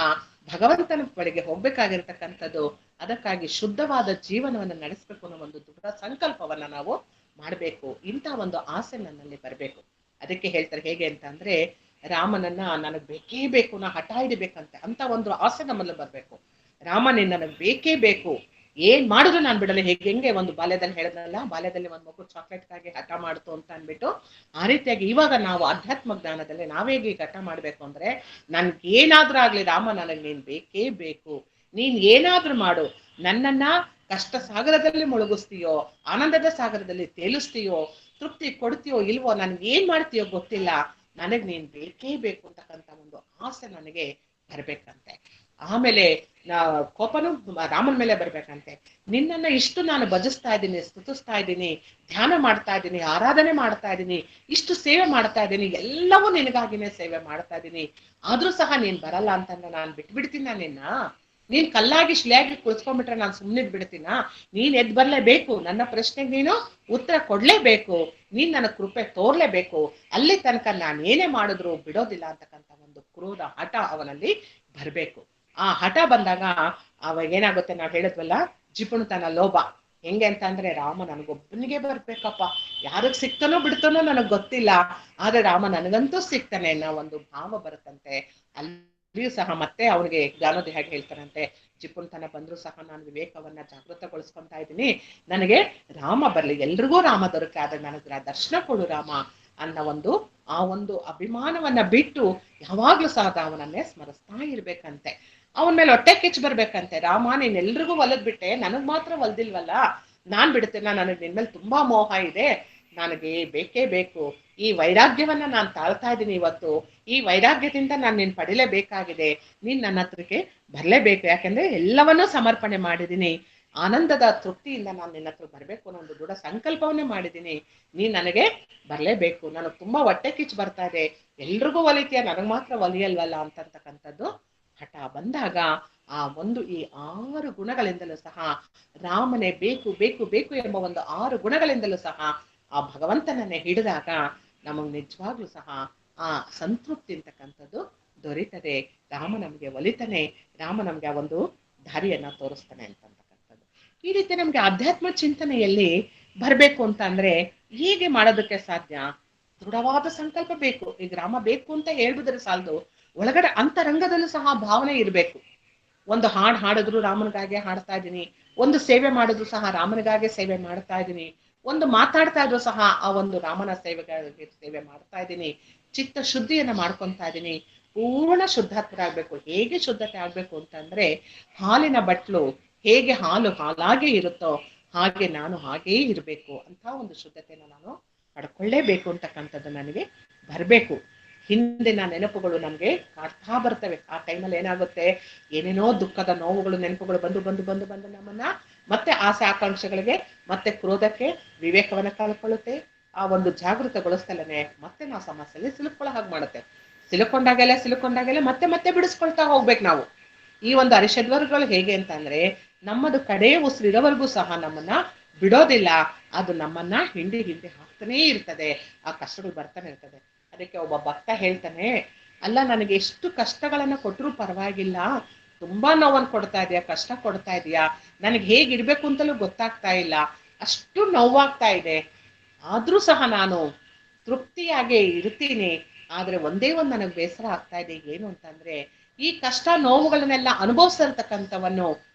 ಭಗವಂತನ ಬಳಿಗೆ ಹೋಗ್ಬೇಕಾಗಿರ್ತಕ್ಕಂಥದ್ದು. ಅದಕ್ಕಾಗಿ ಶುದ್ಧವಾದ ಜೀವನವನ್ನ ನಡೆಸ್ಬೇಕು ಅನ್ನೋ ಒಂದು ದೃಢ ಸಂಕಲ್ಪವನ್ನ ನಾವು ಮಾಡ್ಬೇಕು. ಇಂಥ ಒಂದು ಆಸೆ ನನ್ನಲ್ಲಿ ಬರ್ಬೇಕು. ಅದಕ್ಕೆ ಹೇಳ್ತಾರೆ ಹೇಗೆ ಅಂತ ಅಂದ್ರೆ, ರಾಮನನ್ನ ನನಗ್ ಬೇಕೇ ಬೇಕು, ನಾ ಹಠ ಹಿಡಿಬೇಕಂತ ಅಂತ ಒಂದು ಆಸೆ ನಮ್ಮಲ್ಲಿ ಬರ್ಬೇಕು. ರಾಮ ನೀನ್ ನನಗ್ ಬೇಕೇ ಬೇಕು, ಏನ್ ಮಾಡಿದ್ರು ನಾನ್ ಬಿಡಲ್ಲ. ಹೆಂಗೆ ಒಂದು ಬಾಲ್ಯದಲ್ಲಿ ಹೇಳದ್ನಲ್ಲ, ಬಾಲ್ಯದಲ್ಲಿ ಒಂದ್ ಮಗು ಚಾಕ್ಲೇಟ್ಗಾಗಿ ಹಠ ಮಾಡ್ತು ಅಂತ ಅನ್ಬಿಟ್ಟು, ಆ ರೀತಿಯಾಗಿ ಇವಾಗ ನಾವು ಆಧ್ಯಾತ್ಮ ಜ್ಞಾನದಲ್ಲಿ ನಾವೇಗೆ ಹಠ ಮಾಡ್ಬೇಕು ಅಂದ್ರೆ, ನನ್ಗೆ ಏನಾದ್ರೂ ಆಗ್ಲಿ ರಾಮ, ನನಗ್ ನೀನ್ ಬೇಕೇ ಬೇಕು, ನೀನ್ ಏನಾದ್ರೂ ಮಾಡು, ನನ್ನನ್ನ ಕಷ್ಟ ಸಾಗರದಲ್ಲಿ ಮುಳುಗಿಸ್ತೀಯೋ, ಆನಂದದ ಸಾಗರದಲ್ಲಿ ತೇಲಿಸ್ತೀಯೋ, ತೃಪ್ತಿ ಕೊಡ್ತೀಯೋ ಇಲ್ವೋ, ನನ್ಗೆ ಏನ್ ಮಾಡ್ತೀಯೋ ಗೊತ್ತಿಲ್ಲ, ನನಗ್ ನೀನ್ ಬೇಕೇ ಬೇಕು ಅಂತಕ್ಕಂಥ ಒಂದು ಆಸೆ ನನಗೆ ಬರ್ಬೇಕಂತೆ. ಆಮೇಲೆ ಕೋಪನು ರಾಮನ ಮೇಲೆ ಬರ್ಬೇಕಂತೆ. ನಿನ್ನನ್ನ ಇಷ್ಟು ನಾನು ಭಜಿಸ್ತಾ ಇದ್ದೀನಿ, ಸ್ತುತಿಸ್ತಾ ಇದ್ದೀನಿ, ಧ್ಯಾನ ಮಾಡ್ತಾ ಇದ್ದೀನಿ, ಆರಾಧನೆ ಮಾಡ್ತಾ ಇದ್ದೀನಿ, ಇಷ್ಟು ಸೇವೆ ಮಾಡ್ತಾ ಇದ್ದೀನಿ, ಎಲ್ಲವೂ ನಿನಗಾಗಿನೇ ಸೇವೆ ಮಾಡ್ತಾ ಇದ್ದೀನಿ, ಆದ್ರೂ ಸಹ ನೀನ್ ಬರಲ್ಲ ಅಂತಂದ್ರೆ ನಾನು ಬಿಟ್ಬಿಡ್ತೀನ ನಿನ್ನ? ನೀನ್ ಕಲ್ಲಾಗಿ ಶಿಲೆಯಾಗಿ ಕುಳಿಸ್ಕೊಂಡ್ಬಿಟ್ರೆ ನಾನು ಸುಮ್ಮನಿದ್ ಬಿಡ್ತೀನ? ನೀನ್ ಎದ್ ಬರ್ಲೇಬೇಕು, ನನ್ನ ಪ್ರಶ್ನೆಗೆ ನೀನು ಉತ್ತರ ಕೊಡ್ಲೇಬೇಕು, ನೀನ್ ನನ್ನ ಕೃಪೆ ತೋರ್ಲೇಬೇಕು, ಅಲ್ಲಿ ತನಕ ನಾನು ಏನೇ ಮಾಡಿದ್ರು ಬಿಡೋದಿಲ್ಲ ಅಂತಕ್ಕಂಥ ಒಂದು ಕ್ರೋಧ, ಹಠ ಅವನಲ್ಲಿ ಬರ್ಬೇಕು. ಆ ಹಠ ಬಂದಾಗ ಅವಾಗ ಏನಾಗುತ್ತೆ, ನಾವ್ ಹೇಳಿದ್ವಲ್ಲ, ಜಿಪುಣತನ, ಲೋಭ. ಹೆಂಗೆ ಅಂತ ಅಂದ್ರೆ, ರಾಮ ನನಗೊಬ್ಬನಿಗೆ ಬರ್ಬೇಕಪ್ಪ, ಯಾರಿಗ್ ಸಿಕ್ತಾನೋ ಬಿಡ್ತಾನೋ ನನಗ್ ಗೊತ್ತಿಲ್ಲ, ಆದ್ರೆ ರಾಮ ನನಗಂತೂ ಸಿಗ್ತಾನೆ ಅನ್ನೋ ಒಂದು ಭಾವ ಬರುತ್ತಂತೆ. ಅಲ್ಲಿಯೂ ಸಹ ಮತ್ತೆ ಅವ್ನಿಗೆ ಜ್ಞಾನೋದಯ ಹೇಗೆ ಹೇಳ್ತಾರಂತೆ, ಜಿಪುಣತನ ಬಂದ್ರು ಸಹ ನಾನು ವಿವೇಕವನ್ನ ಜಾಗೃತಗೊಳಿಸ್ಕೊಂತಾ ಇದ್ದೀನಿ, ನನಗೆ ರಾಮ ಬರ್ಲಿ, ಎಲ್ರಿಗೂ ರಾಮ ದೊರಕ, ಆದ್ರೆ ನನಗೆ ದರ್ಶನ ಕೊಡು ರಾಮ ಅನ್ನೋ ಒಂದು ಆ ಒಂದು ಅಭಿಮಾನವನ್ನ ಬಿಟ್ಟು ಯಾವಾಗ್ಲೂ ಸಹ ಅವನನ್ನೇ ಸ್ಮರಿಸ್ತಾ ಇರ್ಬೇಕಂತೆ. ಅವನ ಮೇಲೆ ಹೊಟ್ಟೆ ಕಿಚ್ಚು ಬರ್ಬೇಕಂತೆ. ರಾಮ, ನೀನ್ ಎಲ್ರಿಗೂ ಒಲದ್ ಬಿಟ್ಟೆ, ನನಗ್ ಮಾತ್ರ ಒಲ್ದಿಲ್ವಲ್ಲ, ನಾನ್ ಬಿಡ್ತೇನೆ, ನನಗ್ ನಿನ್ಮೇಲೆ ತುಂಬಾ ಮೋಹ ಇದೆ, ನನಗೆ ಬೇಕೇ ಬೇಕು, ಈ ವೈರಾಗ್ಯವನ್ನ ನಾನ್ ತಾಳ್ತಾ ಇದ್ದೀನಿ ಇವತ್ತು, ಈ ವೈರಾಗ್ಯದಿಂದ ನಾನು ನೀನ್ ಪಡಿಲೇಬೇಕಾಗಿದೆ, ನೀನ್ ನನ್ನ ಹತ್ರಕ್ಕೆ ಬರ್ಲೇಬೇಕು, ಯಾಕಂದ್ರೆ ಎಲ್ಲವನ್ನೂ ಸಮರ್ಪಣೆ ಮಾಡಿದೀನಿ, ಆನಂದದ ತೃಪ್ತಿಯಿಂದ ನಾನು ನಿನ್ನ ಹತ್ರ ಬರಬೇಕು ಅನ್ನೋ ಒಂದು ದೃಢ ಸಂಕಲ್ಪವನ್ನೇ ಮಾಡಿದ್ದೀನಿ. ನೀನ್ ನನಗೆ ಬರ್ಲೇಬೇಕು, ನನಗೆ ತುಂಬಾ ಹೊಟ್ಟೆ ಕಿಚ್ಚು ಬರ್ತಾ ಇದೆ, ಎಲ್ರಿಗೂ ಒಲಿತೀಯ ನನಗೆ ಮಾತ್ರ ಒಲಿಯಲ್ವಲ್ಲ ಅಂತಕ್ಕಂಥದ್ದು ಹಠ ಬಂದಾಗ ಆ ಒಂದು ಈ 6 ಗುಣಗಳಿಂದಲೂ ಸಹ ರಾಮನೇ ಬೇಕು ಬೇಕು ಬೇಕು ಎಂಬ ಒಂದು 6 ಗುಣಗಳಿಂದಲೂ ಸಹ ಆ ಭಗವಂತನನ್ನೇ ಹಿಡಿದಾಗ ನಮಗ್ ನಿಜವಾಗ್ಲೂ ಸಹ ಆ ಸಂತೃಪ್ತಿ ಅಂತಕ್ಕಂಥದ್ದು ದೊರೀತದೆ. ರಾಮ ನಮ್ಗೆ ಒಲಿತಾನೆ, ರಾಮ ನಮ್ಗೆ ಆ ಒಂದು ದಾರಿಯನ್ನ ತೋರಿಸ್ತಾನೆ ಅಂತಕ್ಕಂಥದ್ದು. ಈ ರೀತಿ ನಮ್ಗೆ ಆಧ್ಯಾತ್ಮ ಚಿಂತನೆಯಲ್ಲಿ ಬರ್ಬೇಕು ಅಂತ ಅಂದ್ರೆ ಹೇಗೆ ಮಾಡೋದಕ್ಕೆ ಸಾಧ್ಯ? ದೃಢವಾದ ಸಂಕಲ್ಪ ಬೇಕು. ಈಗ ರಾಮ ಬೇಕು ಅಂತ ಹೇಳ್ಬಿದ್ರೆ ಸಾಲದು, ಒಳಗಡೆ ಅಂತರಂಗದಲ್ಲೂ ಸಹ ಭಾವನೆ ಇರಬೇಕು. ಒಂದು ಹಾಡು ಹಾಡಿದ್ರು ರಾಮನಿಗಾಗೆ ಹಾಡ್ತಾ ಇದ್ದೀನಿ, ಒಂದು ಸೇವೆ ಮಾಡಿದ್ರು ಸಹ ರಾಮನಿಗಾಗೆ ಸೇವೆ ಮಾಡ್ತಾ ಇದ್ದೀನಿ, ಒಂದು ಮಾತಾಡ್ತಾ ಇದ್ರು ಸಹ ಆ ಒಂದು ರಾಮನ ಸೇವೆಗಾಗಿ ಸೇವೆ ಮಾಡ್ತಾ ಇದ್ದೀನಿ, ಚಿತ್ತ ಶುದ್ಧಿಯನ್ನ ಮಾಡ್ಕೊತಾ ಇದ್ದೀನಿ. ಪೂರ್ಣ ಶುದ್ಧಾತ್ಮರಾಗ್ಬೇಕು. ಹೇಗೆ ಶುದ್ಧತೆ ಆಗ್ಬೇಕು ಅಂತಂದ್ರೆ, ಹಾಲಿನ ಬಟ್ಲು ಹೇಗೆ ಹಾಲು ಹಾಲಾಗೆ ಇರುತ್ತೋ ಹಾಗೆ ನಾನು ಹಾಗೇ ಇರಬೇಕು ಅಂತ ಒಂದು ಶುದ್ಧತೆನ ನಾನು ಪಡ್ಕೊಳ್ಳೇಬೇಕು ಅಂತಕ್ಕಂಥದ್ದು ನನಗೆ ಬರಬೇಕು. ಹಿಂದಿನ ನೆನಪುಗಳು ನಮ್ಗೆ ಕಾಡ್ತಾ ಬರ್ತವೆ. ಆ ಟೈಮಲ್ಲಿ ಏನಾಗುತ್ತೆ, ಏನೇನೋ ದುಃಖದ ನೋವುಗಳು ನೆನಪುಗಳು ಬಂದು ಬಂದು ಬಂದು ಬಂದು ನಮ್ಮನ್ನ ಮತ್ತೆ ಆಸೆ ಆಕಾಂಕ್ಷೆಗಳಿಗೆ ಮತ್ತೆ ಕ್ರೋಧಕ್ಕೆ ವಿವೇಕವನ್ನ ಕಳ್ಕೊಳ್ಳುತ್ತೆ. ಆ ಒಂದು ಜಾಗೃತಗೊಳಿಸ್ತಲೇ ಮತ್ತೆ ನಾವು ಸಮಸ್ಯೆಯಲ್ಲಿ ಸಿಲುಕೊಳ್ಳೋ ಹಾಗೆ ಮಾಡುತ್ತೆ. ಸಿಲುಕೊಂಡಾಗೆಲ್ಲ ಮತ್ತೆ ಮತ್ತೆ ಬಿಡಿಸ್ಕೊಳ್ತಾ ಹೋಗ್ಬೇಕು ನಾವು. ಈ ಒಂದು ಅರಿಷಡ್ವರ್ಗಗಳು ಹೇಗೆ ಅಂತ ಅಂದ್ರೆ, ನಮ್ಮದು ಕಡೆ ಉಸಿರಿರೋವರೆಗೂ ಸಹ ನಮ್ಮನ್ನ ಬಿಡೋದಿಲ್ಲ. ಅದು ನಮ್ಮನ್ನ ಹಿಂಡಿ ಹಿಂಡಿ ಹಾಕ್ತಾನೇ ಇರ್ತದೆ. ಆ ಕಷ್ಟಗಳು ಬರ್ತಾನೆ ಇರ್ತದೆ. ಅದಕ್ಕೆ ಒಬ್ಬ ಭಕ್ತ ಹೇಳ್ತಾನೆ, ಅಲ್ಲ ನನಗೆ ಎಷ್ಟು ಕಷ್ಟಗಳನ್ನ ಕೊಟ್ಟರು ಪರವಾಗಿಲ್ಲ, ತುಂಬಾ ನೋವನ್ನು ಕೊಡ್ತಾ ಇದೀಯಾ, ಕಷ್ಟ ಕೊಡ್ತಾ ಇದೀಯಾ, ನನಗೆ ಹೇಗಿರ್ಬೇಕು ಅಂತಲೂ ಗೊತ್ತಾಗ್ತಾ ಇಲ್ಲ, ಅಷ್ಟು ನೋವಾಗ್ತಾ ಇದೆ, ಆದ್ರೂ ಸಹ ನಾನು ತೃಪ್ತಿಯಾಗಿ ಇರ್ತೀನಿ. ಆದ್ರೆ ಒಂದೇ ಒಂದು ನನಗೆ ಬೇಸರ ಆಗ್ತಾ ಇದೆ. ಏನು ಅಂತಂದ್ರೆ, ಈ ಕಷ್ಟ ನೋವುಗಳನ್ನೆಲ್ಲ ಅನುಭವಿಸಿರ್ತಕ್ಕಂಥವನ್ನು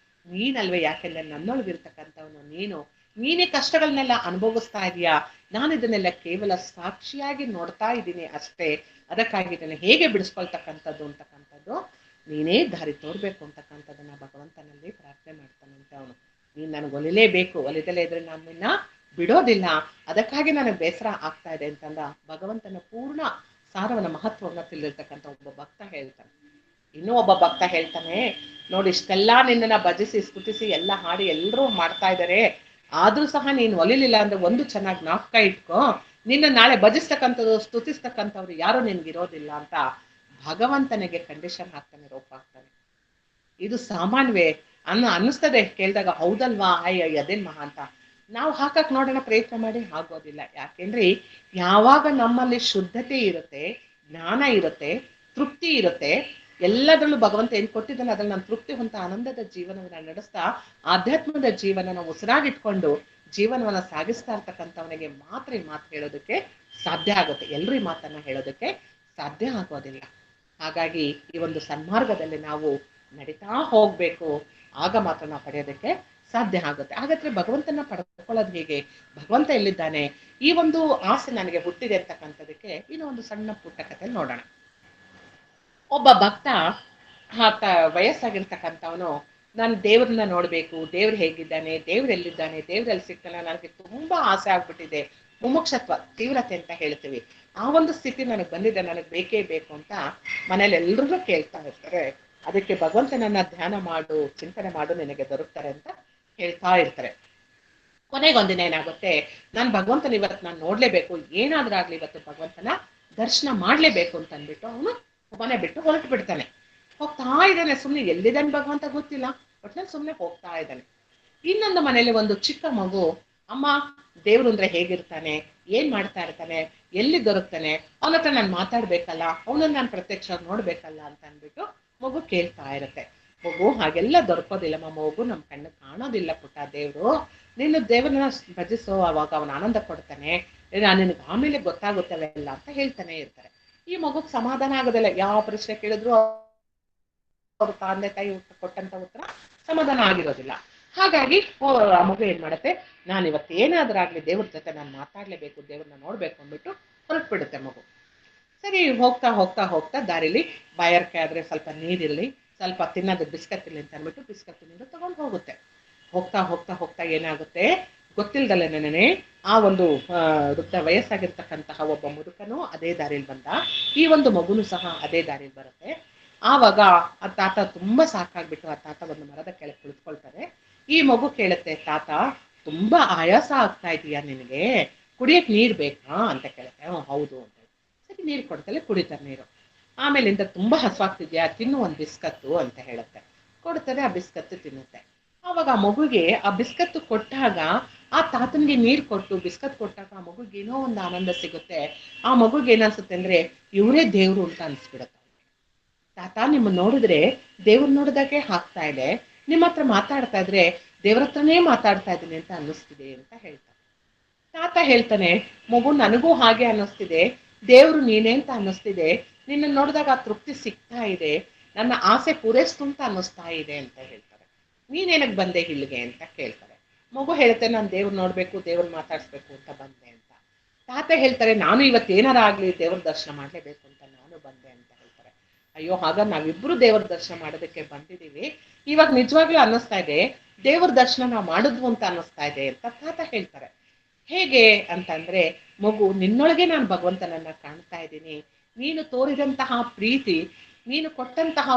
ನೀನಲ್ವೇ, ಯಾಕೆಂದ್ರೆ ನನ್ನೊಳಗಿರ್ತಕ್ಕಂಥವನು ನೀನೇ ಕಷ್ಟಗಳನ್ನೆಲ್ಲ ಅನುಭವಿಸ್ತಾ ಇದೀಯಾ, ನಾನು ಇದನ್ನೆಲ್ಲ ಕೇವಲ ಸಾಕ್ಷಿಯಾಗಿ ನೋಡ್ತಾ ಇದ್ದೀನಿ ಅಷ್ಟೇ. ಅದಕ್ಕಾಗಿ ಇದನ್ನು ಹೇಗೆ ಬಿಡಿಸ್ಕೊಳ್ತಕ್ಕಂಥದ್ದು ಅಂತಕ್ಕಂಥದ್ದು ನೀನೇ ದಾರಿ ತೋರ್ಬೇಕು ಅಂತಕ್ಕಂಥದ್ದನ್ನ ಭಗವಂತನಲ್ಲಿ ಪ್ರಾರ್ಥನೆ ಮಾಡ್ತಾನಂತೆ ಅವನು. ನೀನ್ ನನಗೆ ಒಲಿಲೇಬೇಕು, ಒಲಿದಲೇ ಇದ್ರೆ ನಾನು ನಿನ್ನ ಬಿಡೋದಿಲ್ಲ, ಅದಕ್ಕಾಗಿ ನನಗೆ ಬೇಸರ ಆಗ್ತಾ ಇದೆ ಅಂತಂದ ಭಗವಂತನ ಪೂರ್ಣ ಸಾರವನ್ನ ಮಹತ್ವವನ್ನ ತಿಳಿದಿರ್ತಕ್ಕಂಥ ಒಬ್ಬ ಭಕ್ತ ಹೇಳ್ತಾನೆ. ಇನ್ನೂ ಒಬ್ಬ ಭಕ್ತ ಹೇಳ್ತಾನೆ, ನೋಡಿ ಇಷ್ಟೆಲ್ಲಾ ನಿನ್ನನ್ನ ಭಜಿಸಿ ಸ್ತುತಿಸಿ ಎಲ್ಲ ಹಾಡಿ ಎಲ್ಲರೂ ಮಾಡ್ತಾ ಇದಾರೆ, ಆದ್ರೂ ಸಹ ನೀನ್ ಒಲಿಲಿಲ್ಲ ಅಂದ್ರೆ ಒಂದು ಚೆನ್ನಾಗಿ ಜ್ಞಾಪಕ ಇಟ್ಕೋ, ನಿನ್ನ ನಾಳೆ ಭಜಿಸ್ತಕ್ಕಂಥದ್ದು ಸ್ತುತಿಸ್ತಕ್ಕಂಥವ್ರು ಯಾರು ನಿನ್ಗಿರೋದಿಲ್ಲ ಅಂತ ಭಗವಂತನಿಗೆ ಕಂಡೀಷನ್ ಹಾಕ್ತಾನೆ, ರೋಪ ಹಾಕ್ತಾನೆ. ಇದು ಸಾಮಾನ್ಯವೇ ಅನ್ನಿಸ್ತದೆ ಕೇಳಿದಾಗ, ಹೌದಲ್ವಾ, ಅಯ್ಯ ಅದೇನ್ ಮಹಾ ಅಂತ. ನಾವು ಹಾಕಕ್ ನೋಡೋಣ ಪ್ರಯತ್ನ ಮಾಡಿ, ಆಗೋದಿಲ್ಲ. ಯಾಕೆಂದ್ರೆ ಯಾವಾಗ ನಮ್ಮಲ್ಲಿ ಶುದ್ಧತೆ ಇರುತ್ತೆ, ಜ್ಞಾನ ಇರುತ್ತೆ, ತೃಪ್ತಿ ಇರುತ್ತೆ, ಎಲ್ಲದರಲ್ಲೂ ಭಗವಂತ ಏನ್ ಕೊಟ್ಟಿದ್ದಾನೆ ಅದ್ರಲ್ಲಿ ನಾನು ತೃಪ್ತಿ ಹೊಂತ ಆನಂದದ ಜೀವನವನ್ನ ನಡೆಸ್ತಾ ಆಧ್ಯಾತ್ಮದ ಜೀವನನ ಉಸಿರಾಗಿಟ್ಕೊಂಡು ಜೀವನವನ್ನ ಸಾಗಿಸ್ತಾ ಇರ್ತಕ್ಕಂಥವನಿಗೆ ಮಾತ್ರ ಈ ಮಾತು ಹೇಳೋದಕ್ಕೆ ಸಾಧ್ಯ ಆಗುತ್ತೆ. ಎಲ್ರೂ ಈ ಮಾತನ್ನ ಹೇಳೋದಕ್ಕೆ ಸಾಧ್ಯ ಆಗೋದಿಲ್ಲ. ಹಾಗಾಗಿ ಈ ಒಂದು ಸನ್ಮಾರ್ಗದಲ್ಲಿ ನಾವು ನಡೀತಾ ಹೋಗ್ಬೇಕು. ಆಗ ಮಾತ್ರ ನಾವು ಪಡೆಯೋದಕ್ಕೆ ಸಾಧ್ಯ ಆಗುತ್ತೆ. ಹಾಗಾದ್ರೆ ಭಗವಂತನ ಪಡ್ಕೊಳ್ಳೋದು ಹೇಗೆ, ಭಗವಂತ ಎಲ್ಲಿದ್ದಾನೆ, ಈ ಒಂದು ಆಸೆ ನನಗೆ ಹುಟ್ಟಿದೆ ಅಂತಕ್ಕಂಥದಕ್ಕೆ ಇನ್ನೂ ಒಂದು ಸಣ್ಣ ಪುಟ್ಟ ಕಥೆ ನೋಡೋಣ. ಒಬ್ಬ ಭಕ್ತ ಆತ ವಯಸ್ಸಾಗಿರ್ತಕ್ಕಂಥವನು, ನಾನು ದೇವ್ರನ್ನ ನೋಡ್ಬೇಕು, ದೇವ್ರು ಹೇಗಿದ್ದಾನೆ, ದೇವ್ರು ಎಲ್ಲಿದ್ದಾನೆ, ದೇವ್ರು ಎಲ್ಲಿ ಸಿಗ್ತಾನೆ, ನನಗೆ ತುಂಬಾ ಆಸೆ ಆಗ್ಬಿಟ್ಟಿದೆ, ಮುಮುಕ್ಷತ್ವ ತೀವ್ರತೆ ಅಂತ ಹೇಳ್ತೀವಿ, ಆ ಒಂದು ಸ್ಥಿತಿ ನನಗೆ ಬಂದಿದೆ, ನನಗೆ ಬೇಕೇ ಬೇಕು ಅಂತ ಮನೇಲಿ ಎಲ್ರಿಗೂ ಕೇಳ್ತಾ ಇರ್ತಾರೆ. ಅದಕ್ಕೆ ಭಗವಂತನನ್ನ ಧ್ಯಾನ ಮಾಡು, ಚಿಂತನೆ ಮಾಡು, ನಿನಗೆ ದೊರಕ್ತಾರೆ ಅಂತ ಹೇಳ್ತಾ ಇರ್ತಾರೆ. ಕೊನೆಗೊಂದಿನ ಏನಾಗುತ್ತೆ, ನಾನು ಭಗವಂತನ ಇವತ್ತು ನಾನು ನೋಡ್ಲೇಬೇಕು, ಏನಾದ್ರೂ ಆಗ್ಲಿ ಇವತ್ತು ಭಗವಂತನ ದರ್ಶನ ಮಾಡ್ಲೇಬೇಕು ಅಂತ ಅಂದ್ಬಿಟ್ಟು ಅವನು ಮನೆ ಬಿಟ್ಟು ಹೊರಟು ಬಿಡ್ತಾನೆ. ಹೋಗ್ತಾ ಇದ್ದಾನೆ, ಸುಮ್ನೆ ಎಲ್ಲಿದ್ದಾನೆ ಭಗವಂತ ಗೊತ್ತಿಲ್ಲ, ಒಟ್ನಲ್ಲಿ ಸುಮ್ನೆ ಹೋಗ್ತಾ ಇದ್ದಾನೆ. ಇನ್ನೊಂದು ಮನೇಲಿ ಒಂದು ಚಿಕ್ಕ ಮಗು, ಅಮ್ಮ ದೇವ್ರು ಅಂದ್ರೆ ಹೇಗಿರ್ತಾನೆ, ಏನ್ ಮಾಡ್ತಾ ಇರ್ತಾನೆ, ಎಲ್ಲಿ ದೊರಕ್ತಾನೆ, ಅವನ ಹತ್ರ ನಾನು ಮಾತಾಡ್ಬೇಕಲ್ಲ, ಅವನನ್ನ ನಾನು ಪ್ರತ್ಯಕ್ಷ ನೋಡ್ಬೇಕಲ್ಲ ಅಂತ ಅಂದ್ಬಿಟ್ಟು ಮಗು ಕೇಳ್ತಾ ಇರತ್ತೆ. ಮಗು ಹಾಗೆಲ್ಲ ದೊರಕೋದಿಲ್ಲಮ್ಮ, ಮಗು ನಮ್ ಕಣ್ಣು ಕಾಣೋದಿಲ್ಲ ಪುಟ್ಟ, ದೇವ್ರು ನೀನು ದೇವ್ರನ್ನ ಭಜಿಸೋ, ಅವಾಗ ಅವನ ಆನಂದ ಕೊಡ್ತಾನೆ, ನಿನಗೆ ಆಮೇಲೆ ಗೊತ್ತಾಗುತ್ತವೆ ಎಲ್ಲ ಅಂತ ಹೇಳ್ತಾನೆ ಇರ್ತಾರೆ. ಈ ಮಗುಗ್ ಸಮಾಧಾನ ಆಗೋದಿಲ್ಲ. ಯಾವ ಪ್ರಶ್ನೆ ಕೇಳಿದ್ರು ಅವ್ರ ತಂದೆ ತಾಯಿ ಕೊಟ್ಟಂತ ಉತ್ತರ ಸಮಾಧಾನ ಆಗಿರೋದಿಲ್ಲ. ಹಾಗಾಗಿ ಆ ಮಗು ಏನ್ ಮಾಡತ್ತೆ, ನಾನು ಇವತ್ತು ಏನಾದ್ರಾಗ್ಲಿ ದೇವ್ರ ಜೊತೆ ನಾನು ಮಾತಾಡ್ಲೇಬೇಕು, ದೇವ್ರನ್ನ ನೋಡ್ಬೇಕು ಅಂದ್ಬಿಟ್ಟು ಹೊರಟ್ಬಿಡುತ್ತೆ ಮಗು. ಸರಿ, ಹೋಗ್ತಾ ಹೋಗ್ತಾ ಹೋಗ್ತಾ ದಾರಿಲಿ ಬಾಯಾರಿಕೆ ಆದ್ರೆ ಸ್ವಲ್ಪ ನೀರಿರ್ಲಿ, ಸ್ವಲ್ಪ ತಿನ್ನೋದು ಬಿಸ್ಕತ್ ಇರ್ಲಿ ಅಂತ ಅಂದ್ಬಿಟ್ಟು ಬಿಸ್ಕತ್ ತಿನ್ನೋದು ತಗೊಂಡು ಹೋಗುತ್ತೆ. ಹೋಗ್ತಾ ಹೋಗ್ತಾ ಹೋಗ್ತಾ ಏನಾಗುತ್ತೆ, ಗೊತ್ತಿಲ್ದಲೇನೆ ಆ ಒಂದು ವೃದ್ಧ ವಯಸ್ಸಾಗಿರ್ತಕ್ಕಂತಹ ಒಬ್ಬ ಮುದುಕನು ಅದೇ ದಾರಿಲಿ ಬಂದ, ಈ ಒಂದು ಮಗುನು ಸಹ ಅದೇ ದಾರಿಲಿ ಬರುತ್ತೆ. ಆವಾಗ ಆ ತಾತ ತುಂಬಾ ಸಾಕಾಗ್ಬಿಟ್ಟು ಆ ತಾತ ಒಂದು ಮರದ ಕೆಳಗೆ ಕುಳಿತುಕೊಳ್ತಾರೆ. ಈ ಮಗು ಕೇಳುತ್ತೆ, ತಾತ ತುಂಬಾ ಆಯಾಸ ಆಗ್ತಾ ಇದೀಯಾ ನಿನಗೆ, ಕುಡಿಯಕ್ ನೀರ್ ಬೇಕಾ ಅಂತ ಕೇಳುತ್ತೆ. ಹೌದು ಅಂತ. ಸರಿ ನೀರು ಕೊಡ್ತಲೆ, ಕುಡಿತಾರೆ ನೀರು. ಆಮೇಲಿಂದ ತುಂಬಾ ಹಸುವಾಗ್ತಿದ್ಯಾ, ತಿನ್ನು ಒಂದ್ ಬಿಸ್ಕತ್ತು ಅಂತ ಹೇಳುತ್ತೆ. ಕೊಡ್ತಾರೆ, ಆ ಬಿಸ್ಕತ್ತು ತಿನ್ನುತ್ತೆ. ಅವಾಗ ಆ ಮಗುಗೆ ಆ ಬಿಸ್ಕತ್ತು ಕೊಟ್ಟಾಗ, ಆ ತಾತನ್ಗೆ ನೀರ್ ಕೊಟ್ಟು ಬಿಸ್ಕತ್ ಕೊಟ್ಟಾಗ ಆ ಮಗುಗೆ ಏನೋ ಒಂದು ಆನಂದ ಸಿಗುತ್ತೆ. ಆ ಮಗುಗೆ ಏನನ್ಸುತ್ತೆ ಅಂದ್ರೆ ಇವರೇ ದೇವ್ರು ಅಂತ ಅನ್ಸ್ಬಿಡುತ್ತೆ. ತಾತ ನಿಮ್ಮನ್ನ ನೋಡಿದ್ರೆ ದೇವ್ರ ನೋಡಿದಾಗೆ ಆಗ್ತಾ ಇದೆ, ನಿಮ್ಮ ಹತ್ರ ಮಾತಾಡ್ತಾ ಇದ್ರೆ ದೇವ್ರ ಹತ್ರನೇ ಮಾತಾಡ್ತಾ ಇದ್ದೀನಿ ಅಂತ ಅನ್ನಿಸ್ತಿದೆ ಅಂತ ಹೇಳ್ತಾರೆ. ತಾತ ಹೇಳ್ತಾನೆ, ಮಗು ನನಗೂ ಹಾಗೆ ಅನ್ನಿಸ್ತಿದೆ, ದೇವ್ರು ನೀನೇ ಅಂತ ಅನ್ನಿಸ್ತಿದೆ, ನಿನ್ನ ನೋಡಿದಾಗ ಆ ತೃಪ್ತಿ ಸಿಗ್ತಾ ಇದೆ, ನನ್ನ ಆಸೆ ಪೂರೈಸ್ತು ಅಂತ ಅನ್ನಿಸ್ತಾ ಇದೆ ಅಂತ ಹೇಳ್ತಾರೆ. ನೀನೇನಕ್ ಬಂದೆ ಇಲ್ಲಿಗೆ ಅಂತ ಕೇಳ್ತಾರೆ. ಮಗು ಹೇಳುತ್ತೆ, ನಾನು ದೇವ್ರು ನೋಡ್ಬೇಕು, ದೇವ್ರ ಮಾತಾಡ್ಸ್ಬೇಕು ಅಂತ ಬಂದೆ ಅಂತ. ತಾತ ಹೇಳ್ತಾರೆ, ನಾನು ಇವತ್ತೇನಾರ ಆಗ್ಲಿ ದೇವ್ರ ದರ್ಶನ ಮಾಡ್ಲೇಬೇಕು ಅಂತ ನಾನು ಬಂದೆ ಅಂತ ಹೇಳ್ತಾರೆ. ಅಯ್ಯೋ, ಹಾಗ ನಾವಿಬ್ರು ದೇವ್ರ ದರ್ಶನ ಮಾಡೋದಕ್ಕೆ ಬಂದಿದೀವಿ, ಇವಾಗ ನಿಜವಾಗ್ಲೂ ಅನ್ನಿಸ್ತಾ ಇದೆ ದೇವ್ರ ದರ್ಶನ ನಾವು ಮಾಡಿದ್ವು ಅಂತ ಅನ್ನಿಸ್ತಾ ಇದೆ ಅಂತ ತಾತ ಹೇಳ್ತಾರೆ. ಹೇಗೆ ಅಂತಂದ್ರೆ, ಮಗು ನಿನ್ನೊಳಗೆ ನಾನು ಭಗವಂತನನ್ನ ಕಾಣ್ತಾ ಇದ್ದೀನಿ, ನೀನು ತೋರಿದಂತಹ ಪ್ರೀತಿ, ನೀನು ಕೊಟ್ಟಂತಹ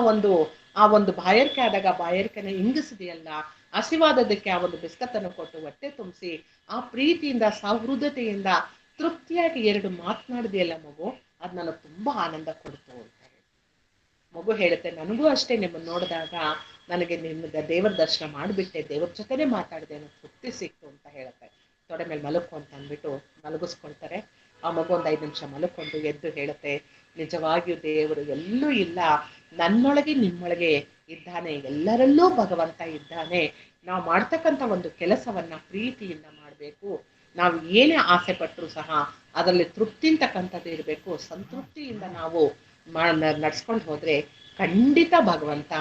ಆ ಒಂದು ಬಾಯರ್ಕೆ ಆದಾಗ ಬಾಯರ್ಕೆನ ಇಂಗಿಸಿದೆಯಲ್ಲ, ಹಸಿವಾದದಕ್ಕೆ ಆ ಒಂದು ಬಿಸ್ಕತ್ತನ್ನು ಕೊಟ್ಟು ಹೊಟ್ಟೆ ತುಂಬಿಸಿ ಆ ಪ್ರೀತಿಯಿಂದ ಸಹೃದತೆಯಿಂದ ತೃಪ್ತಿಯಾಗಿ ಎರಡು ಮಾತನಾಡಿದೆಯಲ್ಲ ಮಗು, ಅದ್ ನನಗೆ ತುಂಬಾ ಆನಂದ ಕೊಡ್ತು ಅಂತ ಹೇಳಿ. ಮಗು ಹೇಳುತ್ತೆ, ನನಗೂ ಅಷ್ಟೇ ನಿಮ್ಮನ್ನ ನೋಡಿದಾಗ ನನಗೆ ನಿಮ್ಮದ ದೇವರ ದರ್ಶನ ಮಾಡಿಬಿಟ್ಟೆ, ದೇವ್ರ ಜೊತೆನೆ ಮಾತಾಡಿದೆ ಅನ್ನೋ ತೃಪ್ತಿ ಸಿಕ್ತು ಅಂತ ಹೇಳುತ್ತೆ. ತೊಡೆ ಮೇಲೆ ಮಲಕು ಅಂತ ಅಂದ್ಬಿಟ್ಟು ಮಲಗಿಸ್ಕೊಳ್ತಾರೆ. ಆ ಮಗು ಒಂದು 5 ನಿಮಿಷ ಮಲಕೊಂಡು ಎದ್ದು ಹೇಳುತ್ತೆ, ನಿಜವಾಗಿಯೂ ದೇವರು ಎಲ್ಲೂ ಇಲ್ಲ, ನನ್ನೊಳಗೆ ನಿಮ್ಮೊಳಗೆ ಇದ್ದಾನೆ, ಎಲ್ಲರಲ್ಲೂ ಭಗವಂತ ಇದ್ದಾನೆ. ನಾವು ಮಾಡ್ತಕ್ಕಂಥ ಒಂದು ಕೆಲಸವನ್ನ ಪ್ರೀತಿಯಿಂದ ಮಾಡಬೇಕು, ನಾವು ಏನೇ ಆಸೆ ಪಟ್ಟರು ಸಹ ಅದರಲ್ಲಿ ತೃಪ್ತಿ ಅಂತಕ್ಕಂಥದ್ದು ಇರಬೇಕು. ಸಂತೃಪ್ತಿಯಿಂದ ನಾವು ನಡ್ಸ್ಕೊಂಡು ಹೋದ್ರೆ ಖಂಡಿತ ಭಗವಂತ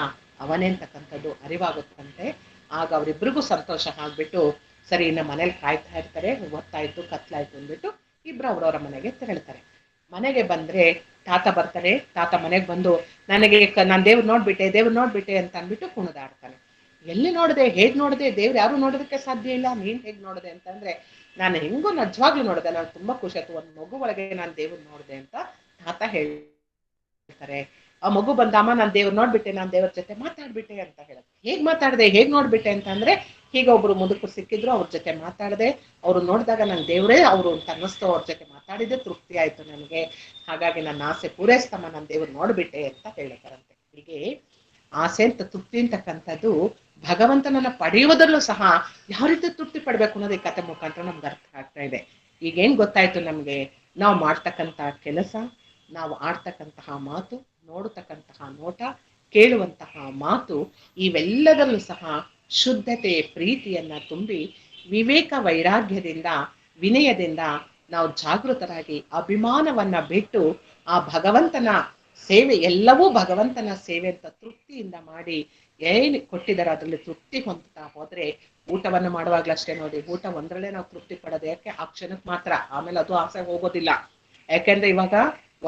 ಅವನೇ ಅಂತಕ್ಕಂಥದ್ದು ಅರಿವಾಗುತ್ತಂತೆ. ಆಗ ಅವರಿಬ್ರಿಗೂ ಸಂತೋಷ ಆಗ್ಬಿಟ್ಟು, ಸರಿ ಇನ್ನು ಮನೇಲಿ ಕಾಯ್ತಾ ಇರ್ತಾರೆ, ಹೊತ್ತಾಯ್ತು ಕತ್ಲಾಯ್ತು ಅಂದ್ಬಿಟ್ಟು ಇಬ್ರು ಅವ್ರವ್ರ ಮನೆಗೆ ತೆರಳ್ತಾರೆ. ಮನೆಗೆ ಬಂದ್ರೆ ತಾತ ಬರ್ತಾರೆ. ತಾತ ಮನೆಗೆ ಬಂದು, ನನಗೆ ನಾನ್ ದೇವ್ರು ನೋಡ್ಬಿಟ್ಟೆ ಅಂತ ಅಂದ್ಬಿಟ್ಟು ಕುಣಿದಾಡ್ತಾನೆ. ಎಲ್ಲಿ ನೋಡಿದೆ, ಹೇಗ್ ನೋಡಿದೆ, ದೇವ್ರು ಯಾರು ನೋಡೋದಕ್ಕೆ ಸಾಧ್ಯ ಇಲ್ಲ, ನೀನ್ ಹೇಗ್ ನೋಡಿದೆ ಅಂತಂದ್ರೆ, ನಾನು ಹೆಂಗೋ ನಿಜವಾಗ್ಲೂ ನೋಡಿದೆ, ನಾನು ತುಂಬಾ ಖುಷಿ ಆಯ್ತು, ಒಂದ್ ಮಗು ಒಳಗೆ ನಾನು ದೇವ್ರು ನೋಡಿದೆ ಅಂತ ತಾತ ಹೇಳ್ತಾರೆ. ಆ ಮಗು ಬಂದ, ಅಮ್ಮ ನಾನು ದೇವ್ರು ನೋಡ್ಬಿಟ್ಟೆ, ನಾನು ದೇವ್ರ ಜೊತೆ ಮಾತಾಡ್ಬಿಟ್ಟೆ ಅಂತ ಹೇಳುತ್ತೆ. ಹೇಗ್ ನೋಡ್ಬಿಟ್ಟೆ ಅಂತಂದ್ರೆ, ಹೀಗ ಒಬ್ರು ಮುದುಕರು ಸಿಕ್ಕಿದ್ರು, ಅವ್ರ ಜೊತೆ ಮಾತಾಡದೆ, ಅವ್ರು ನೋಡಿದಾಗ ನನ್ ದೇವ್ರೇ ಅವ್ರು ಅಂತ ಅನ್ನಿಸ್ತು, ಅವ್ರ ಜೊತೆ ಮಾತಾಡಿದ್ರೆ ತೃಪ್ತಿ ಆಯ್ತು ನನಗೆ, ಹಾಗಾಗಿ ನನ್ನ ಆಸೆ ಪೂರೈಸ್ತಮ್ಮ, ನಾನು ದೇವ್ರು ನೋಡ್ಬಿಟ್ಟೆ ಅಂತ ಹೇಳ್ತಾರಂತೆ. ಹೀಗೆ ಆಸೆ ಅಂತ ತೃಪ್ತಿ ಅಂತಕ್ಕಂಥದ್ದು ಭಗವಂತನನ್ನ ಪಡೆಯುವುದರಲ್ಲೂ ಸಹ ಯಾವ ರೀತಿ ತೃಪ್ತಿ ಪಡ್ಬೇಕು ಅನ್ನೋದು ಈ ಕಥೆ ಮುಖಾಂತರ ನಮ್ಗೆ ಅರ್ಥ ಆಗ್ತಾ ಇದೆ. ಈಗೇನ್ ಗೊತ್ತಾಯ್ತು ನಮ್ಗೆ, ನಾವು ಮಾಡ್ತಕ್ಕಂಥ ಕೆಲಸ, ನಾವು ಆಡ್ತಕ್ಕಂತಹ ಮಾತು, ನೋಡತಕ್ಕಂತಹ ನೋಟ, ಕೇಳುವಂತಹ ಮಾತು, ಇವೆಲ್ಲದರಲ್ಲೂ ಸಹ ಶುದ್ಧತೆ, ಪ್ರೀತಿಯನ್ನ ತುಂಬಿ ವಿವೇಕ ವೈರಾಗ್ಯದಿಂದ, ವಿನಯದಿಂದ ನಾವು ಜಾಗೃತರಾಗಿ ಅಭಿಮಾನವನ್ನ ಬಿಟ್ಟು ಆ ಭಗವಂತನ ಸೇವೆ, ಎಲ್ಲವೂ ಭಗವಂತನ ಸೇವೆ ಅಂತ ತೃಪ್ತಿಯಿಂದ ಮಾಡಿ ಏನ್ ಕೊಟ್ಟಿದ್ದಾರೆ ಅದರಲ್ಲಿ ತೃಪ್ತಿ ಹೊಂದುತ್ತಾ ಹೋದ್ರೆ, ಊಟವನ್ನು ಮಾಡುವಾಗ್ಲಷ್ಟೇ ನೋಡಿ, ಊಟ ಒಂದ್ರಲ್ಲೇ ನಾವು ತೃಪ್ತಿ ಪಡೋದು, ಯಾಕೆ ಆ ಕ್ಷಣಕ್ಕೆ ಮಾತ್ರ, ಆಮೇಲೆ ಅದು ಆಸೆ ಹೋಗೋದಿಲ್ಲ. ಯಾಕೆಂದ್ರೆ ಇವಾಗ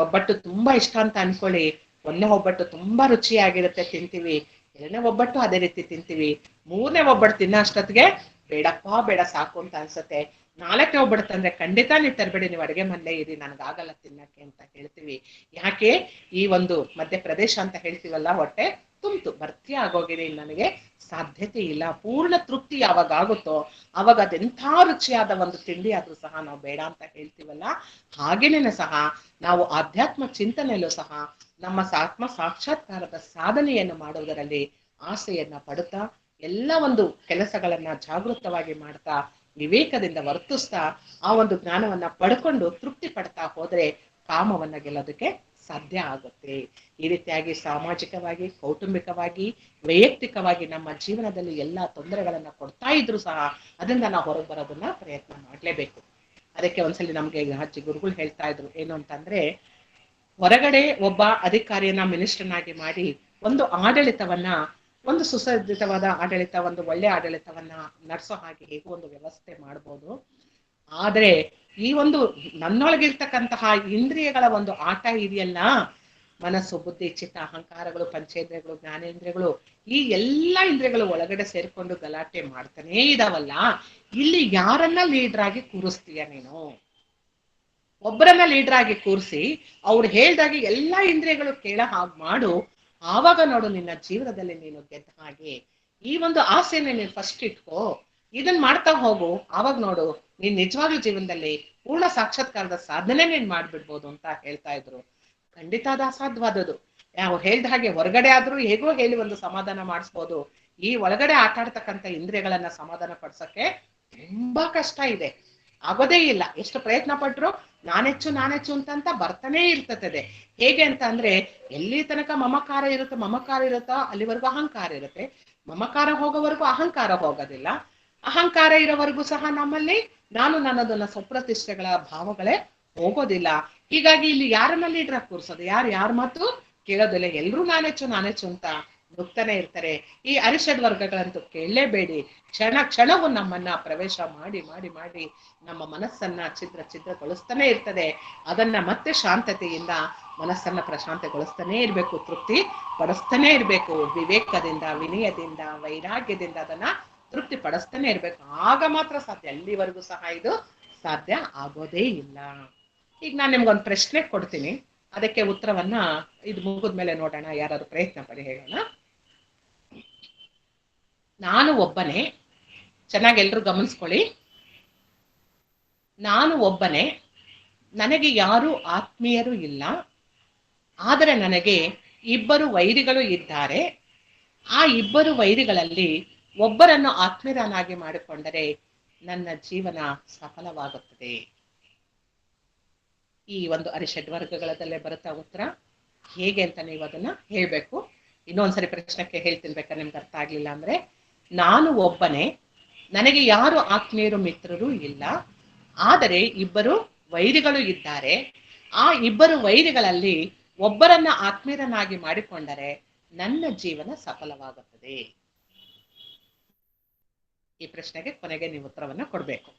ಒಬ್ಬಟ್ಟು ತುಂಬಾ ಇಷ್ಟ ಅಂತ ಅನ್ಕೊಳ್ಳಿ, ಒಂದನೇ ಒಬ್ಬಟ್ಟು ತುಂಬಾ ರುಚಿಯಾಗಿರುತ್ತೆ, ತಿಂತೀವಿ. 2ನೇ ಒಬ್ಬಟ್ಟು ಅದೇ ರೀತಿ ತಿಂತೀವಿ. 3ನೇ ಒಬ್ಬಟ್ಟು ತಿನ್ನೋ ಅಷ್ಟೊತ್ತಿಗೆ ಬೇಡಪ್ಪ ಬೇಡ ಸಾಕು ಅಂತ ಅನ್ಸುತ್ತೆ. 4ನೇ ಒಬ್ಬಟ್ಟು ತಂದ್ರೆ ಖಂಡಿತ ನೀವು ತರಬೇಡಿ, ನೀವು ಅಡುಗೆ ಮನೇಲೇ ಇರಿ, ನನಗಾಗಲ್ಲ ತಿನ್ನಕ್ಕೆ ಅಂತ ಹೇಳ್ತೀವಿ. ಯಾಕೆ, ಈ ಒಂದು ಮಧ್ಯಪ್ರದೇಶ ಅಂತ ಹೇಳ್ತೀವಲ್ಲ, ಹೊಟ್ಟೆ ತುಂಬ್ತು, ಭರ್ತಿ ಆಗೋಗಿದೆ, ನನಗೆ ಸಾಧ್ಯತೆ ಇಲ್ಲ. ಪೂರ್ಣ ತೃಪ್ತಿ ಯಾವಾಗ ಆಗುತ್ತೋ ಅವಾಗ ಅದೆಂಥ ರುಚಿಯಾದ ಒಂದು ತಿಂಡಿ ಆದ್ರೂ ಸಹ ನಾವು ಬೇಡ ಅಂತ ಹೇಳ್ತೀವಲ್ಲ, ಹಾಗೇನೇನೆ ಸಹ ನಾವು ಆಧ್ಯಾತ್ಮ ಚಿಂತನೆಯಲ್ಲೂ ಸಹ ನಮ್ಮ ಆತ್ಮ ಸಾಕ್ಷಾತ್ಕಾರದ ಸಾಧನೆಯನ್ನು ಮಾಡುವುದರಲ್ಲಿ ಆಸೆಯನ್ನ ಪಡುತ್ತಾ, ಎಲ್ಲ ಒಂದು ಕೆಲಸಗಳನ್ನ ಜಾಗೃತವಾಗಿ ಮಾಡ್ತಾ, ವಿವೇಕದಿಂದ ವರ್ತಿಸ್ತಾ, ಆ ಒಂದು ಜ್ಞಾನವನ್ನ ಪಡ್ಕೊಂಡು ತೃಪ್ತಿ ಪಡ್ತಾ ಹೋದ್ರೆ ಕಾಮವನ್ನ ಗೆಲ್ಲೋದಕ್ಕೆ ಸಾಧ್ಯ ಆಗುತ್ತೆ. ಈ ರೀತಿಯಾಗಿ ಸಾಮಾಜಿಕವಾಗಿ, ಕೌಟುಂಬಿಕವಾಗಿ, ವೈಯಕ್ತಿಕವಾಗಿ ನಮ್ಮ ಜೀವನದಲ್ಲಿ ಎಲ್ಲಾ ತೊಂದರೆಗಳನ್ನ ಕೊಡ್ತಾ ಇದ್ರು ಸಹ ಅದರಿಂದ ನಾವು ಹೊರಗೆ ಬರೋದನ್ನ ಪ್ರಯತ್ನ ಮಾಡ್ಲೇಬೇಕು. ಅದಕ್ಕೆ ಒಂದ್ಸಲಿ ನಮ್ಗೆ ಅಜ್ಜಿ ಗುರುಗಳು ಹೇಳ್ತಾ ಇದ್ರು, ಏನು ಅಂತಂದ್ರೆ, ಹೊರಗಡೆ ಒಬ್ಬ ಅಧಿಕಾರಿಯನ್ನ ಮಿನಿಸ್ಟರ್ನಾಗಿ ಮಾಡಿ ಒಂದು ಆಡಳಿತವನ್ನ, ಒಂದು ಸುಸಜ್ಜಿತವಾದ ಆಡಳಿತ, ಒಂದು ಒಳ್ಳೆ ಆಡಳಿತವನ್ನ ನಡೆಸೋ ಹಾಗೆ ಹೇಗೂ ಒಂದು ವ್ಯವಸ್ಥೆ ಮಾಡ್ಬೋದು. ಆದ್ರೆ ಈ ಒಂದು ನನ್ನೊಳಗಿರ್ತಕ್ಕಂತಹ ಇಂದ್ರಿಯಗಳ ಒಂದು ಆಟ ಇದೆಯಲ್ಲ, ಮನಸ್ಸು, ಬುದ್ಧಿ, ಚಿತ್ತ, ಅಹಂಕಾರಗಳು, ಪಂಚೇಂದ್ರಿಯಗಳು, ಜ್ಞಾನೇಂದ್ರಿಯಗಳು, ಈ ಎಲ್ಲಾ ಇಂದ್ರಿಯಗಳು ಒಳಗಡೆ ಸೇರ್ಕೊಂಡು ಗಲಾಟೆ ಮಾಡ್ತಾನೇ ಇದಾವಲ್ಲ, ಇಲ್ಲಿ ಯಾರನ್ನ ಲೀಡರ್ ಆಗಿ ಕೂರಿಸ್ತೀಯ ನೀನು? ಒಬ್ಬರನ್ನ ಲೀಡರ್ ಆಗಿ ಕೂರಿಸಿ ಅವ್ರು ಹೇಳ್ದಾಗೆ ಎಲ್ಲಾ ಇಂದ್ರಿಯಗಳು ಕೇಳ ಹಾಗೆ ಮಾಡು, ಆವಾಗ ನೋಡು ನಿನ್ನ ಜೀವನದಲ್ಲಿ ನೀನು ಗೆದ್ದ ಹಾಗೆ. ಈ ಒಂದು ಆಸೆನ ನೀನ್ ಫಸ್ಟ್ ಇಟ್ಕೋ, ಇದನ್ ಮಾಡ್ತಾ ಹೋಗು, ಆವಾಗ ನೋಡು ನೀನ್ ನಿಜವಾಗ್ಲೂ ಜೀವನದಲ್ಲಿ ಪೂರ್ಣ ಸಾಕ್ಷಾತ್ಕಾರದ ಸಾಧನೆ ನೀನ್ ಮಾಡ್ಬಿಡ್ಬೋದು ಅಂತ ಹೇಳ್ತಾ ಇದ್ರು. ಖಂಡಿತ ಅದು ಅಸಾಧ್ಯವಾದದ್ದು. ನಾವು ಹೇಳ್ದ ಹಾಗೆ ಹೊರಗಡೆ ಆದ್ರೂ ಹೇಗೋ ಹೇಳಿ ಒಂದು ಸಮಾಧಾನ ಮಾಡಿಸ್ಬೋದು. ಈ ಒಳಗಡೆ ಆಟ ಆಡ್ತಕ್ಕಂಥ ಇಂದ್ರಿಯಗಳನ್ನ ಸಮಾಧಾನ ಪಡ್ಸಕ್ಕೆ ತುಂಬಾ ಕಷ್ಟ ಇದೆ, ಆಗೋದೇ ಇಲ್ಲ. ಎಷ್ಟು ಪ್ರಯತ್ನ ಪಟ್ರು ನಾನೆಚ್ಚು ಅಂತ ಬರ್ತಾನೆ ಇರ್ತದೆ. ಹೇಗೆ ಅಂತ ಅಂದ್ರೆ, ಎಲ್ಲಿ ತನಕ ಮಮಕಾರ ಇರುತ್ತೋ ಅಲ್ಲಿವರೆಗೂ ಅಹಂಕಾರ ಇರುತ್ತೆ. ಮಮಕಾರ ಹೋಗೋವರೆಗೂ ಅಹಂಕಾರ ಹೋಗೋದಿಲ್ಲ. ಅಹಂಕಾರ ಇರೋವರೆಗೂ ಸಹ ನಮ್ಮಲ್ಲಿ ನಾನು ನನ್ನದನ್ನ ಸ್ವಪ್ರತಿಷ್ಠೆಗಳ ಭಾವಗಳೇ ಹೋಗೋದಿಲ್ಲ. ಹೀಗಾಗಿ ಇಲ್ಲಿ ಯಾರನ್ನ ಲೀಡರ್ ಆಗಿ ಕೂರ್ಸೋದು, ಯಾರ ಮಾತು ಕೇಳೋದಿಲ್ಲ. ಎಲ್ರೂ ನಾನೆಚ್ಚು ಅಂತ ನುಗ್ತಾನೆ ಇರ್ತಾರೆ. ಈ ಅರಿಷಡ್ ವರ್ಗಗಳಂತೂ ಕೇಳಲೇಬೇಡಿ. ಕ್ಷಣವು ನಮ್ಮನ್ನ ಪ್ರವೇಶ ಮಾಡಿ ಮಾಡಿ ಮಾಡಿ ನಮ್ಮ ಮನಸ್ಸನ್ನ ಛಿದ್ರಗೊಳಿಸ್ತಾನೆ ಇರ್ತದೆ. ಅದನ್ನ ಮತ್ತೆ ಶಾಂತತೆಯಿಂದ ಮನಸ್ಸನ್ನ ಪ್ರಶಾಂತಗೊಳಿಸ್ತಾನೆ ಇರ್ಬೇಕು, ತೃಪ್ತಿ ಪಡಿಸ್ತಾನೆ ಇರ್ಬೇಕು. ವಿವೇಕದಿಂದ, ವಿನಯದಿಂದ, ವೈರಾಗ್ಯದಿಂದ ಅದನ್ನ ತೃಪ್ತಿ ಪಡಿಸ್ತಾನೆ ಇರ್ಬೇಕು. ಆಗ ಮಾತ್ರ ಸಾಧ್ಯ. ಅಲ್ಲಿವರೆಗೂ ಸಹ ಇದು ಸಾಧ್ಯ ಆಗೋದೇ ಇಲ್ಲ. ಈಗ ನಾನು ನಿಮ್ಗೊಂದು ಪ್ರಶ್ನೆ ಕೊಡ್ತೀನಿ, ಅದಕ್ಕೆ ಉತ್ತರವನ್ನ ಇದು ಮುಗಿದ್ಮೇಲೆ ನೋಡೋಣ, ಯಾರಾದ್ರು ಪ್ರಯತ್ನ ಪಡಿ ಹೇಳೋಣ. ನಾನು ಒಬ್ಬನೇ, ಚೆನ್ನಾಗಿ ಎಲ್ರು ಗಮನಿಸ್ಕೊಳ್ಳಿ. ನಾನು ಒಬ್ಬನೇ, ನನಗೆ ಯಾರು ಆತ್ಮೀಯರು ಇಲ್ಲ, ಆದರೆ ನನಗೆ ಇಬ್ಬರು ವೈರಿಗಳು ಇದ್ದಾರೆ. ಆ ಇಬ್ಬರು ವೈರಿಗಳಲ್ಲಿ ಒಬ್ಬರನ್ನು ಆತ್ಮೀಯರನ್ನಾಗಿ ಮಾಡಿಕೊಂಡರೆ ನನ್ನ ಜೀವನ ಸಫಲವಾಗುತ್ತದೆ. ಈ ಒಂದು ಅರಿಷಡ್ ವರ್ಗಗಳದಲ್ಲೇ ಬರುತ್ತಾ ಉತ್ತರ. ಹೇಗೆ ಅಂತ ನೀವು ಅದನ್ನ ಹೇಳ್ಬೇಕು. ಇನ್ನೊಂದ್ಸರಿ ಪ್ರಶ್ನಕ್ಕೆ ಹೇಳ್ತೀನಿ ಬೇಕಾದ್ರೆ ನಿಮ್ಗೆ ಅರ್ಥ ಆಗ್ಲಿಲ್ಲ ಅಂದ್ರೆ. ನಾನು ಒಬ್ಬನೇ, ನನಗೆ ಯಾರು ಆತ್ಮೀಯರು ಮಿತ್ರರು ಇಲ್ಲ, ಆದರೆ ಇಬ್ಬರು ವೈರಿಗಳು ಇದ್ದಾರೆ. ಆ ಇಬ್ಬರು ವೈರಿಗಳಲ್ಲಿ ಒಬ್ಬರನ್ನ ಆತ್ಮೀಯರನ್ನಾಗಿ ಮಾಡಿಕೊಂಡರೆ ನನ್ನ ಜೀವನ ಸಫಲವಾಗುತ್ತದೆ. ಈ ಪ್ರಶ್ನೆಗೆ ಕೊನೆಗೆ ನೀವು ಉತ್ತರವನ್ನ ಕೊಡ್ಬೇಕು.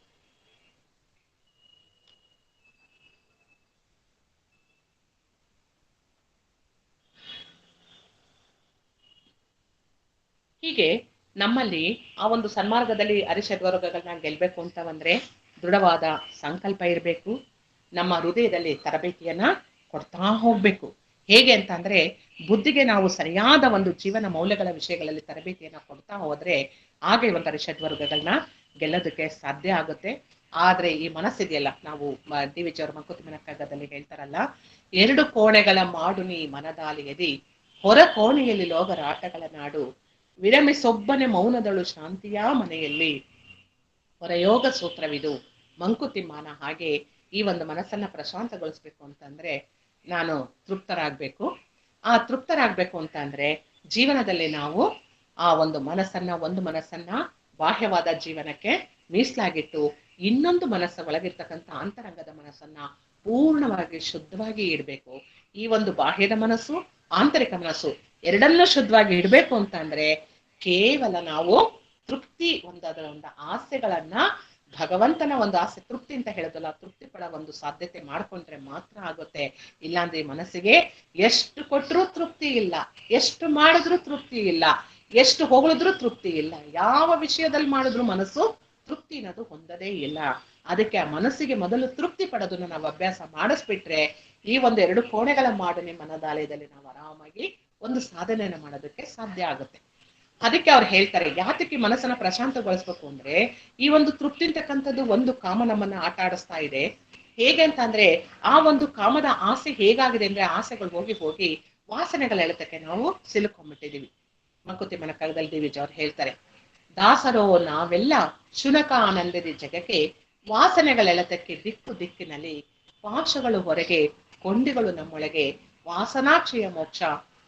ಹೀಗೆ ನಮ್ಮಲ್ಲಿ ಆ ಒಂದು ಸನ್ಮಾರ್ಗದಲ್ಲಿ ಅರಿಷಡ್ ವರ್ಗಗಳನ್ನ ಗೆಲ್ಬೇಕು ಅಂತ ಬಂದ್ರೆ ದೃಢವಾದ ಸಂಕಲ್ಪ ಇರಬೇಕು. ನಮ್ಮ ಹೃದಯದಲ್ಲಿ ತರಬೇತಿಯನ್ನ ಕೊಡ್ತಾ ಹೋಗ್ಬೇಕು. ಹೇಗೆ ಅಂತ ಅಂದ್ರೆ, ಬುದ್ಧಿಗೆ ನಾವು ಸರಿಯಾದ ಒಂದು ಜೀವನ ಮೌಲ್ಯಗಳ ವಿಷಯಗಳಲ್ಲಿ ತರಬೇತಿಯನ್ನ ಕೊಡ್ತಾ ಹೋದ್ರೆ ಹಾಗೆ ಒಂದು ಅರಿಷಡ್ ವರ್ಗಗಳನ್ನ ಗೆಲ್ಲೋದಕ್ಕೆ ಸಾಧ್ಯ ಆಗುತ್ತೆ. ಆದ್ರೆ ಈ ಮನಸ್ಸಿದೆಯಲ್ಲ, ನಾವು ಡಿ ವಿ ಜಿ ಅವ್ರ ಮಂಕುತಿಮ್ಮನ ಕಗ್ಗದಲ್ಲಿ ಹೇಳ್ತಾರಲ್ಲ, 2 ಕೋಣೆಗಳ ಮಾಡು ನೀ ಮನದಾಲಿಯದಿ, ಹೊರ ಕೋಣೆಯಲ್ಲಿ ಲೋಗರ ಆಟಗಳ ನಾಡು, ವಿರಮಿಸೊಬ್ಬನೆ ಮೌನದಳು ಶಾಂತಿಯ ಮನೆಯಲ್ಲಿ, ಹೊರಯೋಗ ಸೂತ್ರವಿದು ಮಂಕುತಿಮ್ಮನ ಹಾಗೆ. ಈ ಒಂದು ಮನಸ್ಸನ್ನ ಪ್ರಶಾಂತಗೊಳಿಸ್ಬೇಕು ಅಂತಂದ್ರೆ ನಾನು ತೃಪ್ತರಾಗ್ಬೇಕು. ಆ ತೃಪ್ತರಾಗ್ಬೇಕು ಅಂತ ಅಂದ್ರೆ ಜೀವನದಲ್ಲಿ ನಾವು ಆ ಒಂದು ಮನಸ್ಸನ್ನ ಬಾಹ್ಯವಾದ ಜೀವನಕ್ಕೆ ಮೀಸಲಾಗಿಟ್ಟು ಇನ್ನೊಂದು ಒಳಗಿರ್ತಕ್ಕಂಥ ಅಂತರಂಗದ ಮನಸ್ಸನ್ನ ಪೂರ್ಣವಾಗಿ ಶುದ್ಧವಾಗಿ ಇಡ್ಬೇಕು. ಈ ಒಂದು ಬಾಹ್ಯದ ಮನಸ್ಸು, ಆಂತರಿಕ ಮನಸ್ಸು ಎರಡನ್ನೂ ಶುದ್ಧವಾಗಿ ಇಡ್ಬೇಕು ಅಂತ ಅಂದ್ರೆ ಕೇವಲ ನಾವು ತೃಪ್ತಿ ಅದರ ಒಂದು ಆಸೆಗಳನ್ನ, ಭಗವಂತನ ಒಂದು ಆಸೆ, ತೃಪ್ತಿ ಅಂತ ಹೇಳೋದಲ್ಲ, ತೃಪ್ತಿ ಪಡೋ ಒಂದು ಸಾಧ್ಯತೆ ಮಾಡ್ಕೊಂಡ್ರೆ ಮಾತ್ರ ಆಗುತ್ತೆ. ಇಲ್ಲಾಂದ್ರೆ ಮನಸ್ಸಿಗೆ ಎಷ್ಟು ಕೊಟ್ಟರು ತೃಪ್ತಿ ಇಲ್ಲ, ಎಷ್ಟು ಮಾಡಿದ್ರು ತೃಪ್ತಿ ಇಲ್ಲ, ಎಷ್ಟು ಹೊಗಳಿದ್ರು ತೃಪ್ತಿ ಇಲ್ಲ. ಯಾವ ವಿಷಯದಲ್ಲಿ ಮಾಡಿದ್ರು ಮನಸ್ಸು ತೃಪ್ತಿ ಅನ್ನೋದು ಹೊಂದದೇ ಇಲ್ಲ. ಅದಕ್ಕೆ ಆ ಮನಸ್ಸಿಗೆ ಮೊದಲು ತೃಪ್ತಿ ಪಡೋದನ್ನ ನಾವು ಅಭ್ಯಾಸ ಮಾಡಿಸ್ಬಿಟ್ರೆ ಈ ಒಂದು 2 ಕೋಣೆಗಳ ಮಾಡು ನಿಮ್ಮ ಮನದಾಲಯದಲ್ಲಿ ನಾವು ಆರಾಮಾಗಿ ಒಂದು ಸಾಧನೆಯನ್ನ ಮಾಡೋದಕ್ಕೆ ಸಾಧ್ಯ ಆಗುತ್ತೆ. ಅದಕ್ಕೆ ಅವ್ರು ಹೇಳ್ತಾರೆ, ಯಾತಕ್ಕೆ ಮನಸ್ಸನ್ನ ಪ್ರಶಾಂತಗೊಳಿಸ್ಬೇಕು ಅಂದ್ರೆ ಈ ಒಂದು ತೃಪ್ತಿ ಅಂತಕ್ಕಂಥದ್ದು ಒಂದು ಕಾಮ ನಮ್ಮನ್ನ ಆಟ ಆಡಿಸ್ತಾ ಇದೆ. ಹೇಗೆ ಅಂತ ಅಂದ್ರೆ ಆ ಒಂದು ಕಾಮದ ಆಸೆ ಹೇಗಾಗಿದೆ ಅಂದ್ರೆ ಆಸೆಗಳು ಹೋಗಿ ಹೋಗಿ ವಾಸನೆಗಳ ಎಳೆತಕ್ಕೆ ನಾವು ಸಿಲುಕೊಂಡ್ಬಿಟ್ಟಿದೀವಿ. ಮಂಕುತಿಮ್ಮನ ಕಗ್ಗದಲ್ಲಿ ಡಿ ವಿ ಜಿ ಅವ್ರು ಹೇಳ್ತಾರೆ, ದಾಸರೋ ನಾವೆಲ್ಲ ಶುನಕ ಆನಂದದಿ ಜಗಕ್ಕೆ, ವಾಸನೆಗಳೆಳೆತಕ್ಕೆ ದಿಕ್ಕು ದಿಕ್ಕಿನಲ್ಲಿ, ಪಾಶಗಳು ಹೊರಗೆ ಕೊಂಡಿಗಳು ನಮ್ಮೊಳಗೆ, ವಾಸನಾಕ್ಷಯ ಮೋಕ್ಷ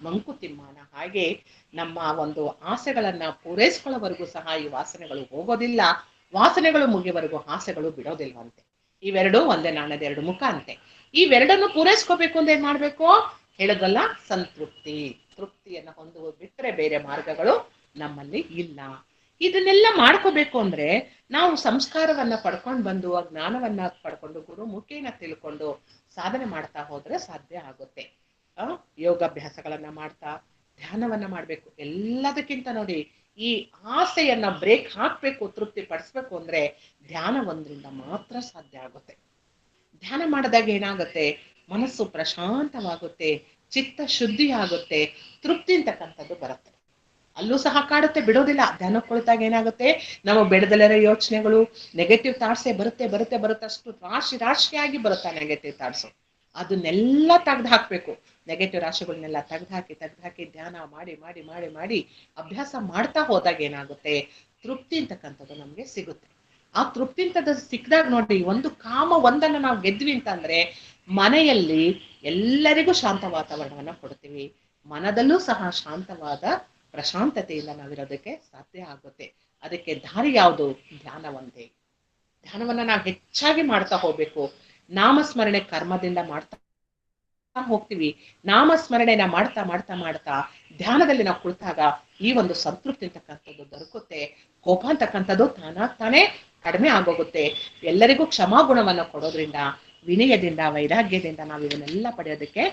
ಮಂಕುತಿಮ್ಮನ ಹಾಗೆ. ನಮ್ಮ ಒಂದು ಆಸೆಗಳನ್ನ ಪೂರೈಸ್ಕೊಳ್ಳೋವರೆಗೂ ಸಹ ಈ ವಾಸನೆಗಳು ಹೋಗೋದಿಲ್ಲ, ವಾಸನೆಗಳು ಮುಗಿಯವರೆಗೂ ಆಸೆಗಳು ಬಿಡೋದಿಲ್ವಂತೆ. ಇವೆರಡೂ ಒಂದೇ ನಾಣ್ಯದ 2 ಮುಖ ಅಂತೆ. ಇವೆರಡನ್ನು ಪೂರೈಸ್ಕೋಬೇಕು ಅಂದ್ರೆ ಏನ್ ಮಾಡ್ಬೇಕು ಹೇಳೋದಲ್ಲ, ಸಂತೃಪ್ತಿ, ತೃಪ್ತಿಯನ್ನ ಹೊಂದುವುದು ಬಿಟ್ಟರೆ ಬೇರೆ ಮಾರ್ಗಗಳು ನಮ್ಮಲ್ಲಿ ಇಲ್ಲ. ಇದನ್ನೆಲ್ಲ ಮಾಡ್ಕೋಬೇಕು ಅಂದ್ರೆ ನಾವು ಸಂಸ್ಕಾರವನ್ನ ಪಡ್ಕೊಂಡು ಬಂದು ಆ ಜ್ಞಾನವನ್ನ ಪಡ್ಕೊಂಡು ಗುರು ಮುಖೇನ ತಿಳ್ಕೊಂಡು ಸಾಧನೆ ಮಾಡ್ತಾ ಹೋದ್ರೆ ಸಾಧ್ಯ ಆಗುತ್ತೆ. ಯೋಗಾಭ್ಯಾಸಗಳನ್ನ ಮಾಡ್ತಾ ಧ್ಯಾನವನ್ನ ಮಾಡ್ಬೇಕು. ಎಲ್ಲದಕ್ಕಿಂತ ನೋಡಿ ಈ ಆಸೆಯನ್ನ ಬ್ರೇಕ್ ಹಾಕ್ಬೇಕು, ತೃಪ್ತಿ ಪಡಿಸ್ಬೇಕು ಅಂದ್ರೆ ಧ್ಯಾನ ಒಂದ್ರಿಂದ ಮಾತ್ರ ಸಾಧ್ಯ ಆಗುತ್ತೆ. ಧ್ಯಾನ ಮಾಡಿದಾಗ ಏನಾಗುತ್ತೆ, ಮನಸ್ಸು ಪ್ರಶಾಂತವಾಗುತ್ತೆ, ಚಿತ್ತ ಶುದ್ಧಿ ಆಗುತ್ತೆ, ತೃಪ್ತಿ ಅಂತಕ್ಕಂಥದ್ದು ಬರುತ್ತೆ. ಅಲ್ಲೂ ಸಹ ಕಾಡುತ್ತೆ, ಬಿಡೋದಿಲ್ಲ. ಧ್ಯಾನ ಕುಳಿತಾಗ ಏನಾಗುತ್ತೆ, ನಾವು ಬೆಳೆದಲ್ಲಿರೋ ಯೋಚನೆಗಳು, ನೆಗೆಟಿವ್ ಥಾಟ್ಸೇ ಬರುತ್ತೆ ಬರುತ್ತೆ ಬರುತ್ತೆ, ಅಷ್ಟು ರಾಶಿ ರಾಶಿಯಾಗಿ ಬರುತ್ತಾ ನೆಗೆಟಿವ್ ಥಾಟ್ಸು. ಅದನ್ನೆಲ್ಲ ತೆಗ್ದು ಹಾಕ್ಬೇಕು. ನೆಗೆಟಿವ್ ರಾಶಿಗಳನ್ನೆಲ್ಲ ತೆಗ್ದು ಹಾಕಿ ಧ್ಯಾನ ಮಾಡಿ ಮಾಡಿ ಮಾಡಿ ಮಾಡಿ ಅಭ್ಯಾಸ ಮಾಡ್ತಾ ಹೋದಾಗ ಏನಾಗುತ್ತೆ, ತೃಪ್ತಿ ಅಂತಕ್ಕಂಥದ್ದು ನಮ್ಗೆ ಸಿಗುತ್ತೆ. ಆ ತೃಪ್ತಿ ಅಂತದ್ದು ಸಿಕ್ಕಿದಾಗ ನೋಡಿ, ಒಂದು ಕಾಮ ಒಂದನ್ನ ನಾವು ಗೆದ್ವಿ ಅಂತಂದ್ರೆ ಮನೆಯಲ್ಲಿ ಎಲ್ಲರಿಗೂ ಶಾಂತ ವಾತಾವರಣವನ್ನ ಕೊಡ್ತೀವಿ. ಮನದಲ್ಲೂ ಸಹ ಶಾಂತವಾದ ಪ್ರಶಾಂತತೆಯಿಂದ ನಾವಿರೋದಕ್ಕೆ ಸಾಧ್ಯ ಆಗುತ್ತೆ. ಅದಕ್ಕೆ ದಾರಿ ಯಾವುದು? ಧ್ಯಾನ ಒಂದೇ. ಧ್ಯಾನವನ್ನ ನಾವು ಹೆಚ್ಚಾಗಿ ಮಾಡ್ತಾ ಹೋಗ್ಬೇಕು. ನಾಮಸ್ಮರಣೆ ಕರ್ಮದಿಂದ ಮಾಡ್ತಾ ಹೋಗ್ತೀವಿ. ನಾಮಸ್ಮರಣೆನ ಮಾಡ್ತಾ ಮಾಡ್ತಾ ಮಾಡ್ತಾ ಧ್ಯಾನದಲ್ಲಿ ನಾವು ಕುಳಿತಾಗ ಈ ಒಂದು ಸಂತೃಪ್ತಿ ಅಂತಕ್ಕಂಥದ್ದು ದೊರಕುತ್ತೆ. ಕೋಪ ಅಂತಕ್ಕಂಥದ್ದು ತಾನೇ ಕಡಿಮೆ ಆಗೋಗುತ್ತೆ. ಎಲ್ಲರಿಗೂ ಕ್ಷಮಾಗುಣವನ್ನ ಕೊಡೋದ್ರಿಂದ, ವಿನಯದಿಂದ, ವೈರಾಗ್ಯದಿಂದ ನಾವು ಇವನ್ನೆಲ್ಲ ಪಡೆಯೋದಕ್ಕೆ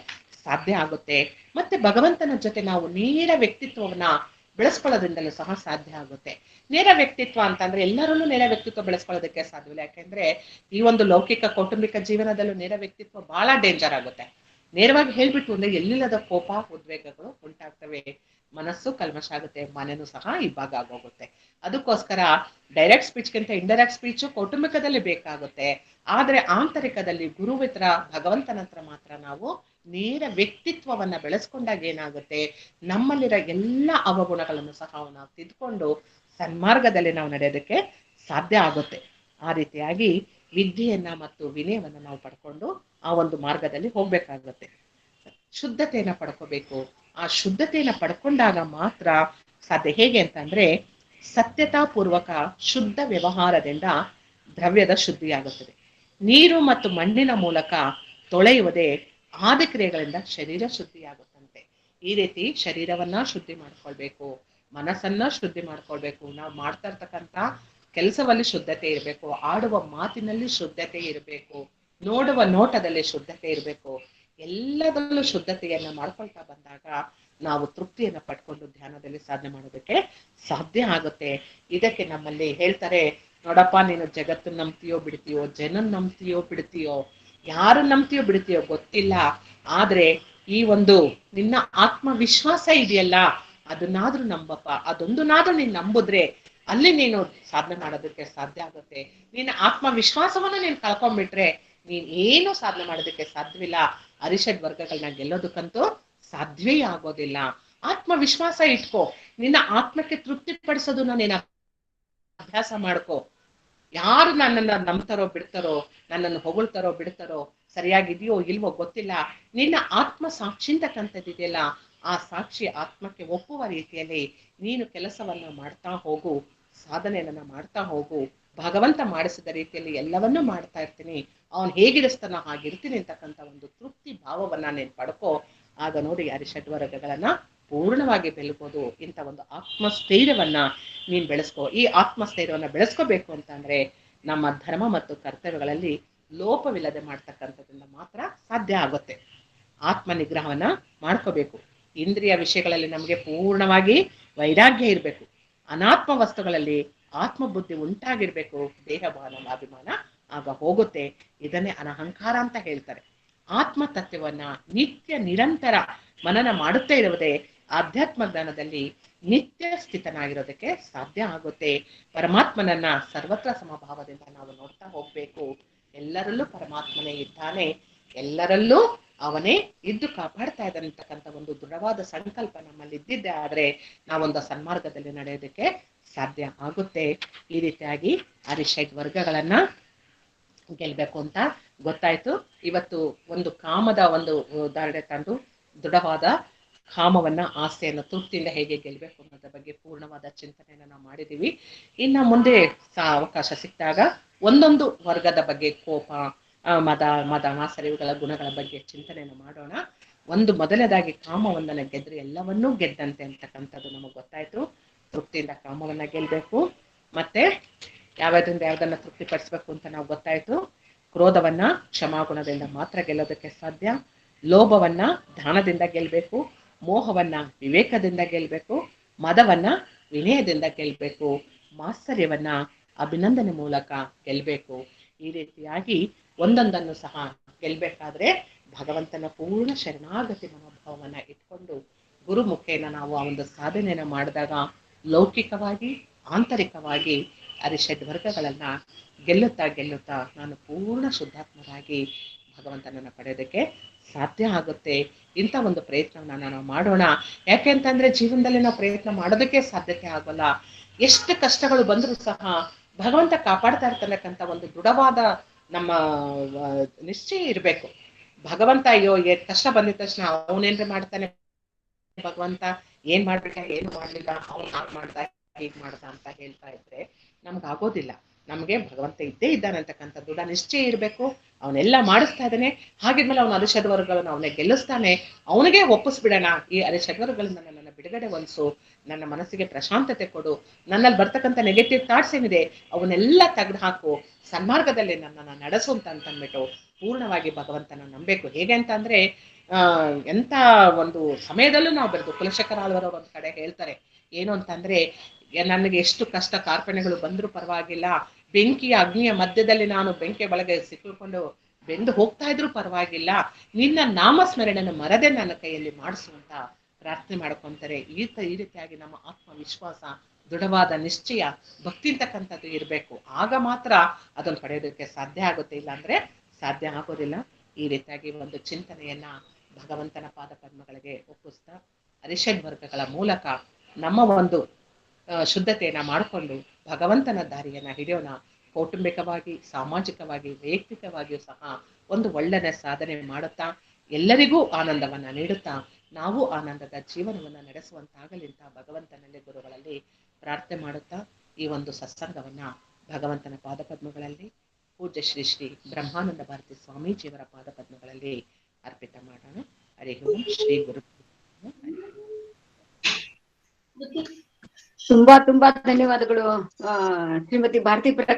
ಸಾಧ್ಯ ಆಗುತ್ತೆ. ಮತ್ತೆ ಭಗವಂತನ ಜೊತೆ ನಾವು ನೇರ ವ್ಯಕ್ತಿತ್ವವನ್ನ ಬೆಳೆಸ್ಕೊಳ್ಳೋದ್ರಿಂದಲೂ ಸಹ ಸಾಧ್ಯ ಆಗುತ್ತೆ. ನೇರ ವ್ಯಕ್ತಿತ್ವ ಅಂತಂದ್ರೆ ಎಲ್ಲರಲ್ಲೂ ನೇರ ವ್ಯಕ್ತಿತ್ವ ಬೆಳೆಸ್ಕೊಳ್ಳೋದಕ್ಕೆ ಸಾಧ್ಯವಿಲ್ಲ. ಯಾಕೆಂದ್ರೆ ಈ ಒಂದು ಲೌಕಿಕ ಕೌಟುಂಬಿಕ ಜೀವನದಲ್ಲೂ ನೇರ ವ್ಯಕ್ತಿತ್ವ ಬಹಳ ಡೇಂಜರ್ ಆಗುತ್ತೆ. ನೇರವಾಗಿ ಹೇಳ್ಬಿಟ್ಟು ಅಂದ್ರೆ ಎಲ್ಲಿಲ್ಲದ ಕೋಪ ಉದ್ವೇಗಗಳು ಉಂಟಾಗ್ತವೆ, ಮನಸ್ಸು ಕಲ್ಮಶ ಆಗುತ್ತೆ, ಮನೆನೂ ಸಹ ಇಬ್ಬಾಗ ಆಗೋಗುತ್ತೆ. ಅದಕ್ಕೋಸ್ಕರ ಡೈರೆಕ್ಟ್ ಸ್ಪೀಚ್ಗಿಂತ ಇಂಡೈರೆಕ್ಟ್ ಸ್ಪೀಚ್ ಕೌಟುಂಬಿಕದಲ್ಲಿ ಬೇಕಾಗುತ್ತೆ. ಆದ್ರೆ ಆಂತರಿಕದಲ್ಲಿ ಗುರುವಿತ್ರ ಭಗವಂತನಂತ್ರ ಮಾತ್ರ ನಾವು ನೇರ ವ್ಯಕ್ತಿತ್ವವನ್ನ ಬೆಳೆಸ್ಕೊಂಡಾಗ ಏನಾಗುತ್ತೆ, ನಮ್ಮಲ್ಲಿರೋ ಎಲ್ಲ ಅವಗುಣಗಳನ್ನು ಸಹ ನಾವು ತಿದ್ಕೊಂಡು ಸನ್ಮಾರ್ಗದಲ್ಲಿ ನಾವು ನಡೆಯೋದಕ್ಕೆ ಸಾಧ್ಯ ಆಗುತ್ತೆ. ಆ ರೀತಿಯಾಗಿ ವಿದ್ಯೆಯನ್ನ ಮತ್ತು ವಿನಯವನ್ನ ನಾವು ಪಡ್ಕೊಂಡು ಆ ಒಂದು ಮಾರ್ಗದಲ್ಲಿ ಹೋಗ್ಬೇಕಾಗುತ್ತೆ. ಶುದ್ಧತೆಯನ್ನ ಪಡ್ಕೋಬೇಕು. ಆ ಶುದ್ಧತೆಯನ್ನ ಪಡ್ಕೊಂಡಾಗ ಮಾತ್ರ ಸಾಧ್ಯ. ಹೇಗೆ ಅಂತಂದ್ರೆ, ಸತ್ಯತಾಪೂರ್ವಕ ಶುದ್ಧ ವ್ಯವಹಾರದಿಂದ ದ್ರವ್ಯದ ಶುದ್ಧಿಯಾಗುತ್ತದೆ. ನೀರು ಮತ್ತು ಮಣ್ಣಿನ ಮೂಲಕ ತೊಳೆಯುವುದೇ ಆದಿಕ್ರಿಯೆಗಳಿಂದ ಶರೀರ ಶುದ್ಧಿಯಾಗುತ್ತಂತೆ. ಈ ರೀತಿ ಶರೀರವನ್ನ ಶುದ್ಧಿ ಮಾಡ್ಕೊಳ್ಬೇಕು, ಮನಸ್ಸನ್ನ ಶುದ್ಧಿ ಮಾಡ್ಕೊಳ್ಬೇಕು. ನಾವು ಮಾಡ್ತಾ ಇರ್ತಕ್ಕಂಥ ಕೆಲಸದಲ್ಲಿ ಶುದ್ಧತೆ ಇರಬೇಕು, ಆಡುವ ಮಾತಿನಲ್ಲಿ ಶುದ್ಧತೆ ಇರಬೇಕು, ನೋಡುವ ನೋಟದಲ್ಲಿ ಶುದ್ಧತೆ ಇರಬೇಕು. ಎಲ್ಲದರಲ್ಲೂ ಶುದ್ಧತೆಯನ್ನ ಮಾಡ್ಕೊಳ್ತಾ ಬಂದಾಗ ನಾವು ತೃಪ್ತಿಯನ್ನ ಪಡ್ಕೊಂಡು ಧ್ಯಾನದಲ್ಲಿ ಸಾಧನೆ ಮಾಡೋದಕ್ಕೆ ಸಾಧ್ಯ ಆಗುತ್ತೆ. ಇದಕ್ಕೆ ನಮ್ಮಲ್ಲಿ ಹೇಳ್ತಾರೆ, ನೋಡಪ್ಪ, ನೀನು ಜಗತ್ತನ್ನ ನಂಬ್ತೀಯೋ ಬಿಡ್ತೀಯೋ, ಜನನ್ ನಂಬ್ತೀಯೋ ಬಿಡ್ತೀಯೋ, ಯಾರು ನಂಬ್ತೀಯೋ ಬಿಡ್ತೀಯೋ ಗೊತ್ತಿಲ್ಲ, ಆದ್ರೆ ಈ ಒಂದು ನಿನ್ನ ಆತ್ಮವಿಶ್ವಾಸ ಇದೆಯಲ್ಲ, ಅದನ್ನಾದ್ರೂ ನಂಬಪ್ಪ. ಅದೊಂದನ್ನಾದ್ರೂ ನೀನ್ ನಂಬುದ್ರೆ ಅಲ್ಲಿ ನೀನು ಸಾಧನೆ ಮಾಡೋದಕ್ಕೆ ಸಾಧ್ಯ ಆಗುತ್ತೆ. ನಿನ್ನ ಆತ್ಮವಿಶ್ವಾಸವನ್ನ ನೀನ್ ಕಳ್ಕೊಂಡ್ಬಿಟ್ರೆ ನೀನ್ ಏನು ಸಾಧನೆ ಮಾಡೋದಕ್ಕೆ ಸಾಧ್ಯವಿಲ್ಲ. ಅರಿಷಡ್ ವರ್ಗಗಳನ್ನ ಗೆಲ್ಲೋದಕ್ಕಂತೂ ಸಾಧ್ಯವೇ ಆಗೋದಿಲ್ಲ. ಆತ್ಮವಿಶ್ವಾಸ ಇಟ್ಕೋ. ನಿನ್ನ ಆತ್ಮಕ್ಕೆ ತೃಪ್ತಿ ಪಡಿಸೋದನ್ನ ನೀನ ಅಭ್ಯಾಸ ಮಾಡ್ಕೋ. ಯಾರು ನನ್ನನ್ನ ನಂಬ್ತಾರೋ ಬಿಡ್ತಾರೋ, ನನ್ನನ್ನು ಹೊಗಳ್ತಾರೋ ಬಿಡ್ತಾರೋ, ಸರಿಯಾಗಿದೆಯೋ ಇಲ್ವೋ ಗೊತ್ತಿಲ್ಲ, ನಿನ್ನ ಆತ್ಮ ಸಾಕ್ಷಿ ಅಂತಕ್ಕಂಥದ್ದಿದೆಯಲ್ಲ, ಆ ಸಾಕ್ಷಿ ಆತ್ಮಕ್ಕೆ ಒಪ್ಪುವ ರೀತಿಯಲ್ಲಿ ನೀನು ಕೆಲಸವನ್ನ ಮಾಡ್ತಾ ಹೋಗು, ಸಾಧನೆಯನ್ನ ಮಾಡ್ತಾ ಹೋಗು. ಭಗವಂತ ಮಾಡಿಸಿದ ರೀತಿಯಲ್ಲಿ ಎಲ್ಲವನ್ನೂ ಮಾಡ್ತಾ ಇರ್ತೀನಿ, ಅವನ್ ಹೇಗಿಡಿಸ್ತಾನೋ ಹಾಗಿರ್ತೀನಿ ಅಂತಕ್ಕಂಥ ಒಂದು ತೃಪ್ತಿ ಭಾವವನ್ನ ನೀನ್ ಪಡ್ಕೋ. ಆಗ ನೋಡಿ ಅರಿಷಡ್ವರ್ಗಗಳನ್ನ ಪೂರ್ಣವಾಗಿ ಬೆಲ್ಬೋದು. ಇಂಥ ಒಂದು ಆತ್ಮಸ್ಥೈರ್ಯವನ್ನ ನೀನ್ ಬೆಳೆಸ್ಕೋ. ಈ ಆತ್ಮಸ್ಥೈರ್ಯವನ್ನ ಬೆಳೆಸ್ಕೋಬೇಕು ಅಂತಂದ್ರೆ ನಮ್ಮ ಧರ್ಮ ಮತ್ತು ಕರ್ತವ್ಯಗಳಲ್ಲಿ ಲೋಪವಿಲ್ಲದೆ ಮಾಡ್ತಕ್ಕಂಥದ್ರಿಂದ ಮಾತ್ರ ಸಾಧ್ಯ ಆಗುತ್ತೆ. ಆತ್ಮ ನಿಗ್ರಹವನ್ನ ಮಾಡ್ಕೋಬೇಕು. ಇಂದ್ರಿಯ ವಿಷಯಗಳಲ್ಲಿ ನಮಗೆ ಪೂರ್ಣವಾಗಿ ವೈರಾಗ್ಯ ಇರಬೇಕು. ಅನಾತ್ಮ ವಸ್ತುಗಳಲ್ಲಿ ಆತ್ಮ ಬುದ್ಧಿ ಉಂಟಾಗಿರ್ಬೇಕು. ದೇಹಭಾನ ಅಭಿಮಾನ ಆಗ ಹೋಗುತ್ತೆ. ಇದನ್ನೇ ಅನಹಂಕಾರ ಅಂತ ಹೇಳ್ತಾರೆ. ಆತ್ಮ ತತ್ವವನ್ನ ನಿತ್ಯ ನಿರಂತರ ಮನನ ಮಾಡುತ್ತಾ ಇರುವುದೇ ಆಧ್ಯಾತ್ಮ ಜ್ಞಾನದಲ್ಲಿ ನಿತ್ಯ ಸ್ಥಿತನಾಗಿರೋದಕ್ಕೆ ಸಾಧ್ಯ ಆಗುತ್ತೆ. ಪರಮಾತ್ಮನನ್ನ ಸರ್ವತ್ರ ಸಮಭಾವದಿಂದ ನಾವು ನೋಡ್ತಾ ಹೋಗ್ಬೇಕು. ಎಲ್ಲರಲ್ಲೂ ಪರಮಾತ್ಮನೇ ಇದ್ದಾನೆ, ಎಲ್ಲರಲ್ಲೂ ಅವನೇ ಇದ್ದು ಕಾಪಾಡ್ತಾ ಇದ್ದಾನೆ ಅಂತಕ್ಕಂಥ ಒಂದು ದೃಢವಾದ ಸಂಕಲ್ಪ ನಮ್ಮಲ್ಲಿ ಇದ್ದಿದ್ದೆ ಆದ್ರೆ ನಾವೊಂದು ಸನ್ಮಾರ್ಗದಲ್ಲಿ ನಡೆಯೋದಕ್ಕೆ ಸಾಧ್ಯ ಆಗುತ್ತೆ. ಈ ರೀತಿಯಾಗಿ ಅರಿಷಡ್ ವರ್ಗಗಳನ್ನ ಗೆಲ್ಬೇಕು ಅಂತ ಗೊತ್ತಾಯ್ತು. ಇವತ್ತು ಒಂದು ಕಾಮದ ಒಂದು ಉದಾಹರಣೆ ತಂದು ದೃಢವಾದ ಕಾಮವನ್ನ, ಆಸೆಯನ್ನು ತೃಪ್ತಿಯಿಂದ ಹೇಗೆ ಗೆಲ್ಬೇಕು ಅನ್ನೋದ್ರ ಬಗ್ಗೆ ಪೂರ್ಣವಾದ ಚಿಂತನೆಯನ್ನ ನಾವು ಮಾಡಿದೀವಿ. ಇನ್ನ ಮುಂದೆ ಅವಕಾಶ ಸಿಕ್ಕಾಗ ಒಂದೊಂದು ವರ್ಗದ ಬಗ್ಗೆ, ಕೋಪ, ಮದ ಮಾಸರಿಗಳ ಗುಣಗಳ ಬಗ್ಗೆ ಚಿಂತನೆಯನ್ನು ಮಾಡೋಣ. ಒಂದು ಮೊದಲನೇದಾಗಿ ಕಾಮವನ್ನ ಗೆದ್ರೆ ಎಲ್ಲವನ್ನೂ ಗೆದ್ದಂತೆ ಅಂತಕ್ಕಂಥದ್ದು ನಮಗ್ ಗೊತ್ತಾಯ್ತು. ತೃಪ್ತಿಯಿಂದ ಕಾಮವನ್ನ ಗೆಲ್ಬೇಕು. ಮತ್ತೆ ಯಾವ್ಯಾವ್ದ್ರಿಂದ ಯಾವ್ದನ್ನ ತೃಪ್ತಿಪಡಿಸ್ಬೇಕು ಅಂತ ನಾವು ಗೊತ್ತಾಯ್ತು. ಕ್ರೋಧವನ್ನ ಕ್ಷಮಾಗುಣದಿಂದ ಮಾತ್ರ ಗೆಲ್ಲೋದಕ್ಕೆ ಸಾಧ್ಯ. ಲೋಭವನ್ನ ದಾನದಿಂದ ಗೆಲ್ಬೇಕು. ಮೋಹವನ್ನ ವಿವೇಕದಿಂದ ಗೆಲ್ಬೇಕು. ಮದವನ್ನ ವಿನಯದಿಂದ ಗೆಲ್ಬೇಕು. ಮಾತ್ಸರ್ಯವನ್ನ ಅಭಿನಂದನೆ ಮೂಲಕ ಗೆಲ್ಬೇಕು. ಈ ರೀತಿಯಾಗಿ ಒಂದೊಂದನ್ನು ಸಹ ಗೆಲ್ಬೇಕಾದ್ರೆ ಭಗವಂತನ ಪೂರ್ಣ ಶರಣಾಗತಿ ಮನೋಭಾವವನ್ನ ಇಟ್ಕೊಂಡು ಗುರು ಮುಖೇನ ನಾವು ಆ ಒಂದು ಸಾಧನೆಯನ್ನ ಮಾಡಿದಾಗ ಲೌಕಿಕವಾಗಿ ಆಂತರಿಕವಾಗಿ ಅರಿಷಡ್ ವರ್ಗಗಳನ್ನ ಗೆಲ್ಲುತ್ತಾ ನಾನು ಪೂರ್ಣ ಶುದ್ಧಾತ್ಮರಾಗಿ ಭಗವಂತನನ್ನ ಪಡೆಯೋದಕ್ಕೆ ಸಾಧ್ಯ ಆಗುತ್ತೆ. ಇಂಥ ಒಂದು ಪ್ರಯತ್ನವನ್ನ ನಾವು ಮಾಡೋಣ. ಯಾಕೆಂತಂದ್ರೆ ಜೀವನದಲ್ಲಿ ನಾವು ಪ್ರಯತ್ನ ಮಾಡೋದಕ್ಕೆ ಸಾಧ್ಯತೆ ಆಗೋಲ್ಲ. ಎಷ್ಟು ಕಷ್ಟಗಳು ಬಂದರೂ ಸಹ ಭಗವಂತ ಕಾಪಾಡ್ತಾ ಇರ್ತಕ್ಕಂಥ ಒಂದು ದೃಢವಾದ ನಮ್ಮ ನಿಶ್ಚಯ ಇರಬೇಕು. ಭಗವಂತ ಅಯ್ಯೋ ಕಷ್ಟ ಬಂದಿದ ತಕ್ಷಣ ಅವನೇನ್ರಿ ಮಾಡ್ತಾನೆ ಭಗವಂತ, ಏನ್ ಮಾಡ್ಬಿಟ್ಟ, ಏನು ಮಾಡ್ಲಿಲ್ಲ, ಅವ್ನು ಹಾಗೆ ಮಾಡ್ದ ಹೀಗ್ ಮಾಡ್ದ ಅಂತ ಹೇಳ್ತಾ ಇದ್ರೆ ನಮ್ಗೆ ಆಗೋದಿಲ್ಲ. ನಮ್ಗೆ ಭಗವಂತ ಇದ್ದೇ ಇದ್ದಾನೆ ಅಂತಕ್ಕಂಥ ದೃಢ ನಿಶ್ಚಯ ಇರಬೇಕು. ಅವನೆಲ್ಲ ಮಾಡಿಸ್ತಾ ಇದ್ದಾನೆ. ಹಾಗಿದ್ಮೇಲೆ ಅವನ ಅರಿಷಡ್ವರ್ಗಗಳನ್ನು ಅವನೇ ಗೆಲ್ಲಿಸ್ತಾನೆ. ಅವನಿಗೆ ಒಪ್ಪಿಸ್ಬಿಡೋಣ. ಈ ಅರಿಷಡ್ವರ್ಗಗಳಿಂದ ನನ್ನನ್ನು ಬಿಡುಗಡೆ ಹೊಲಿಸು, ನನ್ನ ಮನಸ್ಸಿಗೆ ಪ್ರಶಾಂತತೆ ಕೊಡು, ನನ್ನಲ್ಲಿ ಬರ್ತಕ್ಕಂಥ ನೆಗೆಟಿವ್ ಥಾಟ್ಸ್ ಏನಿದೆ ಅವನ್ನೆಲ್ಲ ತೆಗೆದು ಹಾಕು, ಸನ್ಮಾರ್ಗದಲ್ಲಿ ನನ್ನನ್ನು ನಡೆಸು ಅಂತಂದ್ಬಿಟ್ಟು ಪೂರ್ಣವಾಗಿ ಭಗವಂತನ ನಂಬೇಕು. ಹೇಗೆ ಅಂತ ಅಂದ್ರೆ ಎಂತ ಒಂದು ಸಮಯದಲ್ಲೂ ನಾವು ಬರೆದು ಕುಲಶೇಖರ ಆಳ್ವಾರ್ ಒಂದ್ ಕಡೆ ಹೇಳ್ತಾರೆ ಏನು ಅಂತಂದ್ರೆ, ನನಗೆ ಎಷ್ಟು ಕಷ್ಟ ಕಾರ್ಪಣ್ಯಗಳು ಬಂದ್ರೂ ಪರವಾಗಿಲ್ಲ, ಬೆಂಕಿಯ ಅಗ್ನಿಯ ಮಧ್ಯದಲ್ಲಿ ನಾನು ಬೆಂಕಿ ಒಳಗೆ ಸಿಕ್ಕಿಕೊಂಡು ಬೆಂದು ಹೋಗ್ತಾ ಇದ್ರು ಪರವಾಗಿಲ್ಲ, ನಿನ್ನ ನಾಮಸ್ಮರಣೆಯನ್ನು ಮರದೆ ನನ್ನ ಕೈಯಲ್ಲಿ ಮಾಡಿಸುವಂತ ಪ್ರಾರ್ಥನೆ ಮಾಡ್ಕೊಂತಾರೆ. ಈ ರೀತಿಯಾಗಿ ನಮ್ಮ ಆತ್ಮವಿಶ್ವಾಸ, ದೃಢವಾದ ನಿಶ್ಚಯ, ಭಕ್ತಿ ಅಂತಕ್ಕಂಥದ್ದು ಇರಬೇಕು. ಆಗ ಮಾತ್ರ ಅದನ್ನು ಪಡೆಯೋದಕ್ಕೆ ಸಾಧ್ಯ ಆಗುತ್ತೆ, ಇಲ್ಲ ಅಂದ್ರೆ ಸಾಧ್ಯ ಆಗೋದಿಲ್ಲ. ಈ ರೀತಿಯಾಗಿ ಒಂದು ಚಿಂತನೆಯನ್ನ ಭಗವಂತನ ಪಾದ ಪದ್ಮಗಳಿಗೆ ಒಪ್ಪಿಸ್ತಾ ಅರಿಷಡ್ ವರ್ಗಗಳ ಮೂಲಕ ನಮ್ಮ ಒಂದು ಶುದ್ಧತೆಯನ್ನ ಮಾಡಿಕೊಂಡು ಭಗವಂತನ ದಾರಿಯನ್ನ ಹಿಡಿಯೋಣ. ಕೌಟುಂಬಿಕವಾಗಿ, ಸಾಮಾಜಿಕವಾಗಿ, ವೈಯಕ್ತಿಕವಾಗಿಯೂ ಸಹ ಒಂದು ಒಳ್ಳೆಯ ಸಾಧನೆ ಮಾಡುತ್ತಾ ಎಲ್ಲರಿಗೂ ಆನಂದವನ್ನ ನೀಡುತ್ತಾ ನಾವು ಆನಂದದ ಜೀವನವನ್ನ ನಡೆಸುವಂತಾಗಲಿ ಅಂತ ಭಗವಂತನಲ್ಲಿ, ಗುರುಗಳಲ್ಲಿ ಪ್ರಾರ್ಥನೆ ಮಾಡುತ್ತಾ ಈ ಒಂದು ಸತ್ಸಂಗವನ್ನ ಭಗವಂತನ ಪಾದಪದ್ಮಗಳಲ್ಲಿ ಪೂಜ್ಯ ಶ್ರೀ ಶ್ರೀ ಬ್ರಹ್ಮಾನಂದ ಭಾರತಿ ಸ್ವಾಮೀಜಿಯವರ ಪಾದಪದ್ಮಗಳಲ್ಲಿ ಅರ್ಪಿತ ಮಾಡೋಣ. ಹರಿ ಓಂ. ಶ್ರೀ ಗುರು. ತುಂಬಾ ಧನ್ಯವಾದಗಳು ಶ್ರೀಮತಿ ಭಾರತಿ ಪ್ರಕಾಶ್.